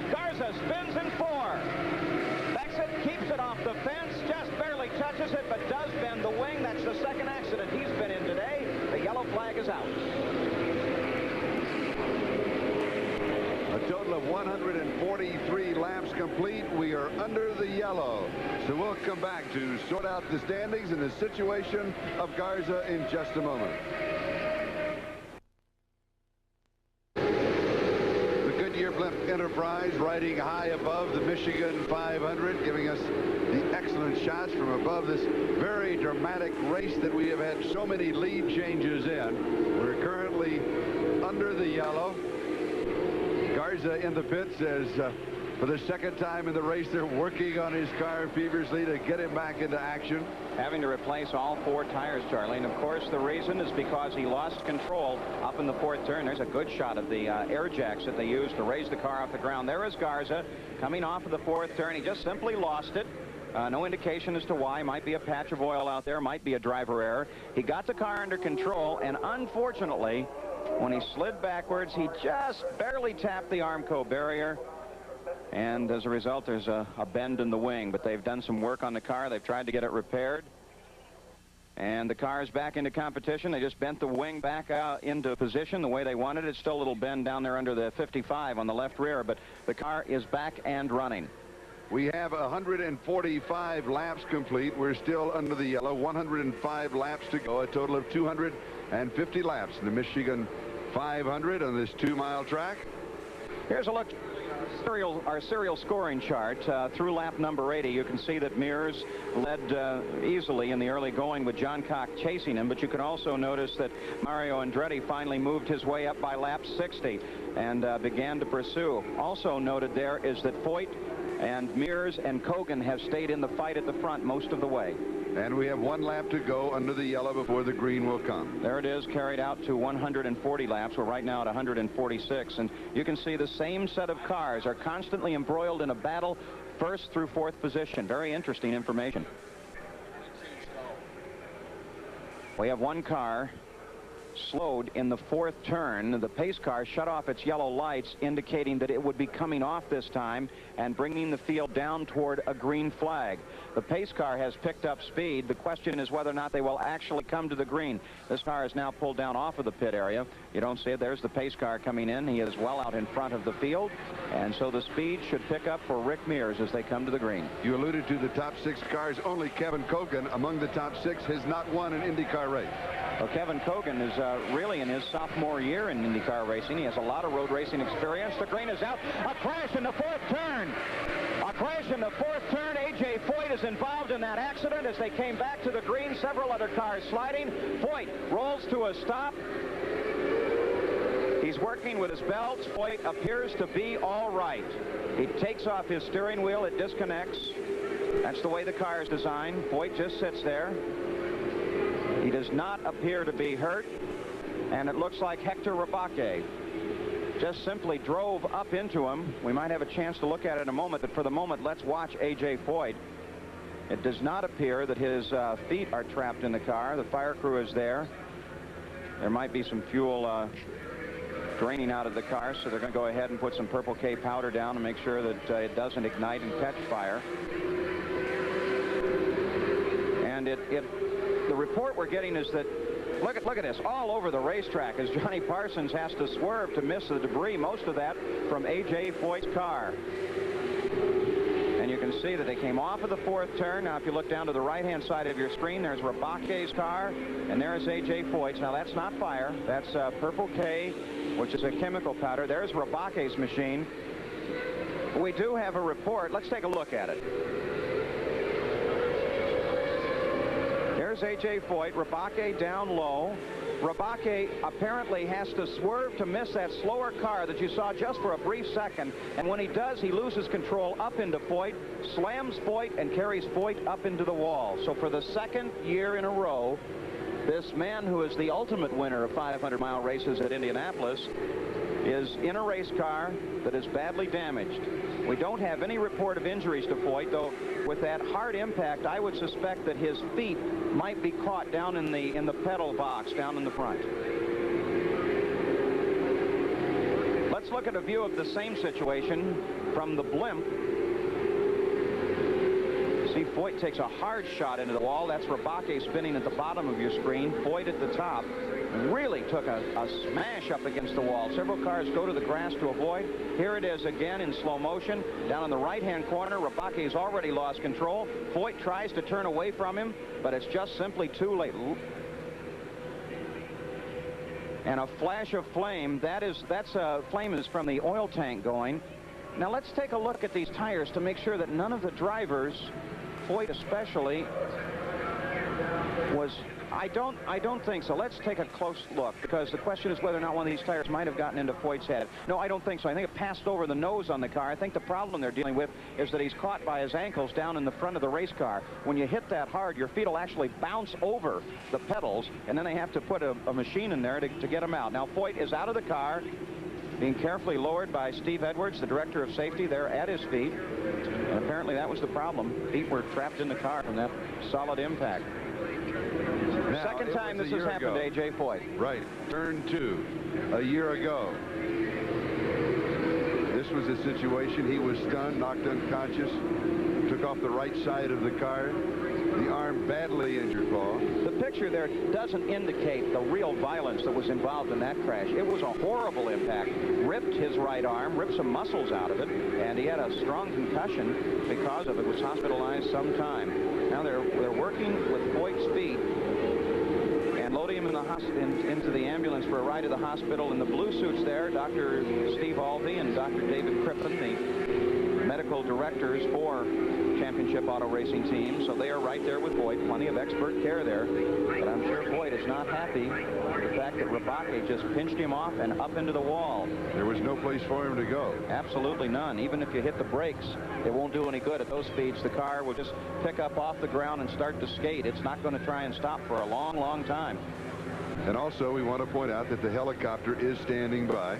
Garza spins in 4. Beckett keeps it off the fence, just barely touches it, but does bend the wing. That's the second accident he's been in today. The yellow flag is out. A total of 143 laps complete. We are under the yellow. So we'll come back to sort out the standings and the situation of Garza in just a moment. The Goodyear blimp Enterprise riding high above the Michigan 500, giving us the excellent shots from above this very dramatic race that we have had so many lead changes in. We're currently under the yellow. Garza in the pits as for the second time in the race, they're working on his car feverishly to get him back into action. Having to replace all 4 tires, Charlie. And of course, the reason is because he lost control up in the 4th turn. There's a good shot of the air jacks that they used to raise the car off the ground. There is Garza coming off of the 4th turn. He just simply lost it. No indication as to why. Might be a patch of oil out there. Might be a driver error. He got the car under control, and unfortunately, when he slid backwards, he just barely tapped the Armco barrier. And as a result, there's a bend in the wing. But they've done some work on the car. They've tried to get it repaired. And the car is back into competition. They just bent the wing back into position the way they wanted it. Still a little bend down there under the 55 on the left rear. But the car is back and running. We have 145 laps complete. We're still under the yellow. 105 laps to go. A total of 250 laps in the Michigan 500 on this 2-mile track. Here's a look. Our serial scoring chart through lap number 80. You can see that Mears led easily in the early going with John Cock chasing him, but you can also notice that Mario Andretti finally moved his way up by lap 60 and began to pursue. Also noted there is that Foyt and Mears and Kogan have stayed in the fight at the front most of the way. And we have 1 lap to go under the yellow before the green will come. There it is, carried out to 140 laps. We're right now at 146. And you can see the same set of cars are constantly embroiled in a battle, 1st through 4th position. Very interesting information. We have 1 car slowed in the 4th turn. The pace car shut off its yellow lights, indicating that it would be coming off this time and bringing the field down toward a green flag. The pace car has picked up speed. The question is whether or not they will actually come to the green. This car is now pulled down off of the pit area. You don't see it. There's the pace car coming in. He is well out in front of the field, and so the speed should pick up for Rick Mears as they come to the green. You alluded to the top 6 cars. Only Kevin Kogan among the top 6 has not won an IndyCar race. Well, Kevin Kogan is really in his sophomore year in IndyCar racing. He has a lot of road racing experience. The green is out. A crash in the 4th turn. A crash in the 4th turn. A.J. Foyt is involved in that accident as they came back to the green. Several other cars sliding. Foyt rolls to a stop. He's working with his belts. Foyt appears to be all right. He takes off his steering wheel. It disconnects. That's the way the car is designed. Foyt just sits there. He does not appear to be hurt, and it looks like Hector Rabake just simply drove up into him. We might have a chance to look at it in a moment, but for the moment, let's watch A.J. Foyt. It does not appear that his feet are trapped in the car. The fire crew is there. There might be some fuel draining out of the car, so they're going to go ahead and put some Purple K powder down to make sure that it doesn't ignite and catch fire. And the report we're getting is that, look at this, all over the racetrack as Johnny Parsons has to swerve to miss the debris, most of that from A.J. Foyt's car. And you can see that they came off of the 4th turn. Now, if you look down to the right-hand side of your screen, there's Rabake's car, and there's A.J. Foyt's. Now, that's not fire. That's Purple K, which is a chemical powder. There's Rabake's machine. We do have a report. Let's take a look at it. There's A.J. Foyt, Rabake down low. Rabake apparently has to swerve to miss that slower car that you saw just for a brief second. And when he does, he loses control up into Foyt, slams Foyt, and carries Foyt up into the wall. So for the 2nd year in a row, this man who is the ultimate winner of 500-mile races at Indianapolis is in a race car that is badly damaged. We don't have any report of injuries to Foyt, though with that hard impact, I would suspect that his feet might be caught down in the pedal box down in the front. Let's look at a view of the same situation from the blimp. See, Foyt takes a hard shot into the wall. That's Rabake spinning at the bottom of your screen. Foyt at the top really took a smash up against the wall. Several cars go to the grass to avoid. Here it is again in slow motion. Down in the right-hand corner, Rabake's already lost control. Foyt tries to turn away from him, but it's just simply too late. and a flash of flame. That's flame is from the oil tank going. Now let's take a look at these tires to make sure that none of the drivers, Foyt especially, was. I don't think so. Let's take a close look, because the question is whether or not one of these tires might have gotten into Foyt's head. No, I don't think so. I think it passed over the nose on the car. I think the problem they're dealing with is that he's caught by his ankles down in the front of the race car. When you hit that hard, your feet will actually bounce over the pedals, and then they have to put a machine in there to get him out. Now Foyt is out of the car, being carefully lowered by Steve Edwards, the director of safety, there at his feet. And apparently that was the problem. Feet were trapped in the car from that solid impact. Now, second time this has happened to A.J. Foyt. Right. Turn 2 a year ago. This was a situation. He was stunned, knocked unconscious, took off the right side of the car. The arm badly injured, Paul. The picture there doesn't indicate the real violence that was involved in that crash. It was a horrible impact. Ripped his right arm, ripped some muscles out of it, and he had a strong concussion because of it. Was hospitalized some time. Now they're working with Foyt's feet and loading him into the ambulance for a ride to the hospital. In the blue suits there, Dr. Steve Alvey and Dr. David Crippen, the medical directors for championship auto racing teams. So they are right there with Foyt. Plenty of expert care there. But I'm sure Foyt is not happy with the fact that Rabake just pinched him off and up into the wall. There was no place for him to go. Absolutely none. Even if you hit the brakes, it won't do any good at those speeds. The car will just pick up off the ground and start to skate. It's not going to try and stop for a long, long time. And also, we want to point out that the helicopter is standing by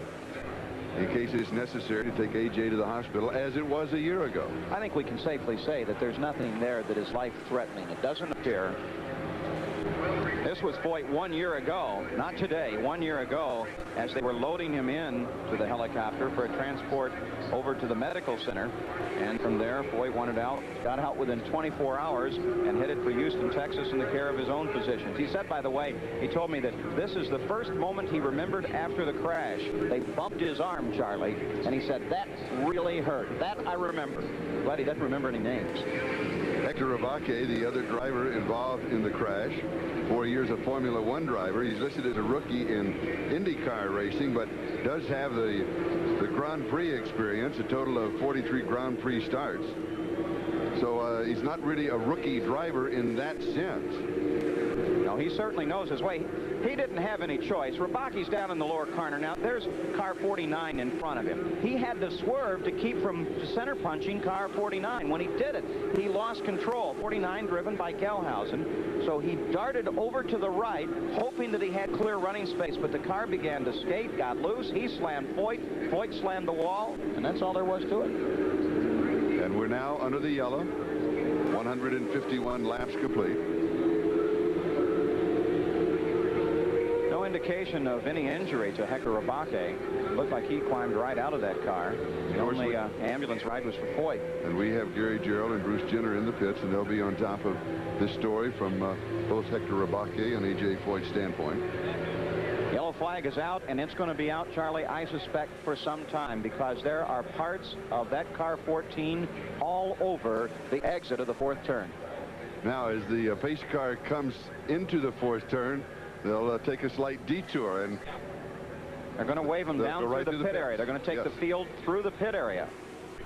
in case it's necessary to take A.J. to the hospital, as it was a year ago. I think we can safely say that there's nothing there that is life-threatening. It doesn't appear. This was Foyt 1 year ago, not today, 1 year ago, as they were loading him in to the helicopter for a transport over to the medical center. And from there, Foyt got out within 24 hours and headed for Houston, Texas in the care of his own physicians. He said, by the way, he told me that this is the first moment he remembered after the crash. They bumped his arm, Charlie, and he said, that really hurt. That I remember. Glad he doesn't remember any names. Hector Rabake, the other driver involved in the crash, 4 years a Formula One driver. He's listed as a rookie in IndyCar racing, but does have the Grand Prix experience, a total of 43 Grand Prix starts. So he's not really a rookie driver in that sense. No, he certainly knows his way. He didn't have any choice. Rabake's down in the lower corner. Now, there's car 49 in front of him. He had to swerve to keep from center punching car 49. When he did it, he lost control. 49 driven by Gelhausen. So he darted over to the right, hoping that he had clear running space. But the car began to skate, got loose. He slammed Foyt. Foyt slammed the wall. And that's all there was to it. And we're now under the yellow. 151 laps complete. Indication of any injury to Hector Rabake. Looked like he climbed right out of that car. The only ambulance ride was for Foyt. And we have Gary Gerald and Bruce Jenner in the pits, and they'll be on top of this story from both Hector Rabake and A.J. Foyt's standpoint. Yellow flag is out, and it's going to be out, Charlie, I suspect, for some time, because there are parts of that car 14 all over the exit of the fourth turn. Now, as the pace car comes into the fourth turn, they'll take a slight detour, and they're going to wave them down right through the pit area. They're going to take the field through the pit area.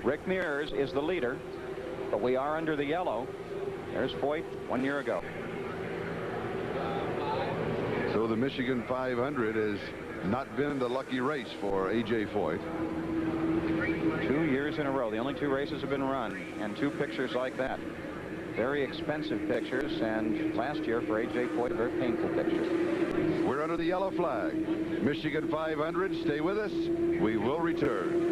Rick Mears is the leader, but we are under the yellow. There's Foyt 1 year ago. So the Michigan 500 has not been the lucky race for A.J. Foyt. 2 years in a row. The only 2 races have been run, and 2 pictures like that. Very expensive pictures, and last year for A.J. Foyt, a very painful picture. We're under the yellow flag. Michigan 500, stay with us. We will return.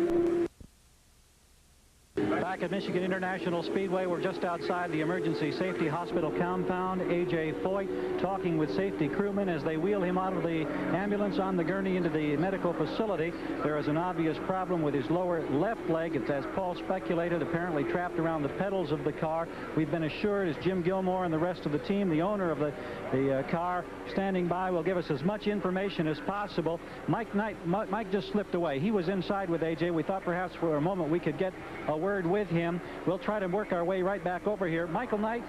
Back at Michigan International Speedway, we're just outside the emergency safety hospital compound. A.J. Foyt talking with safety crewmen as they wheel him out of the ambulance on the gurney into the medical facility. There is an obvious problem with his lower left leg. It's, as Paul speculated, apparently trapped around the pedals of the car. We've been assured, as Jim Gilmore and the rest of the team, the owner of the car standing by, will give us as much information as possible. Mike just slipped away. He was inside with A.J. We thought perhaps for a moment we could get a word with him. We'll try to work our way right back over here. Michael Knight,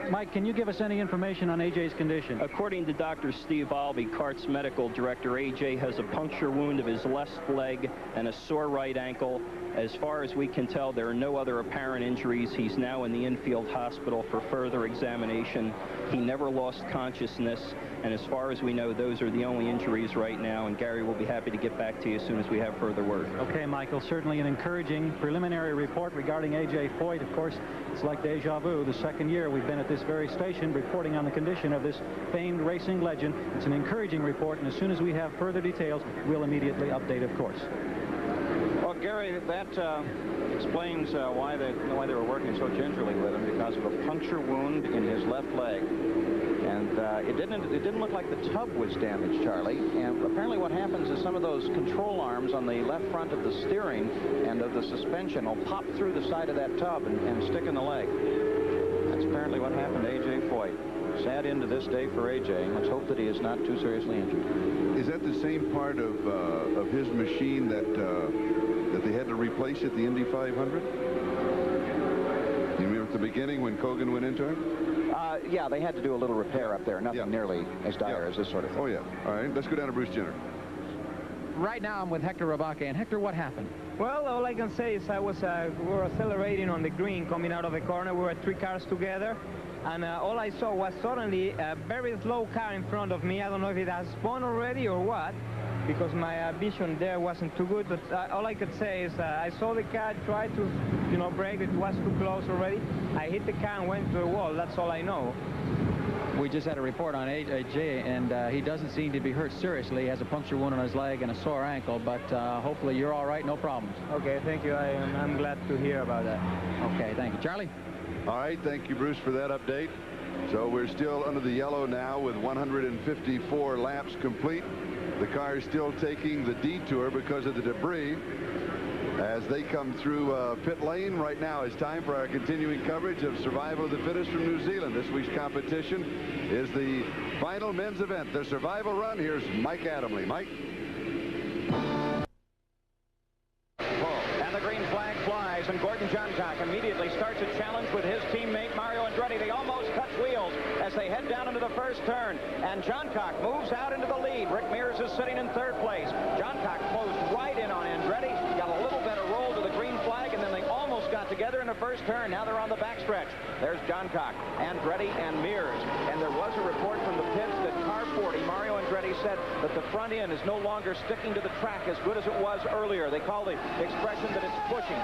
Mike, can you give us any information on AJ's condition? According to Dr. Steve Albee, CART's medical director, AJ has a puncture wound of his left leg and a sore right ankle. As far as we can tell, there are no other apparent injuries. He's now in the infield hospital for further examination. He never lost consciousness, and as far as we know, those are the only injuries right now, and Gary will be happy to get back to you as soon as we have further word. Okay, Michael, certainly an encouraging preliminary report regarding A.J. Foyt. Of course, it's like deja vu. The second year we've been at this very station reporting on the condition of this famed racing legend. It's an encouraging report, and as soon as we have further details, we'll immediately update, of course. Well, Gary, that explains why they were working so gingerly with him, because of a puncture wound in his left leg. And it didn't look like the tub was damaged, Charlie. And apparently what happens is some of those control arms on the left front of the steering and of the suspension will pop through the side of that tub and stick in the leg. That's apparently what happened to A.J. Foyt. Sad end to this day for A.J. Let's hope that he is not too seriously injured. Is that the same part of his machine that they had to replace at the Indy 500? You remember at the beginning when Kogan went into it? Yeah, they had to do a little repair up there. Nothing nearly as dire as this sort of thing. Oh, yeah. All right, let's go down to Bruce Jenner. Right now I'm with Hector Rabake. And Hector, what happened? Well, all I can say is we were accelerating on the green coming out of the corner. We were 3 cars together. And all I saw was suddenly a very slow car in front of me. I don't know if it has spun already or what, because my vision there wasn't too good. But all I could say is I saw the car try to, brake. It was too close already. I hit the car and went to the wall. That's all I know. We just had a report on AJ, and he doesn't seem to be hurt seriously. He has a puncture wound on his leg and a sore ankle, but hopefully you're all right, no problems. Okay, thank you. I'm glad to hear about that. Okay, thank you. Charlie? All right, thank you, Bruce, for that update. So we're still under the yellow now with 154 laps complete. The car is still taking the detour because of the debris. As they come through pit lane, right now it's time for our continuing coverage of Survival of the Fittest from New Zealand. This week's competition is the final men's event, the Survival Run. Here's Mike Adamley. Mike? And the green flag flies, and Gordon Johncock immediately starts a challenge with his teammate Mario Andretti. They almost touch wheels as they head down into the first turn, and Johncock moves out into the lead. Rick Mears is sitting in third place. Johncock closed right in on Andretti, got a little better roll to the green flag, and then they almost got together in the first turn. Now they're on the backstretch. There's Johncock, Andretti, and Mears. And there was a report from the pits that car 40, Mario Andretti, said that the front end is no longer sticking to the track as good as it was earlier. They call the expression that it's pushing.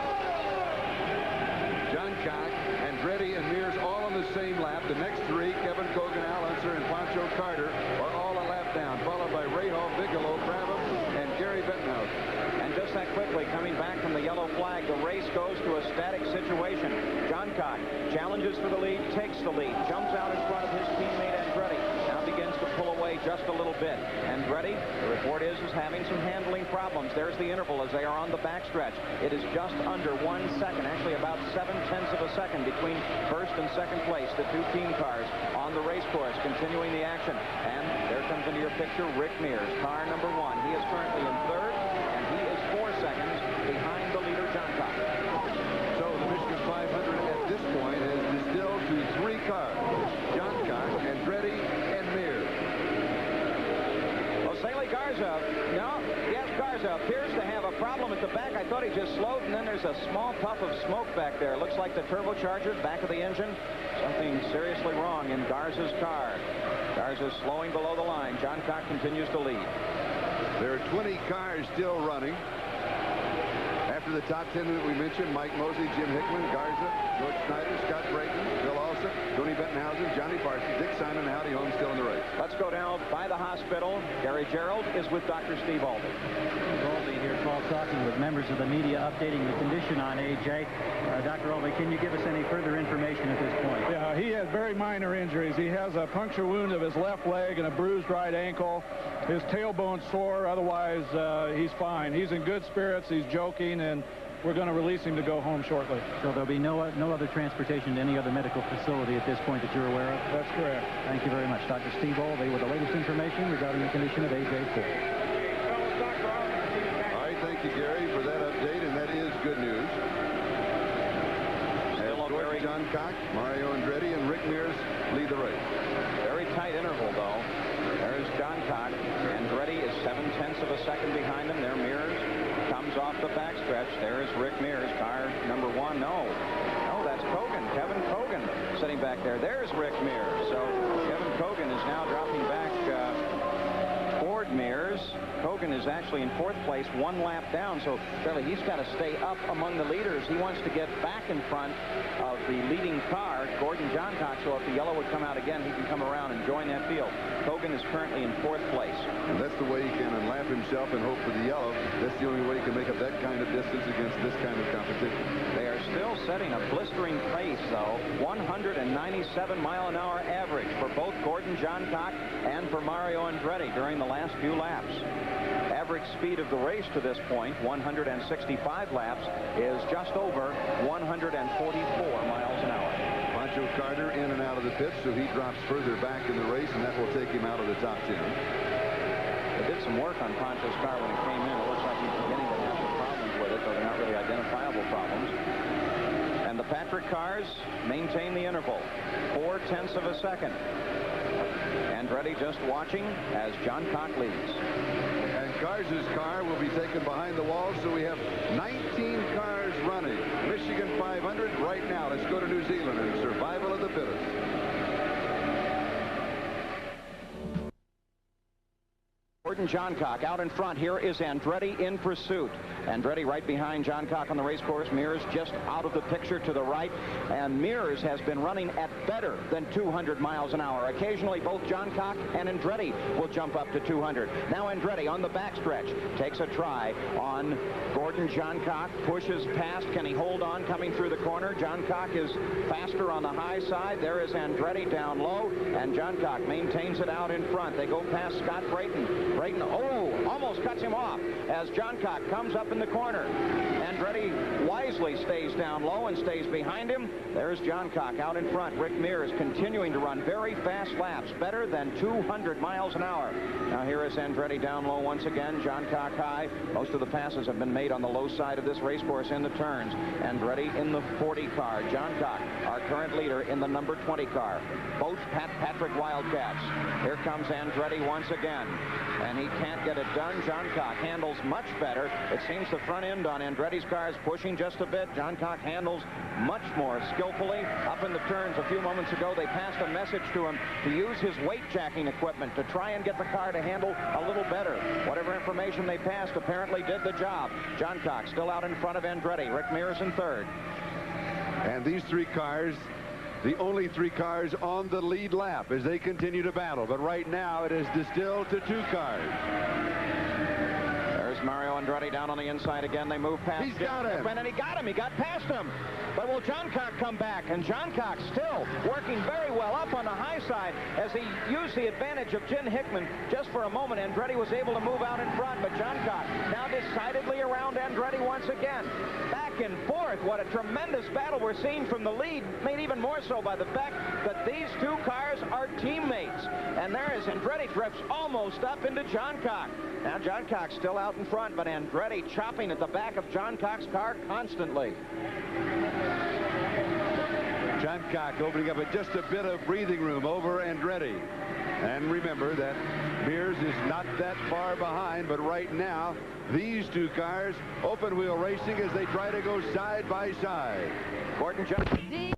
Johncock, Andretti, and Mears all on the same lap. The next 3, Kevin Kogan, Al Unser, and Pancho Carter, are all a lap down, followed by Ray Hall, Bigelow, Brabham, and Gary Bettenhausen. And just that quickly, coming back from the yellow flag, the race goes to a static situation. Johncock challenges for the lead, takes the lead, jumps out in front of his teammate Andretti, now begins to pull away just a little bit. Andretti, the report is having some handling problems. There's the interval as they are on the backstretch. It is just under 1 second, actually about 7/10 of a second between first and second place, the 2 team cars on the race course, continuing the action. And there comes into your picture Rick Mears, car number 1. He is currently in third, and he is 4 seconds behind the leader, Johncock. So the Michigan 500 at this point is distilled to 3 cars, Johncock, Andretti, and Mears. Well, Saley Garza, Garza appears to have a problem at the back. I thought he just slowed, and then there's a small puff of smoke back there. Looks like the turbocharger, back of the engine. Something seriously wrong in Garza's car. Garza's slowing below the line. Johncock continues to lead. There are 20 cars still running. After the top 10 that we mentioned, Mike Mosley, Jim Hickman, Garza, George Snyder, Scott Brayton, Bill Alsop, Tony Bettenhausen, Johnny Parsons, Dick Simon, and Howdy Holmes still in the race. Let's go down by the hospital. Gary Gerald is with Dr. Steve Albee. Albee here, Paul, talking with members of the media, updating the condition on A.J. Dr. Albee, can you give us any further information at this point? Yeah, he has very minor injuries. He has a puncture wound of his left leg and a bruised right ankle. His tailbone's sore. Otherwise, he's fine. He's in good spirits. He's joking, and we're going to release him to go home shortly. So there'll be no other transportation to any other medical facility at this point that you're aware of? That's correct. Thank you very much. Dr. Steve Albee with the latest information regarding the condition of A.J. Foyt. All right, thank you, Gary, for that update, and that is good news. Still a very John Cock, Mario Andretti, and Rick Mears lead the race. Very tight interval, though. There's John Cock. Andretti is 0.7 of a second behind him. There, Mears comes off the backstretch. There's Rick Mears, car number 1. No, that's Kogan, Kevin Kogan, sitting back there. There's Rick Mears. So Kevin Kogan is now dropping back toward Mears. Kogan is actually in 4th place, 1 lap down, so really he's got to stay up among the leaders. He wants to get back in front of the leading car, Gordon Johncock, so if the yellow would come out again, he can come around and join that field. Kogan is currently in 4th place. And that's the way he can unlap himself and hope for the yellow. That's the only way he can make up that kind of distance against this kind of competition. They are still setting a blistering pace, though. 197-mile-an-hour average for both Gordon Johncock and for Mario Andretti during the last few laps. Average speed of the race to this point, 165 laps, is just over 144 miles an hour. Pancho Carter in and out of the pits, so he drops further back in the race, and that will take him out of the top 10. They did some work on Pancho's car when he came in. It looks like he's beginning to have some problems with it, though they're not really identifiable problems. And the Patrick cars maintain the interval, 0.4 of a second. Andretti just watching as John Cock leads. And Garza's car will be taken behind the wall, so we have 19 cars running. Michigan 500 right now. Let's go to New Zealand and survival of the fittest. Gordon Johncock out in front. Here is Andretti in pursuit. Andretti right behind Johncock on the race course. Mears just out of the picture to the right. And Mears has been running at better than 200 miles an hour. Occasionally, both Johncock and Andretti will jump up to 200. Now Andretti on the backstretch takes a try on Gordon Johncock. Pushes past. Can he hold on coming through the corner? Johncock is faster on the high side. There is Andretti down low. And Johncock maintains it out in front. They go past Scott Brayton. Brayton, almost cuts him off as Johncock comes up in the corner. Andretti wisely stays down low and stays behind him. There's Johncock out in front. Rick Mears continuing to run very fast laps, better than 200 miles an hour. Now here is Andretti down low once again. Johncock high. Most of the passes have been made on the low side of this race course in the turns. Andretti in the 40 car. Johncock, our current leader, in the number 20 car. Both Patrick Wildcats. Here comes Andretti once again. And he can't get it done. Johncock handles much better. It seems the front end on Andretti's car is pushing just a bit. Johncock handles much more skillfully. Up in the turns a few moments ago, they passed a message to him to use his weight jacking equipment to try and get the car to handle a little better. Whatever information they passed apparently did the job. Johncock still out in front of Andretti. Rick Mears in 3rd. And these 3 cars, the only 3 cars on the lead lap as they continue to battle. But right now it is distilled to 2 cars. There's Mario Andretti down on the inside again. They move past. He's got him. And he got him. He got past him. But will Johncock come back? And Johncock still working very well up on the high side as he used the advantage of Jim Hickman just for a moment. Andretti was able to move out in front, but Johncock now decidedly around Andretti once again. Back and forth. What a tremendous battle we're seeing from the lead, made even more so by the fact that these 2 cars are teammates. And there is Andretti drifts almost up into Johncock. Now Johncock still out in front, but Andretti chopping at the back of Johncock's car constantly. Johncock opening up just a bit of breathing room over Andretti. And remember that Mears is not that far behind, but right now, these 2 cars open wheel racing as they try to go side by side. Gordon Johncock.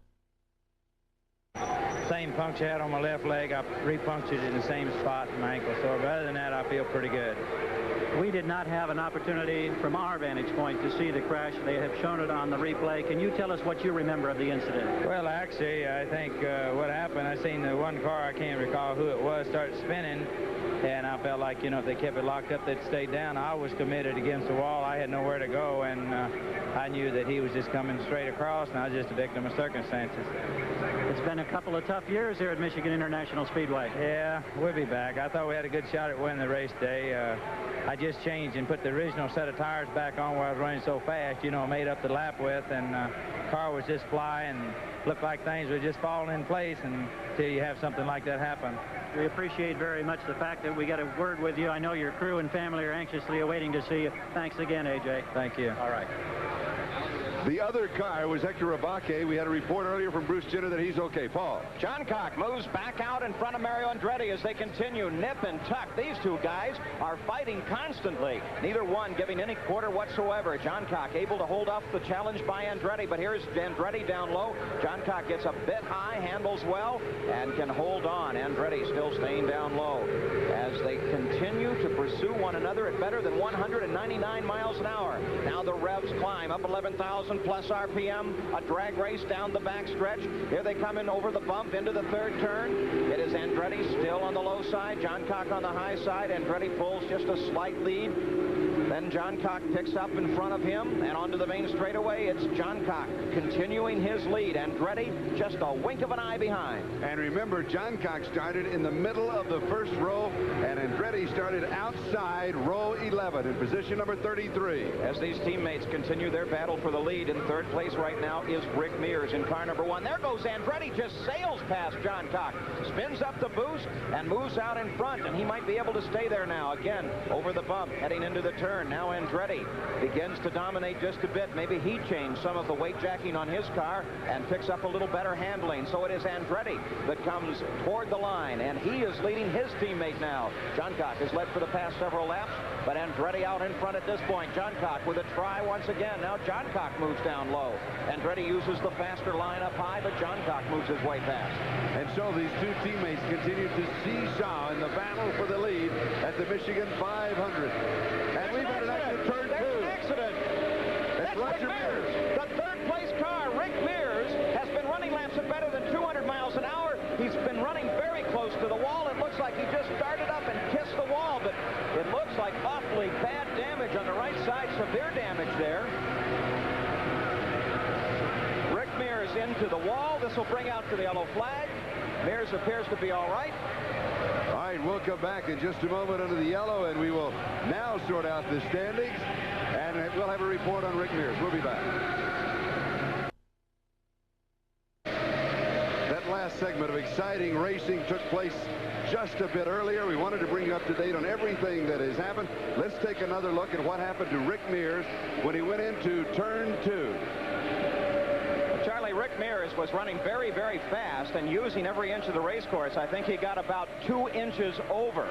Same puncture I had on my left leg. I re-punctured it in the same spot in my ankle. So other than that, I feel pretty good. We did not have an opportunity from our vantage point to see the crash. They have shown it on the replay. Can you tell us what you remember of the incident? Well, actually, I think what happened, I seen the one car, I can't recall who it was, start spinning. And I felt like, you know, if they kept it locked up, they'd stay down. I was committed against the wall. I had nowhere to go, and I knew that he was just coming straight across, and I was just a victim of circumstances. It's been a couple of tough years here at Michigan International Speedway. Yeah, we'll be back. I thought we had a good shot at winning the race today. I just changed and put the original set of tires back on where I was running so fast, you know, made up the lap with, and the car was just flying. Looked like things were just falling in place until you have something like that happen. We appreciate very much the fact that we got a word with you. I know your crew and family are anxiously awaiting to see you. Thanks again, AJ. Thank you. All right. The other car was Hector Abake. We had a report earlier from Bruce Jenner that he's okay. Paul. John Cock moves back out in front of Mario Andretti as they continue nip and tuck. These two guys are fighting constantly. Neither one giving any quarter whatsoever. John Cock able to hold off the challenge by Andretti, but here's Andretti down low. John Cock gets a bit high, handles well, and can hold on. Andretti still staying down low as they continue to pursue one another at better than 199 miles an hour. Now the revs climb up 11,000 plus RPM. A drag race down the back stretch. Here they come in over the bump into the third turn. It is Andretti still on the low side. John Cock on the high side. Andretti pulls just a slight lead. Then John Cock picks up in front of him and onto the main straightaway. It's John Cock continuing his lead. Andretti just a wink of an eye behind. And remember, John Cock started in the middle of the first row, and Andretti started outside row 11 in position number 33. As these teammates continue their battle for the lead, in third place right now is Rick Mears in car number 1. There goes Andretti, just sails past John Cock, spins up the boost and moves out in front, and he might be able to stay there now. Again, over the bump, heading into the turn. Now Andretti begins to dominate just a bit. Maybe he changed some of the weight jacking on his car and picks up a little better handling. So it is Andretti that comes toward the line, and he is leading his teammate now. John Cock has led for the past several laps, but Andretti out in front at this point. John Cock with a try once again. Now John Cock moves down low. Andretti uses the faster line up high, but John Cock moves his way past. And so these two teammates continue to seesaw in the battle for the lead at the Michigan 500. And we've had an accident. Turn 2. There's an accident. That's Rick Mears. The third place car, Rick Mears, has been running laps at better than 200 miles an hour. He's been running very close to the wall. It looks like he just started up and kissed the wall, but it looks like awfully bad damage on the right side. Severe damage there. Rick Mears into the wall. This will bring out to the yellow flag. Mears appears to be all right. All right, we'll come back in just a moment under the yellow, and we will now sort out the standings, and we'll have a report on Rick Mears. We'll be back. That last segment of exciting racing took place just a bit earlier. We wanted to bring you up to date on everything that has happened. Let's take another look at what happened to Rick Mears when he went into turn 2. Charlie, Rick Mears was running very, very fast and using every inch of the race course. I think he got about 2 inches over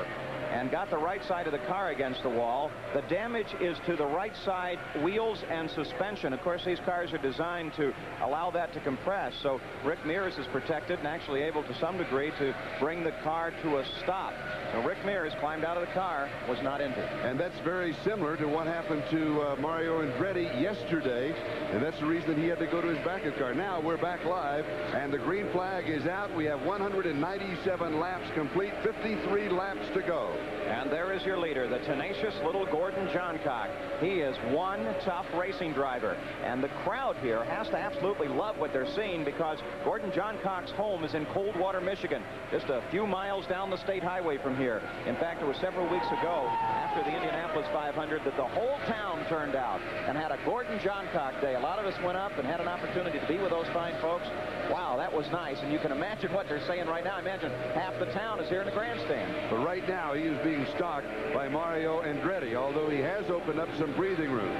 and got the right side of the car against the wall. The damage is to the right side wheels and suspension. Of course, these cars are designed to allow that to compress, so Rick Mears is protected and actually able to some degree to bring the car to a stop. So Rick Mears climbed out of the car, was not injured. And that's very similar to what happened to Mario Andretti yesterday, and that's the reason he had to go to his backup car. Now we're back live, and the green flag is out. We have 197 laps complete, 53 laps to go. And there is your leader, the tenacious little Gordon John Cock. He is one tough racing driver, and the crowd here has to absolutely love what they're seeing, because Gordon John Cock's home is in Coldwater, Michigan, just a few miles down the state highway from here. In fact, it was several weeks ago after the Indianapolis 500 that the whole town turned out and had a Gordon John Cock day. A lot of us went up and had an opportunity to be with those fine folks. Wow, that was nice, and you can imagine what they're saying right now. Imagine half the town is here in the grandstand. But right now he is being stalked by Mario Andretti, although he has opened up some breathing room.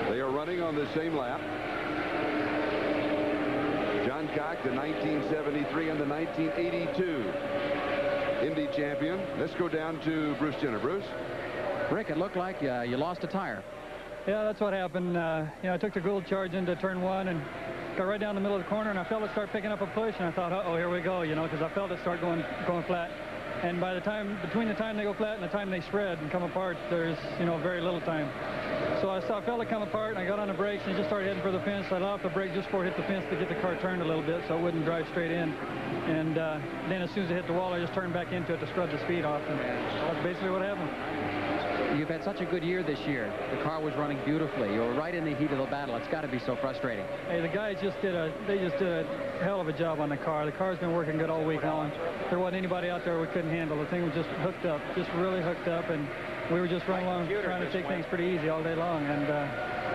They are running on the same lap. John Cock, the 1973 and the 1982 Indy champion. Let's go down to Bruce Jenner. Bruce? Rick, it looked like you lost a tire. Yeah, that's what happened. I took the gold charge into turn 1 and got right down the middle of the corner, and I felt it start picking up a push, and I thought, uh-oh, here we go, because I felt it start going flat. And between the time they go flat and the time they spread and come apart, there's, very little time. So I felt it come apart, and I got on the brakes, and it just started heading for the fence. I let off the brake just before it hit the fence to get the car turned a little bit so it wouldn't drive straight in. And then as soon as it hit the wall, I just turned back into it to scrub the speed off, and that's basically what happened. You've had such a good year this year. The car was running beautifully. You were right in the heat of the battle. It's got to be so frustrating. Hey, the guys just did a hell of a job on the car. The car's been working good all week long. There wasn't anybody out there we couldn't handle. The thing was just hooked up, just really hooked up, and we were just running along trying to take things pretty easy all day long and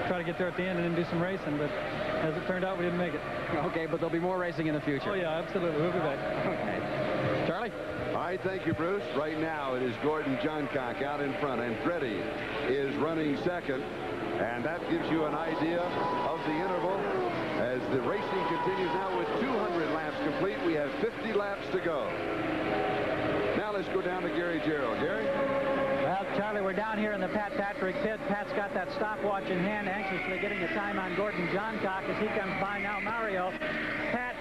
try to get there at the end and then do some racing. But as it turned out, we didn't make it. Okay, but there'll be more racing in the future. Oh, yeah, absolutely. We'll be back. Okay. Charlie? All right, thank you, Bruce. Right now, it is Gordon John Cock out in front. Andretti is running second. And that gives you an idea of the interval as the racing continues now with 200 laps complete. We have 50 laps to go. Now let's go down to Gary Gerald. Gary? Well, Charlie, we're down here in the Pat Patrick pit. Pat's got that stopwatch in hand, anxiously getting the time on Gordon Johncock as he comes by now. Mario, Pat,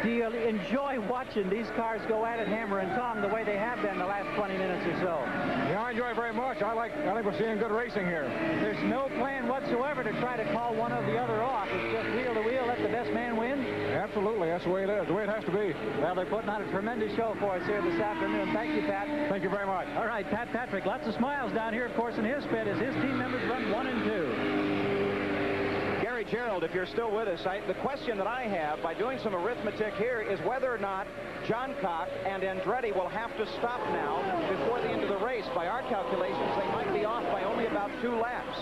do you enjoy watching these cars go at it hammer and tong the way they have been the last 20 minutes or so? Yeah, I enjoy it very much. I think we're seeing good racing here. There's no plan whatsoever to try to call one or the other off. It's just wheel to wheel, let the best man win. Absolutely, that's the way it is, the way it has to be. Well, they're putting on a tremendous show for us here this afternoon. Thank you, Pat. Thank you very much. All right, Pat Patrick, lots of smiles down here, of course, in his pit as his team members run 1 and 2. Gary Gerald, if you're still with us, the question that I have by doing some arithmetic here is whether or not Johncock and Andretti will have to stop now before the end of the race. By our calculations, they might be off by only about 2 laps.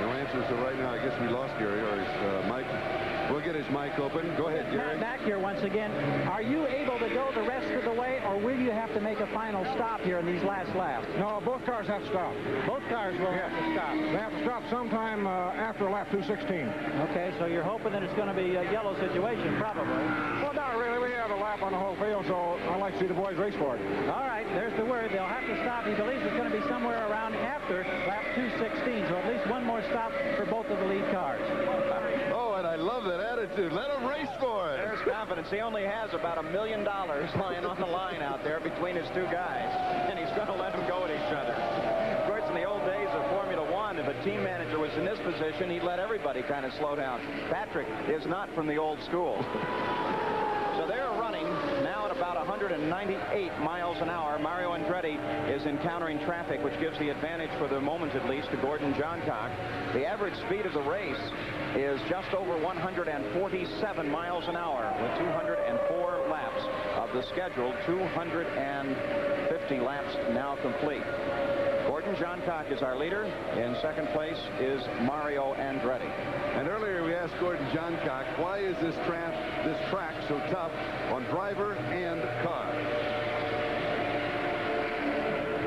No answer, so right now I guess we lost Gary, or his mic. We'll get his mic open. Go ahead, Gary. Back here once again. Are you able to go the rest of the way, or will you have to make a final stop here in these last laps? No, both cars have to stop. Both cars will have to stop. They have to stop sometime after lap 216. Okay, so you're hoping that it's going to be a yellow situation, probably. Well, not really. We have a lap on the whole field, so I'd like to see the boys race for it. All right, there's the word. They'll have to stop. He believes it's going to be somewhere around after lap 216, so at least one more stop for both of the lead cars. Oh, and I love that attitude. Let him race for it. There's confidence. He only has about $1 million lying on the line out there between his 2 guys, and he's going to let them go at each other. Of course, in the old days of Formula One, if a team manager was in this position, he'd let everybody kind of slow down. Patrick is not from the old school. So they're running now at about 198 miles an hour. Mario Andretti is encountering traffic, which gives the advantage for the moment at least to Gordon Johncock. The average speed of the race is just over 147 miles an hour with 204 laps of the scheduled 250 laps now complete. Gordon Johncock is our leader. In second place is Mario Andretti. And earlier we asked Gordon Johncock, why is this track so tough on driver and car?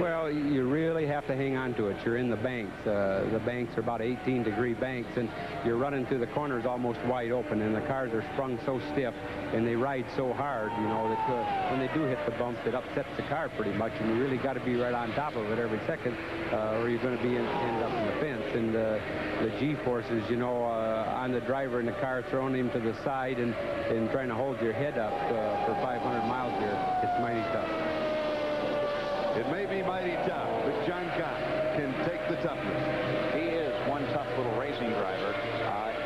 Well, you really have to hang on to it. You're in the banks. The banks are about 18-degree banks, and you're running through the corners almost wide open, and the cars are sprung so stiff, and they ride so hard, you know, that when they do hit the bumps, it upsets the car pretty much, and you really got to be right on top of it every second, or you're going to end up in the fence. And the G-forces, you know, on the driver in the car, throwing him to the side and trying to hold your head up for 500 miles here, it's mighty tough. It may be mighty tough, but Johncock can take the toughness. He is one tough little racing driver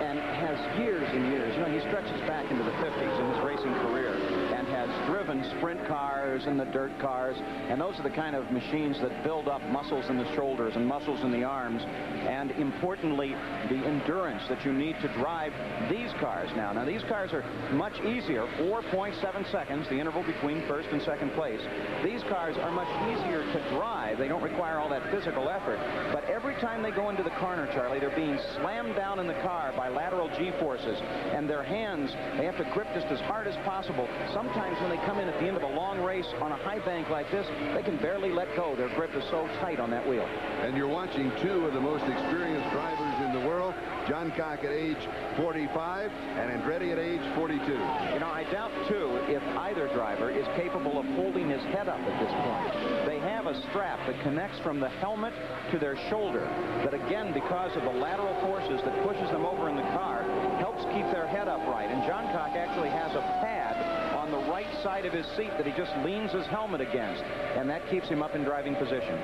and has years and years. You know, he stretches back into the 50s in his racing career and has driven sprint cars and the dirt cars. And those are the kind of machines that build up muscles in the shoulders and muscles in the arms. And importantly, the endurance that you need to drive these cars now. Now, these cars are much easier, 4.7 seconds, the interval between first and second place. These cars are much easier to drive. They don't require all that physical effort. But every time they go into the corner, Charlie, they're being slammed down in the car by lateral G-forces. And their hands, they have to grip just as hard as possible. Sometimes when they come in at the end of a long race on a high bank like this, they can barely let go. Their grip is so tight on that wheel. And you're watching 2 of the most experienced drivers in the world, Johncock at age 45 and Andretti at age 42. You know, I doubt, too, if either driver is capable of holding his head up at this point. They have a strap that connects from the helmet to their shoulder that, again, because of the lateral forces that pushes them over in the car, helps keep their head upright. And Johncock actually has a pad on the right side of his seat that he just leans his helmet against, and that keeps him up in driving position.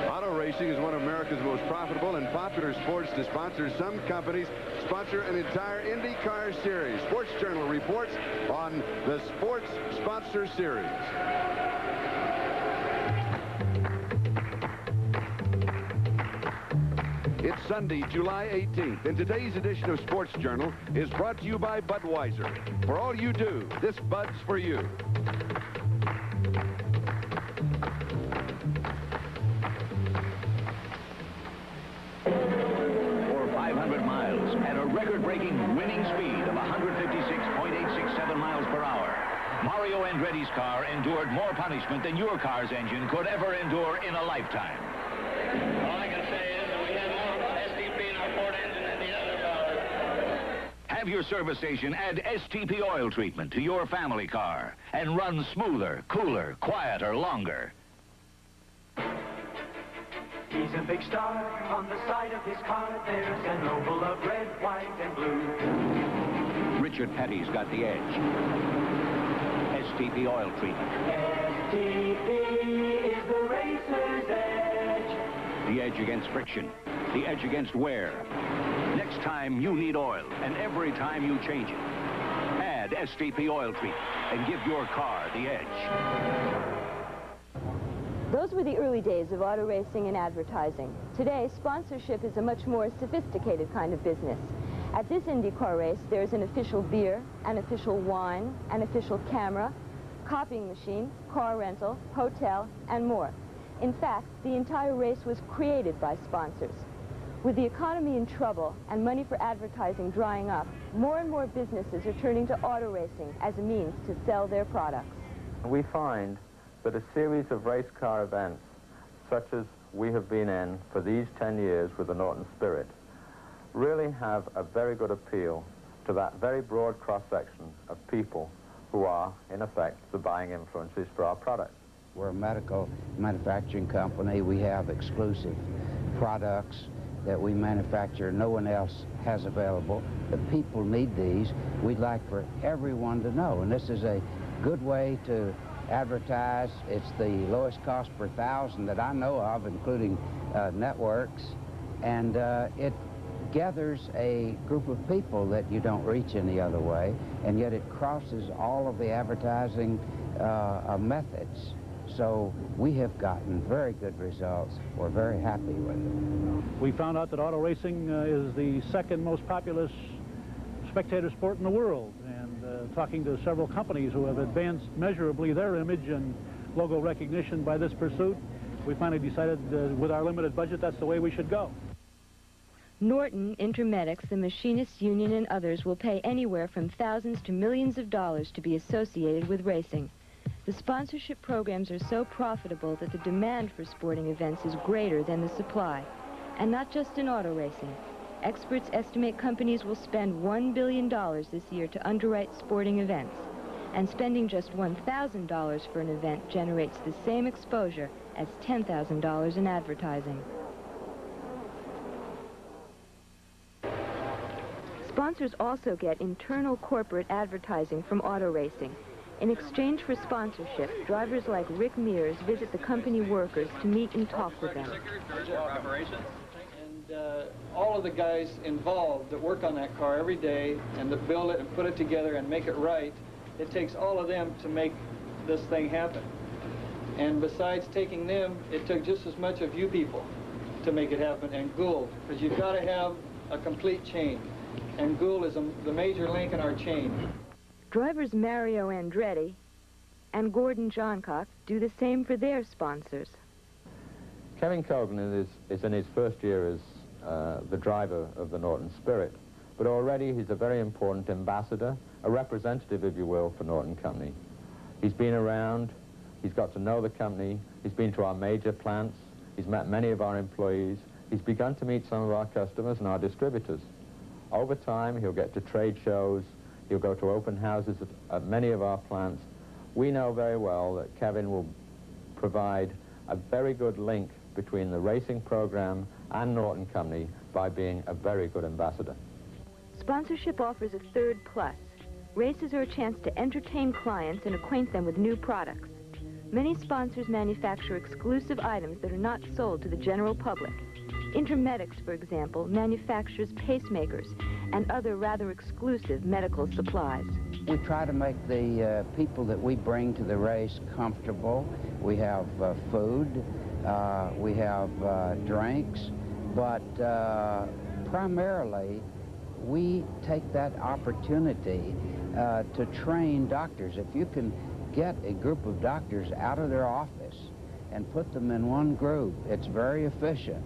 Auto racing is one of America's most profitable and popular sports to sponsor. Some companies sponsor an entire IndyCar series. Sports Journal reports on the Sports Sponsor Series. It's Sunday, July 18th, and today's edition of Sports Journal is brought to you by Budweiser. For all you do, this Bud's for you. For 500 miles at a record-breaking winning speed of 156.867 miles per hour, Mario Andretti's car endured more punishment than your car's engine could ever endure in a lifetime. Have your service station add STP oil treatment to your family car and run smoother, cooler, quieter, longer. He's a big star on the side of his car. There's an oval of red, white, and blue. Richard Petty's got the edge. STP oil treatment. STP is the racer's edge. The edge against friction. The edge against wear. Next time you need oil, and every time you change it, add STP oil treatment and give your car the edge. Those were the early days of auto racing and advertising. Today, sponsorship is a much more sophisticated kind of business. At this IndyCar race, there's an official beer, an official wine, an official camera, copying machine, car rental, hotel, and more. In fact, the entire race was created by sponsors. With the economy in trouble and money for advertising drying up, more and more businesses are turning to auto racing as a means to sell their products. We find that a series of race car events, such as we have been in for these 10 years with the Norton Spirit, really have a very good appeal to that very broad cross-section of people who are, in effect, the buying influences for our products. We're a medical manufacturing company. We have exclusive products that we manufacture no one else has available. The people need these. We'd like for everyone to know, and this is a good way to advertise. It's the lowest cost per thousand that I know of, including networks, and it gathers a group of people that you don't reach any other way, and yet it crosses all of the advertising methods. So we have gotten very good results. We're very happy with it. We found out that auto racing is the second most populous spectator sport in the world, and talking to several companies who have advanced measurably their image and logo recognition by this pursuit, we finally decided with our limited budget that's the way we should go. Norton, Intermedics, the Machinists Union, and others will pay anywhere from thousands to millions of dollars to be associated with racing. The sponsorship programs are so profitable that the demand for sporting events is greater than the supply. And not just in auto racing. Experts estimate companies will spend $1 billion this year to underwrite sporting events. And spending just $1,000 for an event generates the same exposure as $10,000 in advertising. Sponsors also get internal corporate advertising from auto racing. In exchange for sponsorship, drivers like Rick Mears visit the company workers to meet and talk with them. All of the guys involved that work on that car every day and that build it and put it together and make it right, it takes all of them to make this thing happen. And besides taking them, it took just as much of you people to make it happen, and Gould, because you've got to have a complete chain. And Gould is the major link in our chain. Drivers Mario Andretti and Gordon Johncock do the same for their sponsors. Kevin Cogan is in his first year as the driver of the Norton Spirit, but already he's a very important ambassador, a representative, if you will, for Norton Company. He's been around, he's got to know the company, he's been to our major plants, he's met many of our employees, he's begun to meet some of our customers and our distributors. Over time, he'll get to trade shows, he'll go to open houses at many of our plants. We know very well that Kevin will provide a very good link between the racing program and Norton Company by being a very good ambassador. Sponsorship offers a third plus. Races are a chance to entertain clients and acquaint them with new products. Many sponsors manufacture exclusive items that are not sold to the general public. Intermedics, for example, manufactures pacemakers and other rather exclusive medical supplies. We try to make the people that we bring to the race comfortable. We have food, we have drinks, but primarily we take that opportunity to train doctors. If you can get a group of doctors out of their office and put them in one group, it's very efficient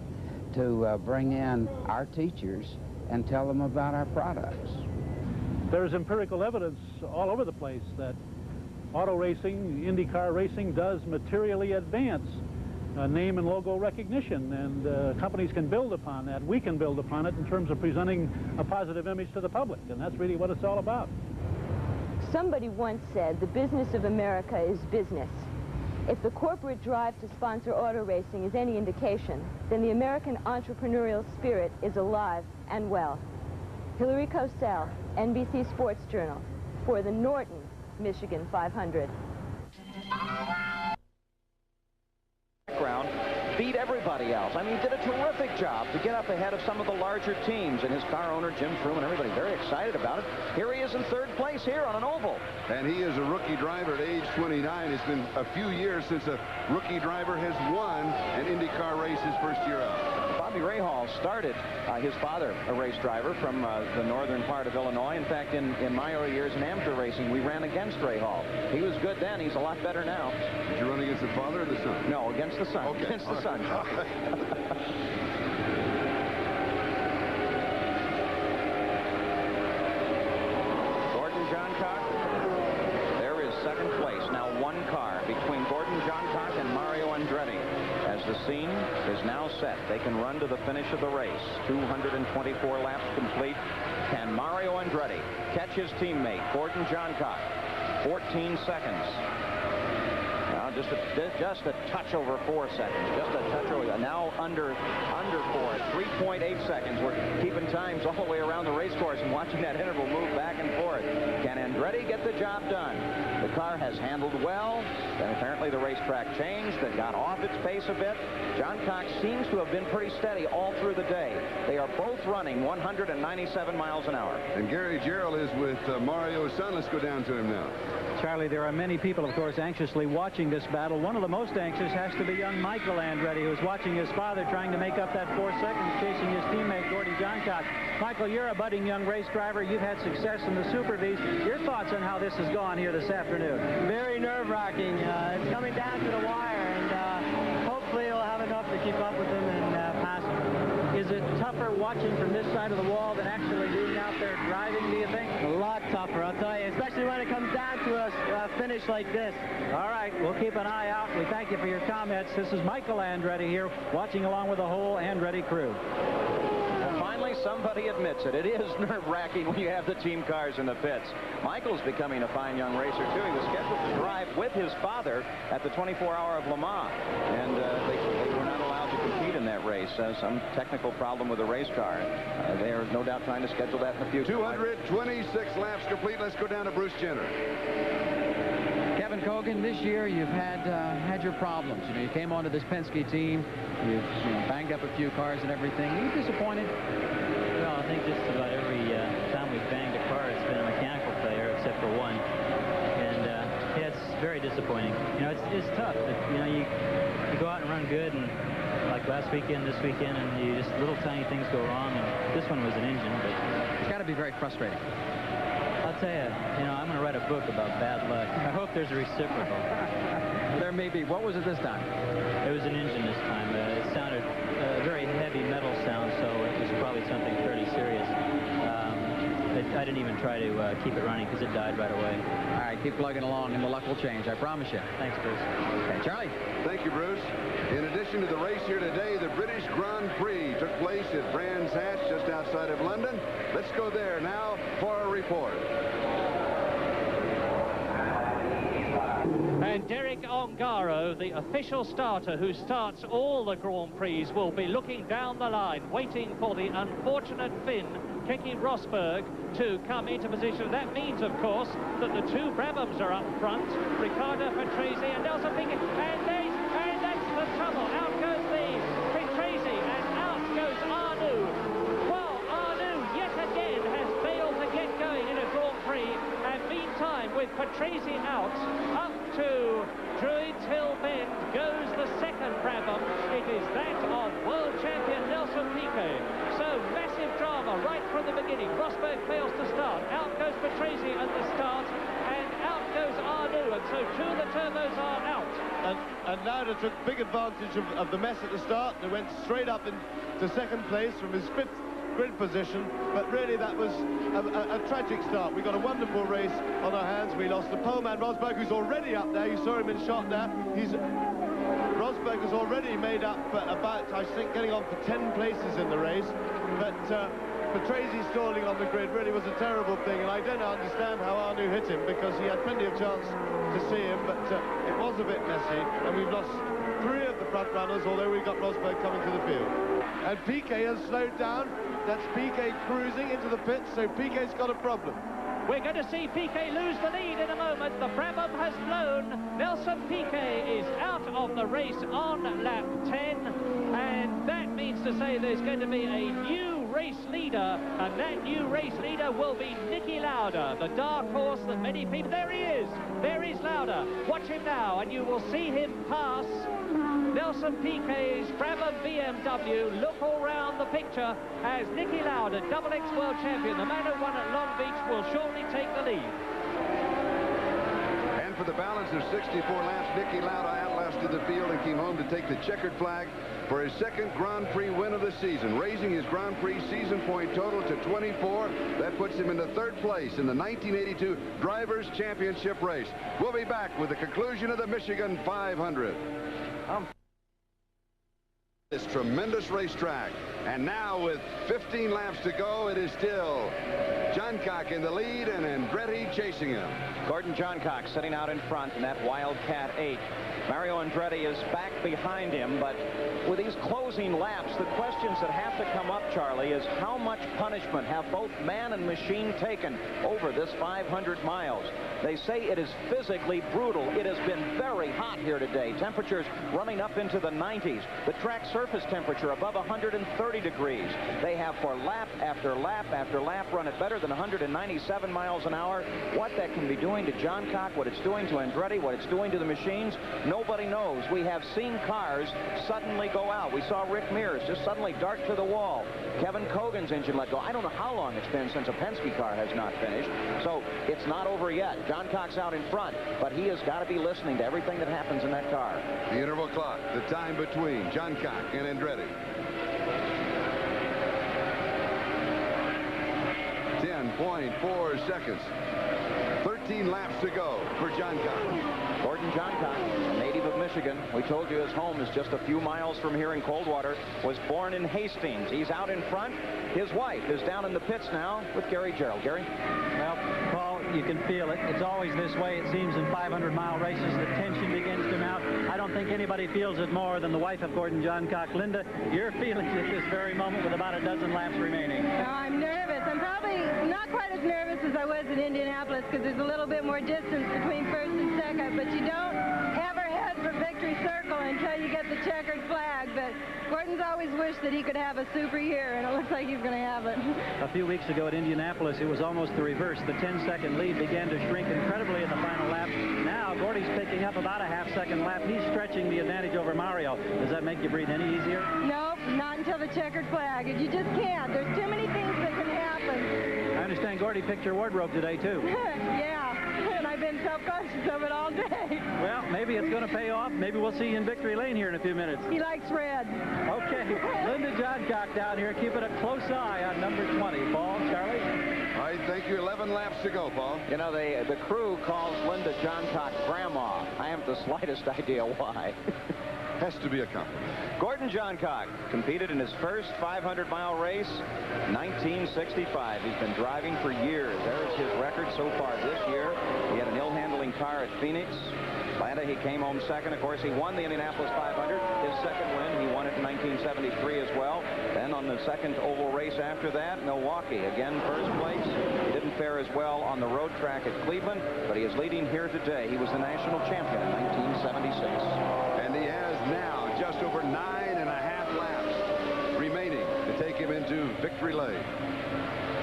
to bring in our teachers and tell them about our products. There's empirical evidence all over the place that auto racing, IndyCar racing, does materially advance name and logo recognition, and companies can build upon that. We can build upon it in terms of presenting a positive image to the public, and that's really what it's all about. Somebody once said, the business of America is business. If the corporate drive to sponsor auto racing is any indication, then the American entrepreneurial spirit is alive and well. Hillary Cosell, NBC Sports Journal, for the Norton Michigan 500. Beat everybody else. I mean, he did a terrific job to get up ahead of some of the larger teams, and his car owner, Jim Truman, everybody very excited about it. Here he is in third place here on an oval. And he is a rookie driver at age 29. It's been a few years since a rookie driver has won an IndyCar race his first year out. Bobby Rahal started his father, a race driver from the northern part of Illinois. In fact, in my early years in amateur racing, we ran against Rahal. He was good then. He's a lot better now. Did you run against the father or the son? No, against the son. Okay. Against the son. Gordon Johncock, there is second place. Now one car between Gordon Johncock and Mario Andretti. As the scene is now set, they can run to the finish of the race. 224 laps complete. Can Mario Andretti catch his teammate, Gordon Johncock? 14 seconds. Now just a touch over 4 seconds. Just a touch over. Now under 4. 3.8 seconds. We're keeping times all the way around the race course and watching that interval move back and forth. Can Andretti get the job done? The car has handled well. Then apparently the racetrack changed. It got off its pace a bit. Johncock seems to have been pretty steady all through the day. They are both running 197 miles an hour. And Gary Gerald is with Mario's son. Let's go down to him now. Charlie, there are many people, of course, anxiously watching this battle. One of the most anxious has to be young Michael Andretti, who's watching his father trying to make up that 4 seconds, chasing his teammate, Gordon Johncock. Michael, you're a budding young race driver. You've had success in the Super Vs. Your thoughts on how this has gone here this afternoon? Very nerve-wracking. It's coming down to the wire, and hopefully we'll have enough to keep up with him and pass him. Is it tougher watching from this side of the wall than actually being out there driving, do you think? A lot tougher, I'll tell you, especially when it comes down to a finish like this. All right, we'll keep an eye out. We thank you for your comments. This is Michael Andretti here, watching along with the whole Andretti crew. Finally, somebody admits it. It is nerve-wracking when you have the team cars in the pits. Michael's becoming a fine young racer, too. He was scheduled to drive with his father at the 24-hour of Le Mans, and they were not allowed to compete in that race. Some technical problem with the race car. They are no doubt trying to schedule that in the future. 226 laps complete. Let's go down to Bruce Jenner. Kevin Cogan, this year you've had your problems. You know, you came onto this Penske team, you've banged up a few cars and everything. Are you disappointed? Well, I think just about every time we've banged a car, it's been a mechanical failure, except for one. And yeah, it's very disappointing. You know, it's tough. You know, you go out and run good, and like last weekend, this weekend, and you just little tiny things go wrong. And this one was an engine, but it's got to be very frustrating. I'll tell you, I'm going to write a book about bad luck. I hope there's a reciprocal. There may be. What was it this time? It was an engine this time. It sounded a very heavy metal sound, so it was probably something fairly serious. I didn't even try to keep it running because it died right away. All right, keep plugging along, and the luck will change. I promise you. Thanks, Bruce. Okay, Charlie. Thank you, Bruce. In addition to the race here today, the British Grand Prix took place at Brands Hatch just outside of London. Let's go there now for a report. And Derek Ongaro, the official starter who starts all the Grand Prix, will be looking down the line, waiting for the unfortunate Finn, Keke Rosberg, to come into position. That means, of course, that the two Brabhams are up front, Riccardo Patrese and Nelson Piquet, and that's the trouble. Out goes the Patrese, and out goes Arnoux. Well, Arnoux, yet again, has failed to get going in a Grand Prix, and meantime, with Patrese out, up to Druids Hill Bend goes the second Brabham. It is that of world champion Nelson Piquet. So massive drama right from the beginning. Rosberg fails to start. Out goes Patrese at the start, and out goes Arnoux, and so two of the turbos are out. And Lauda took big advantage of the mess at the start. They went straight up into second place from his fifth grid position, but really that was a tragic start. We got a wonderful race on our hands. We lost the poleman Rosberg, who's already up there. You saw him in shot there. Rosberg Rosberg has already made up about, I think, getting on for 10 places in the race. But for Tracy stalling on the grid really was a terrible thing, and I don't understand how Arnoux hit him, because he had plenty of chance to see him, but it was a bit messy, and we've lost 3 of the front runners, although we've got Rosberg coming to the field. And Piquet has slowed down. That's Piquet cruising into the pits, so Piquet's got a problem. We're going to see Piquet lose the lead in a moment. The Brabham has blown. Nelson Piquet is out of the race on lap 10, and that means to say there's going to be a new race leader, and that new race leader will be Niki Lauda, the dark horse that many people... There he is! There is Lauda. Watch him now, and you will see him pass Nelson Piquet's Brabham BMW. Look all round the picture as Niki Lauda, double X World Champion, the man who won at Long Beach, will shortly take the lead. And for the balance of 64 laps, Niki Lauda outlasted the field and came home to take the checkered flag for his second Grand Prix win of the season, raising his Grand Prix season point total to 24. That puts him into 3rd place in the 1982 Drivers' Championship race. We'll be back with the conclusion of the Michigan 500. This tremendous racetrack, and now with 15 laps to go, it is still Johncock in the lead and Andretti chasing him. Gordon Johncock sitting out in front in that Wildcat 8. Mario Andretti is back behind him, but with these closing laps, the questions that have to come up, Charlie, is how much punishment have both man and machine taken over this 500 miles? They say it is physically brutal. It has been very hot here today. Temperatures running up into the 90s. The track surface temperature above 130 degrees. They have for lap after lap after lap run at better than 197 miles an hour. What that can be doing to Johncock, what it's doing to Andretti, what it's doing to the machines, nobody knows. We have seen cars suddenly go out. We saw Rick Mears just suddenly dart to the wall. Kevin Kogan's engine let go. I don't know how long it's been since a Penske car has not finished. So it's not over yet. Johncock's out in front, but he has got to be listening to everything that happens in that car. The interval clock, the time between Johncock and Andretti. 10.4 seconds. 13 laps to go for Johncock. Gordon Johncock, a native of Michigan. We told you his home is just a few miles from here in Coldwater. Was born in Hastings. He's out in front. His wife is down in the pits now with Gary Gerald. Gary? Well, Paul, you can feel it. It's always this way, it seems, in 500-mile races. The tension begins to mount. I don't think anybody feels it more than the wife of Gordon Johncock. Linda, you're feeling it at this very moment with about a dozen laps remaining. Oh, I'm nervous. I'm probably not quite as nervous as I was in Indianapolis, because there's a little bit more distance between first and second, but you don't ever head for victory circle until you get the checkered flag. But Gordon's always wished that he could have a super year, and it looks like he's going to have it. A few weeks ago at Indianapolis, it was almost the reverse. The 10-second lead began to shrink incredibly in the final lap. Now Gordy's picking up about a half-second lap. He's stretching the advantage over Mario. Does that make you breathe any easier? Nope, not until the checkered flag. You just can't. There's too many things that can happen. I understand Gordy picked your wardrobe today, too. Yeah, and I've been self-conscious of it all day. Well, maybe it's going to pay off. Maybe we'll see you in victory lane here in a few minutes. He likes red. Okay, Linda Johncock down here keeping a close eye on number 20. Paul, Charlie? All right, thank you. 11 laps to go, Paul. You know, the crew calls Linda Johncock Grandma. I haven't the slightest idea why. Has to be a compliment. Gordon Johncock competed in his first 500-mile race, 1965. He's been driving for years. There's his record so far this year. He had an ill-handling car at Phoenix. Atlanta, he came home second. Of course, he won the Indianapolis 500. His second win, he won it in 1973 as well. Then on the second oval race after that, Milwaukee. Again, first place. He didn't fare as well on the road track at Cleveland, but he is leading here today. He was the national champion in 1976. And he has now just over 9.5 laps remaining to take him into victory lane.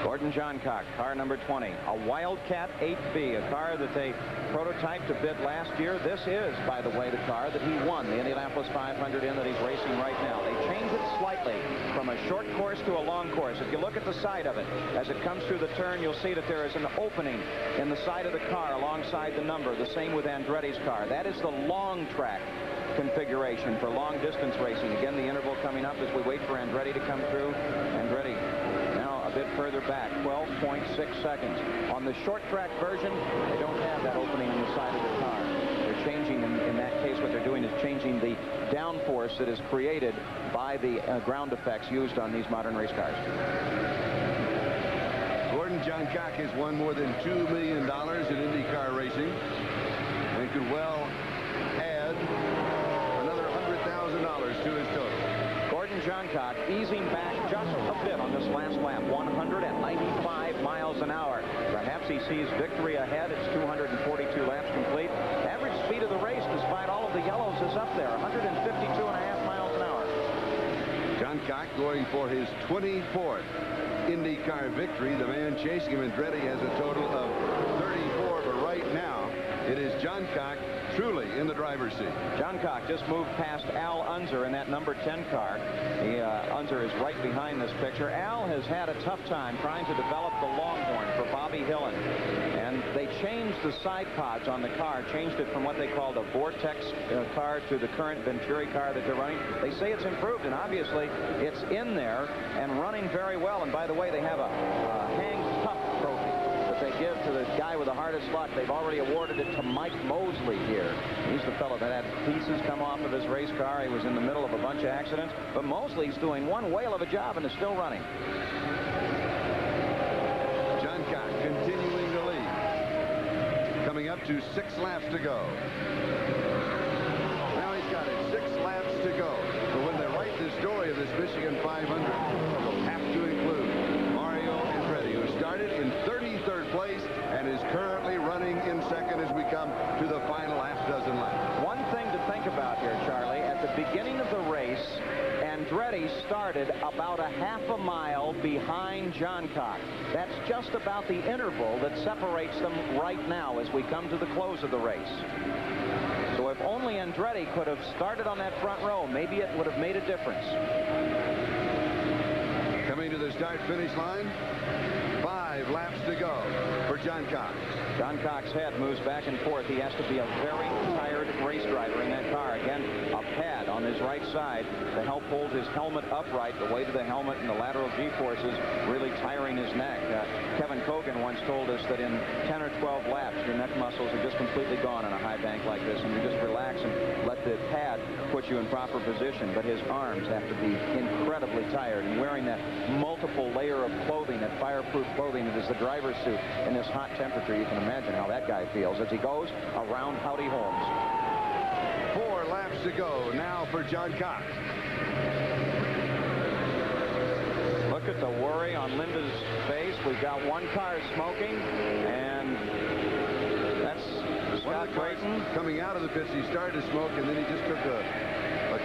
Gordon Johncock, car number 20, a Wildcat 8B, a car that they prototyped a bit last year. This is, by the way, the car that he won the Indianapolis 500 in that he's racing right now. They changed it slightly from a short course to a long course. If you look at the side of it, as it comes through the turn, you'll see that there is an opening in the side of the car alongside the number. The same with Andretti's car. That is the long track configuration for long distance racing. Again, the interval coming up as we wait for Andretti to come through. Andretti now a bit further back, 12.6 seconds. On the short track version, they don't have that opening in the side of the car. They're changing in that case what they're doing is changing the downforce that is created by the ground effects used on these modern race cars. Gordon Johncock has won more than $2 million in IndyCar racing and could well add another $100,000 to his total. Gordon Johncock easing back just a bit on this last lap, 195 miles an hour. Perhaps he sees victory ahead. It's 242 laps complete. Average speed of the race, despite all of the yellows, is up there, 152.5 miles an hour. Johncock going for his 24th IndyCar victory. The man chasing him, Andretti, has a total of 34, but right now it is Johncock truly in the driver's seat. Johncock just moved past Al Unser in that number 10 car. Unser is right behind this picture. Al has had a tough time trying to develop the Longhorn for Bobby Hillen. And they changed the side pods on the car, changed it from what they called a Vortex car to the current Venturi car that they're running. They say it's improved, and obviously it's in there and running very well. And by the way, they have a Hang Tough trophy that they give to the guy with the hardest luck. They've already awarded it to Mike Mosley here. He's the fellow that had pieces come off of his race car. He was in the middle of a bunch of accidents. But Mosley's doing one whale of a job and is still running. Johncock continuing to lead. Coming up to 6 laps to go. Now he's got it. 6 laps to go. But when they write the story of this Michigan 500, they'll have to include Mario Andretti, who started in 33rd place and is currently running in second as we come to the final half dozen laps. One thing to think about here, Charlie, at the beginning of the race, Andretti started about a half a mile behind Johncock. That's just about the interval that separates them right now as we come to the close of the race. So if only Andretti could have started on that front row, maybe it would have made a difference. Coming to the start-finish line, 5 laps to go for Johncock. Johncock's head moves back and forth. He has to be a very tired race driver in that car. Again, a pad on his right side to help hold his helmet upright. The weight of the helmet and the lateral G-forces really tiring his neck. Kevin Kogan once told us that in 10 or 12 laps, your neck muscles are just completely gone on a high bank like this, and you just relax and let the pad put you in proper position. But his arms have to be incredibly tired, and wearing that multiple layer of clothing, that fireproof clothing that is the driver's suit in this hot temperature, you can imagine how that guy feels as he goes around Howdy Holmes. 4 laps to go now for Johncock. Look at the worry on Linda's face. We've got one car smoking, and that's Scott Creighton. Coming out of the pits, he started to smoke, and then he just took a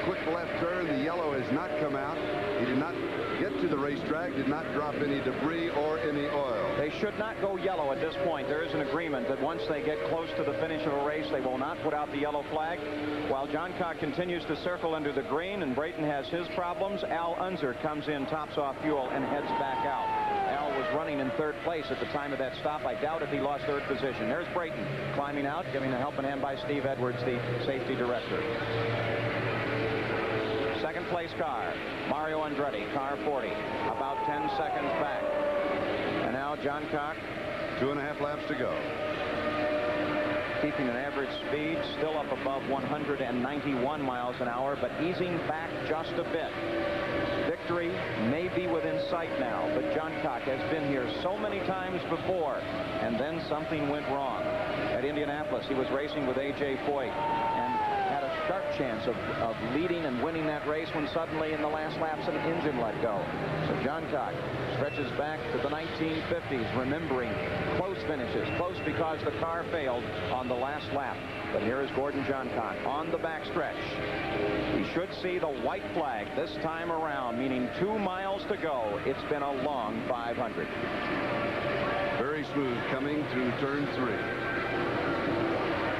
quick left turn. The yellow has not come out. He did not get to the racetrack, did not drop any debris or any oil. They should not go yellow at this point. There is an agreement that once they get close to the finish of a race, they will not put out the yellow flag. While Johncock continues to circle under the green and Brayton has his problems, Al Unser comes in, tops off fuel, and heads back out. Al was running in 3rd place at the time of that stop. I doubt if he lost 3rd position. There's Brayton climbing out, giving a helping hand by Steve Edwards, the safety director. 2nd place car, Mario Andretti, car 40, about 10 seconds back. And now Johncock. 2.5 laps to go. Keeping an average speed still up above 191 miles an hour, but easing back just a bit. Victory may be within sight now, but Johncock has been here so many times before, and then something went wrong. At Indianapolis, he was racing with A.J. Foyt and had a sharp chance of leading and winning that race when suddenly in the last laps an engine let go. So Johncock stretches back to the 1950s, remembering close finishes, close because the car failed on the last lap. But here is Gordon Johncock on the backstretch. He should see the white flag this time around, meaning 2 miles to go. It's been a long 500. Very smooth coming through turn 3.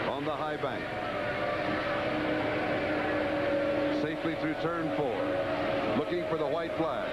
On the high bank. Safely through turn 4. Looking for the white flag.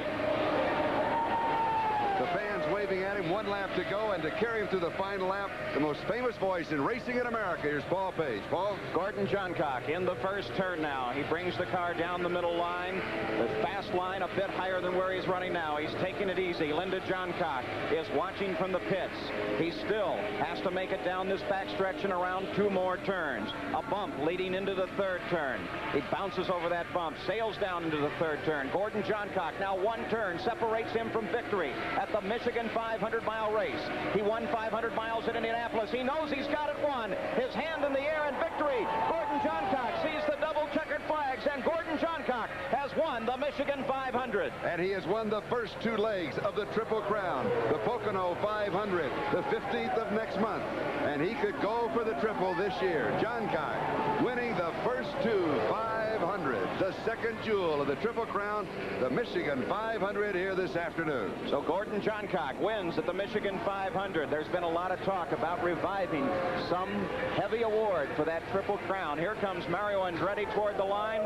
The fans waving at him. 1 lap to go, and to carry him through the final lap, the most famous voice in racing in America. Here's Paul Page. Paul? Gordon Johncock in the first turn now. He brings the car down the middle line. The fast line a bit higher than where he's running now. He's taking it easy. Linda Johncock is watching from the pits. He still has to make it down this backstretch and around 2 more turns. A bump leading into the 3rd turn. He bounces over that bump, sails down into the 3rd turn. Gordon Johncock, now 1 turn separates him from victory at the Michigan 500-mile race. He won 500 miles at Indianapolis. He knows he's got it won. His hand in the air in victory. Gordon Johncock sees the double checkered flags, and Gordon Johncock has won the Michigan 500. And he has won the first 2 legs of the Triple Crown, the Pocono 500, the 15th of next month. And he could go for the triple this year. Johncock winning the first 2 500s, the second jewel of the Triple Crown, the Michigan 500 here this afternoon. So Gordon Johncock wins at the Michigan 500. There's been a lot of talk about reviving some heavy award for that Triple Crown. Here comes Mario Andretti toward the line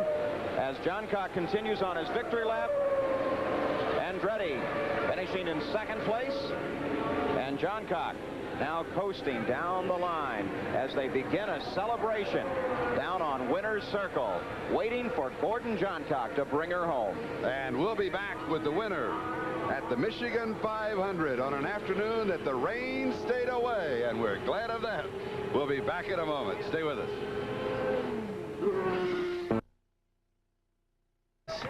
as Johncock continues on his victory lap. Andretti finishing in 2nd place, and Johncock now coasting down the line as they begin a celebration down on Winner's Circle, waiting for Gordon Johncock to bring her home. And we'll be back with the winner at the Michigan 500 on an afternoon that the rain stayed away, and we're glad of that. We'll be back in a moment. Stay with us.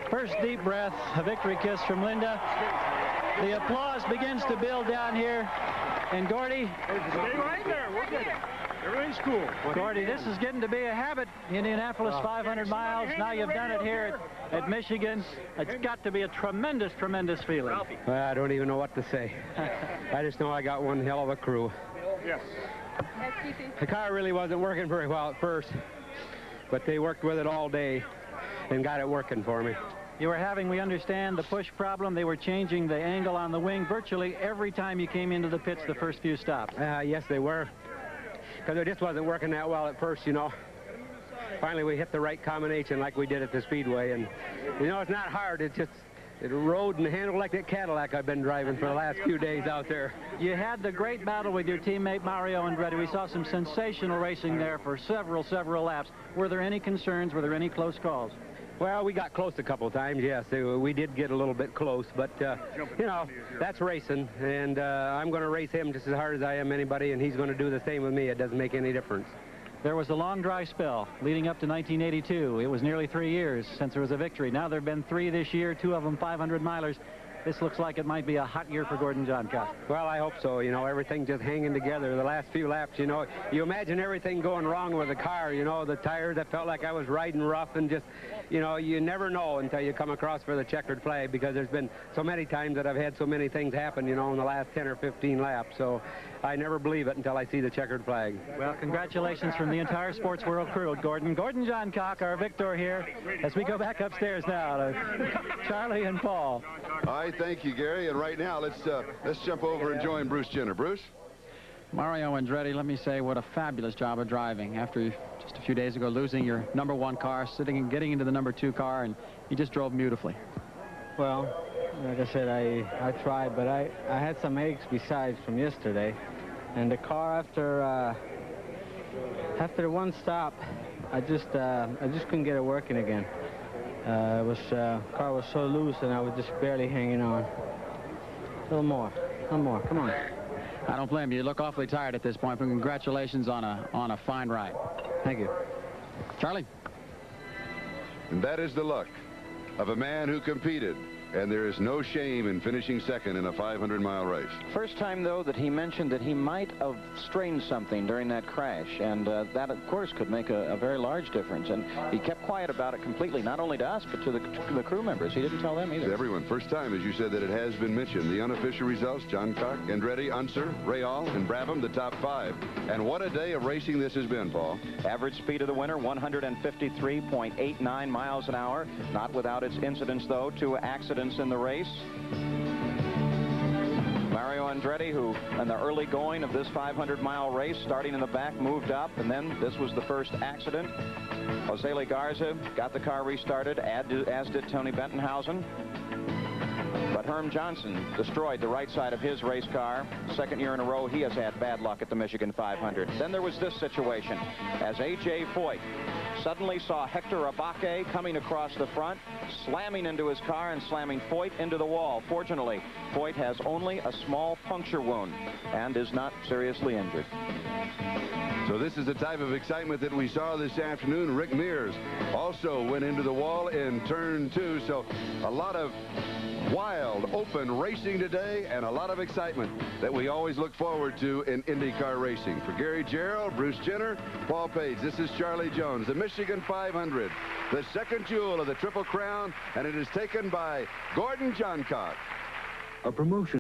First deep breath, a victory kiss from Linda. The applause begins to build down here. And Gordy, Stay right there. We're good. Everything's cool. Gordy, this is getting to be a habit. Indianapolis 500 miles. Now you've done it here at Michigan. It's got to be a tremendous, tremendous feeling. Well, I don't even know what to say. I just know I got one hell of a crew. Yes. The car really wasn't working very well at first, but they worked with it all day and got it working for me. You were having, we understand, the push problem. They were changing the angle on the wing virtually every time you came into the pits the first few stops. Yes, they were. Because it just wasn't working that well at first, you know. Finally, we hit the right combination like we did at the Speedway. And, you know, it's not hard. It's just, it rode and handled like that Cadillac I've been driving for the last few days out there. You had the great battle with your teammate Mario Andretti. We saw some sensational racing there for several laps. Were there any concerns? Were there any close calls? Well, we got close a couple of times, yes. We did get a little bit close, but, you know, that's racing, and I'm going to race him just as hard as I am anybody, and he's going to do the same with me. It doesn't make any difference. There was a long dry spell leading up to 1982. It was nearly 3 years since there was a victory. Now there have been 3 this year, 2 of them 500 milers. This looks like it might be a hot year for Gordon Johncock. Well, I hope so. You know, everything just hanging together. The last few laps, you know, you imagine everything going wrong with the car, you know, the tires. I felt like I was riding rough, and just, you know, you never know until you come across for the checkered flag, because there's been so many times that I've had so many things happen, you know, in the last 10 or 15 laps. So I never believe it until I see the checkered flag. Well, congratulations from the entire sports world crew, Gordon. Gordon Johncock, our victor here, as we go back upstairs now to Charlie and Paul. All right, thank you, Gary. And right now, let's jump over and join Bruce Jenner. Bruce? Mario Andretti, let me say, what a fabulous job of driving. After just a few days ago losing your #1 car, sitting and getting into the #2 car, and he just drove beautifully. Well, like I said, I tried, but I had some aches besides from yesterday. And the car, after one stop, I just couldn't get it working again. Car was so loose, and I was just barely hanging on. A little more, come on. I don't blame you. You look awfully tired at this point, but congratulations on a fine ride. Thank you. Charlie? And that is the luck of a man who competed, and there is no shame in finishing second in a 500-mile race. First time, though, that he mentioned that he might have strained something during that crash, and that, of course, could make a very large difference. And he kept quiet about it completely, not only to us, but to the crew members. He didn't tell them either. To everyone. First time, as you said, that it has been mentioned. The unofficial results, Johncock, Andretti, Unser, Rahal, and Brabham, the top 5. And what a day of racing this has been, Paul. Average speed of the winner, 153.89 miles an hour. Not without its incidents, though, 2 accidents in the race. Mario Andretti, who in the early going of this 500-mile race, starting in the back, moved up, and then this was the first accident. Jose Legarza got the car restarted, as did Tony Bentonhausen. But Herm Johnson destroyed the right side of his race car. Second year in a row, he has had bad luck at the Michigan 500. Then there was this situation as A.J. Foyt suddenly saw Hector Abake coming across the front, slamming into his car and slamming Foyt into the wall. Fortunately, Foyt has only a small puncture wound and is not seriously injured. So this is the type of excitement that we saw this afternoon. Rick Mears also went into the wall in turn 2. So a lot of wild, open racing today and a lot of excitement that we always look forward to in IndyCar racing. For Gary Gerald, Bruce Jenner, Paul Page, this is Charlie Jones. The Michigan 500, the second jewel of the Triple Crown, and it is taken by Gordon Johncock. A promotion.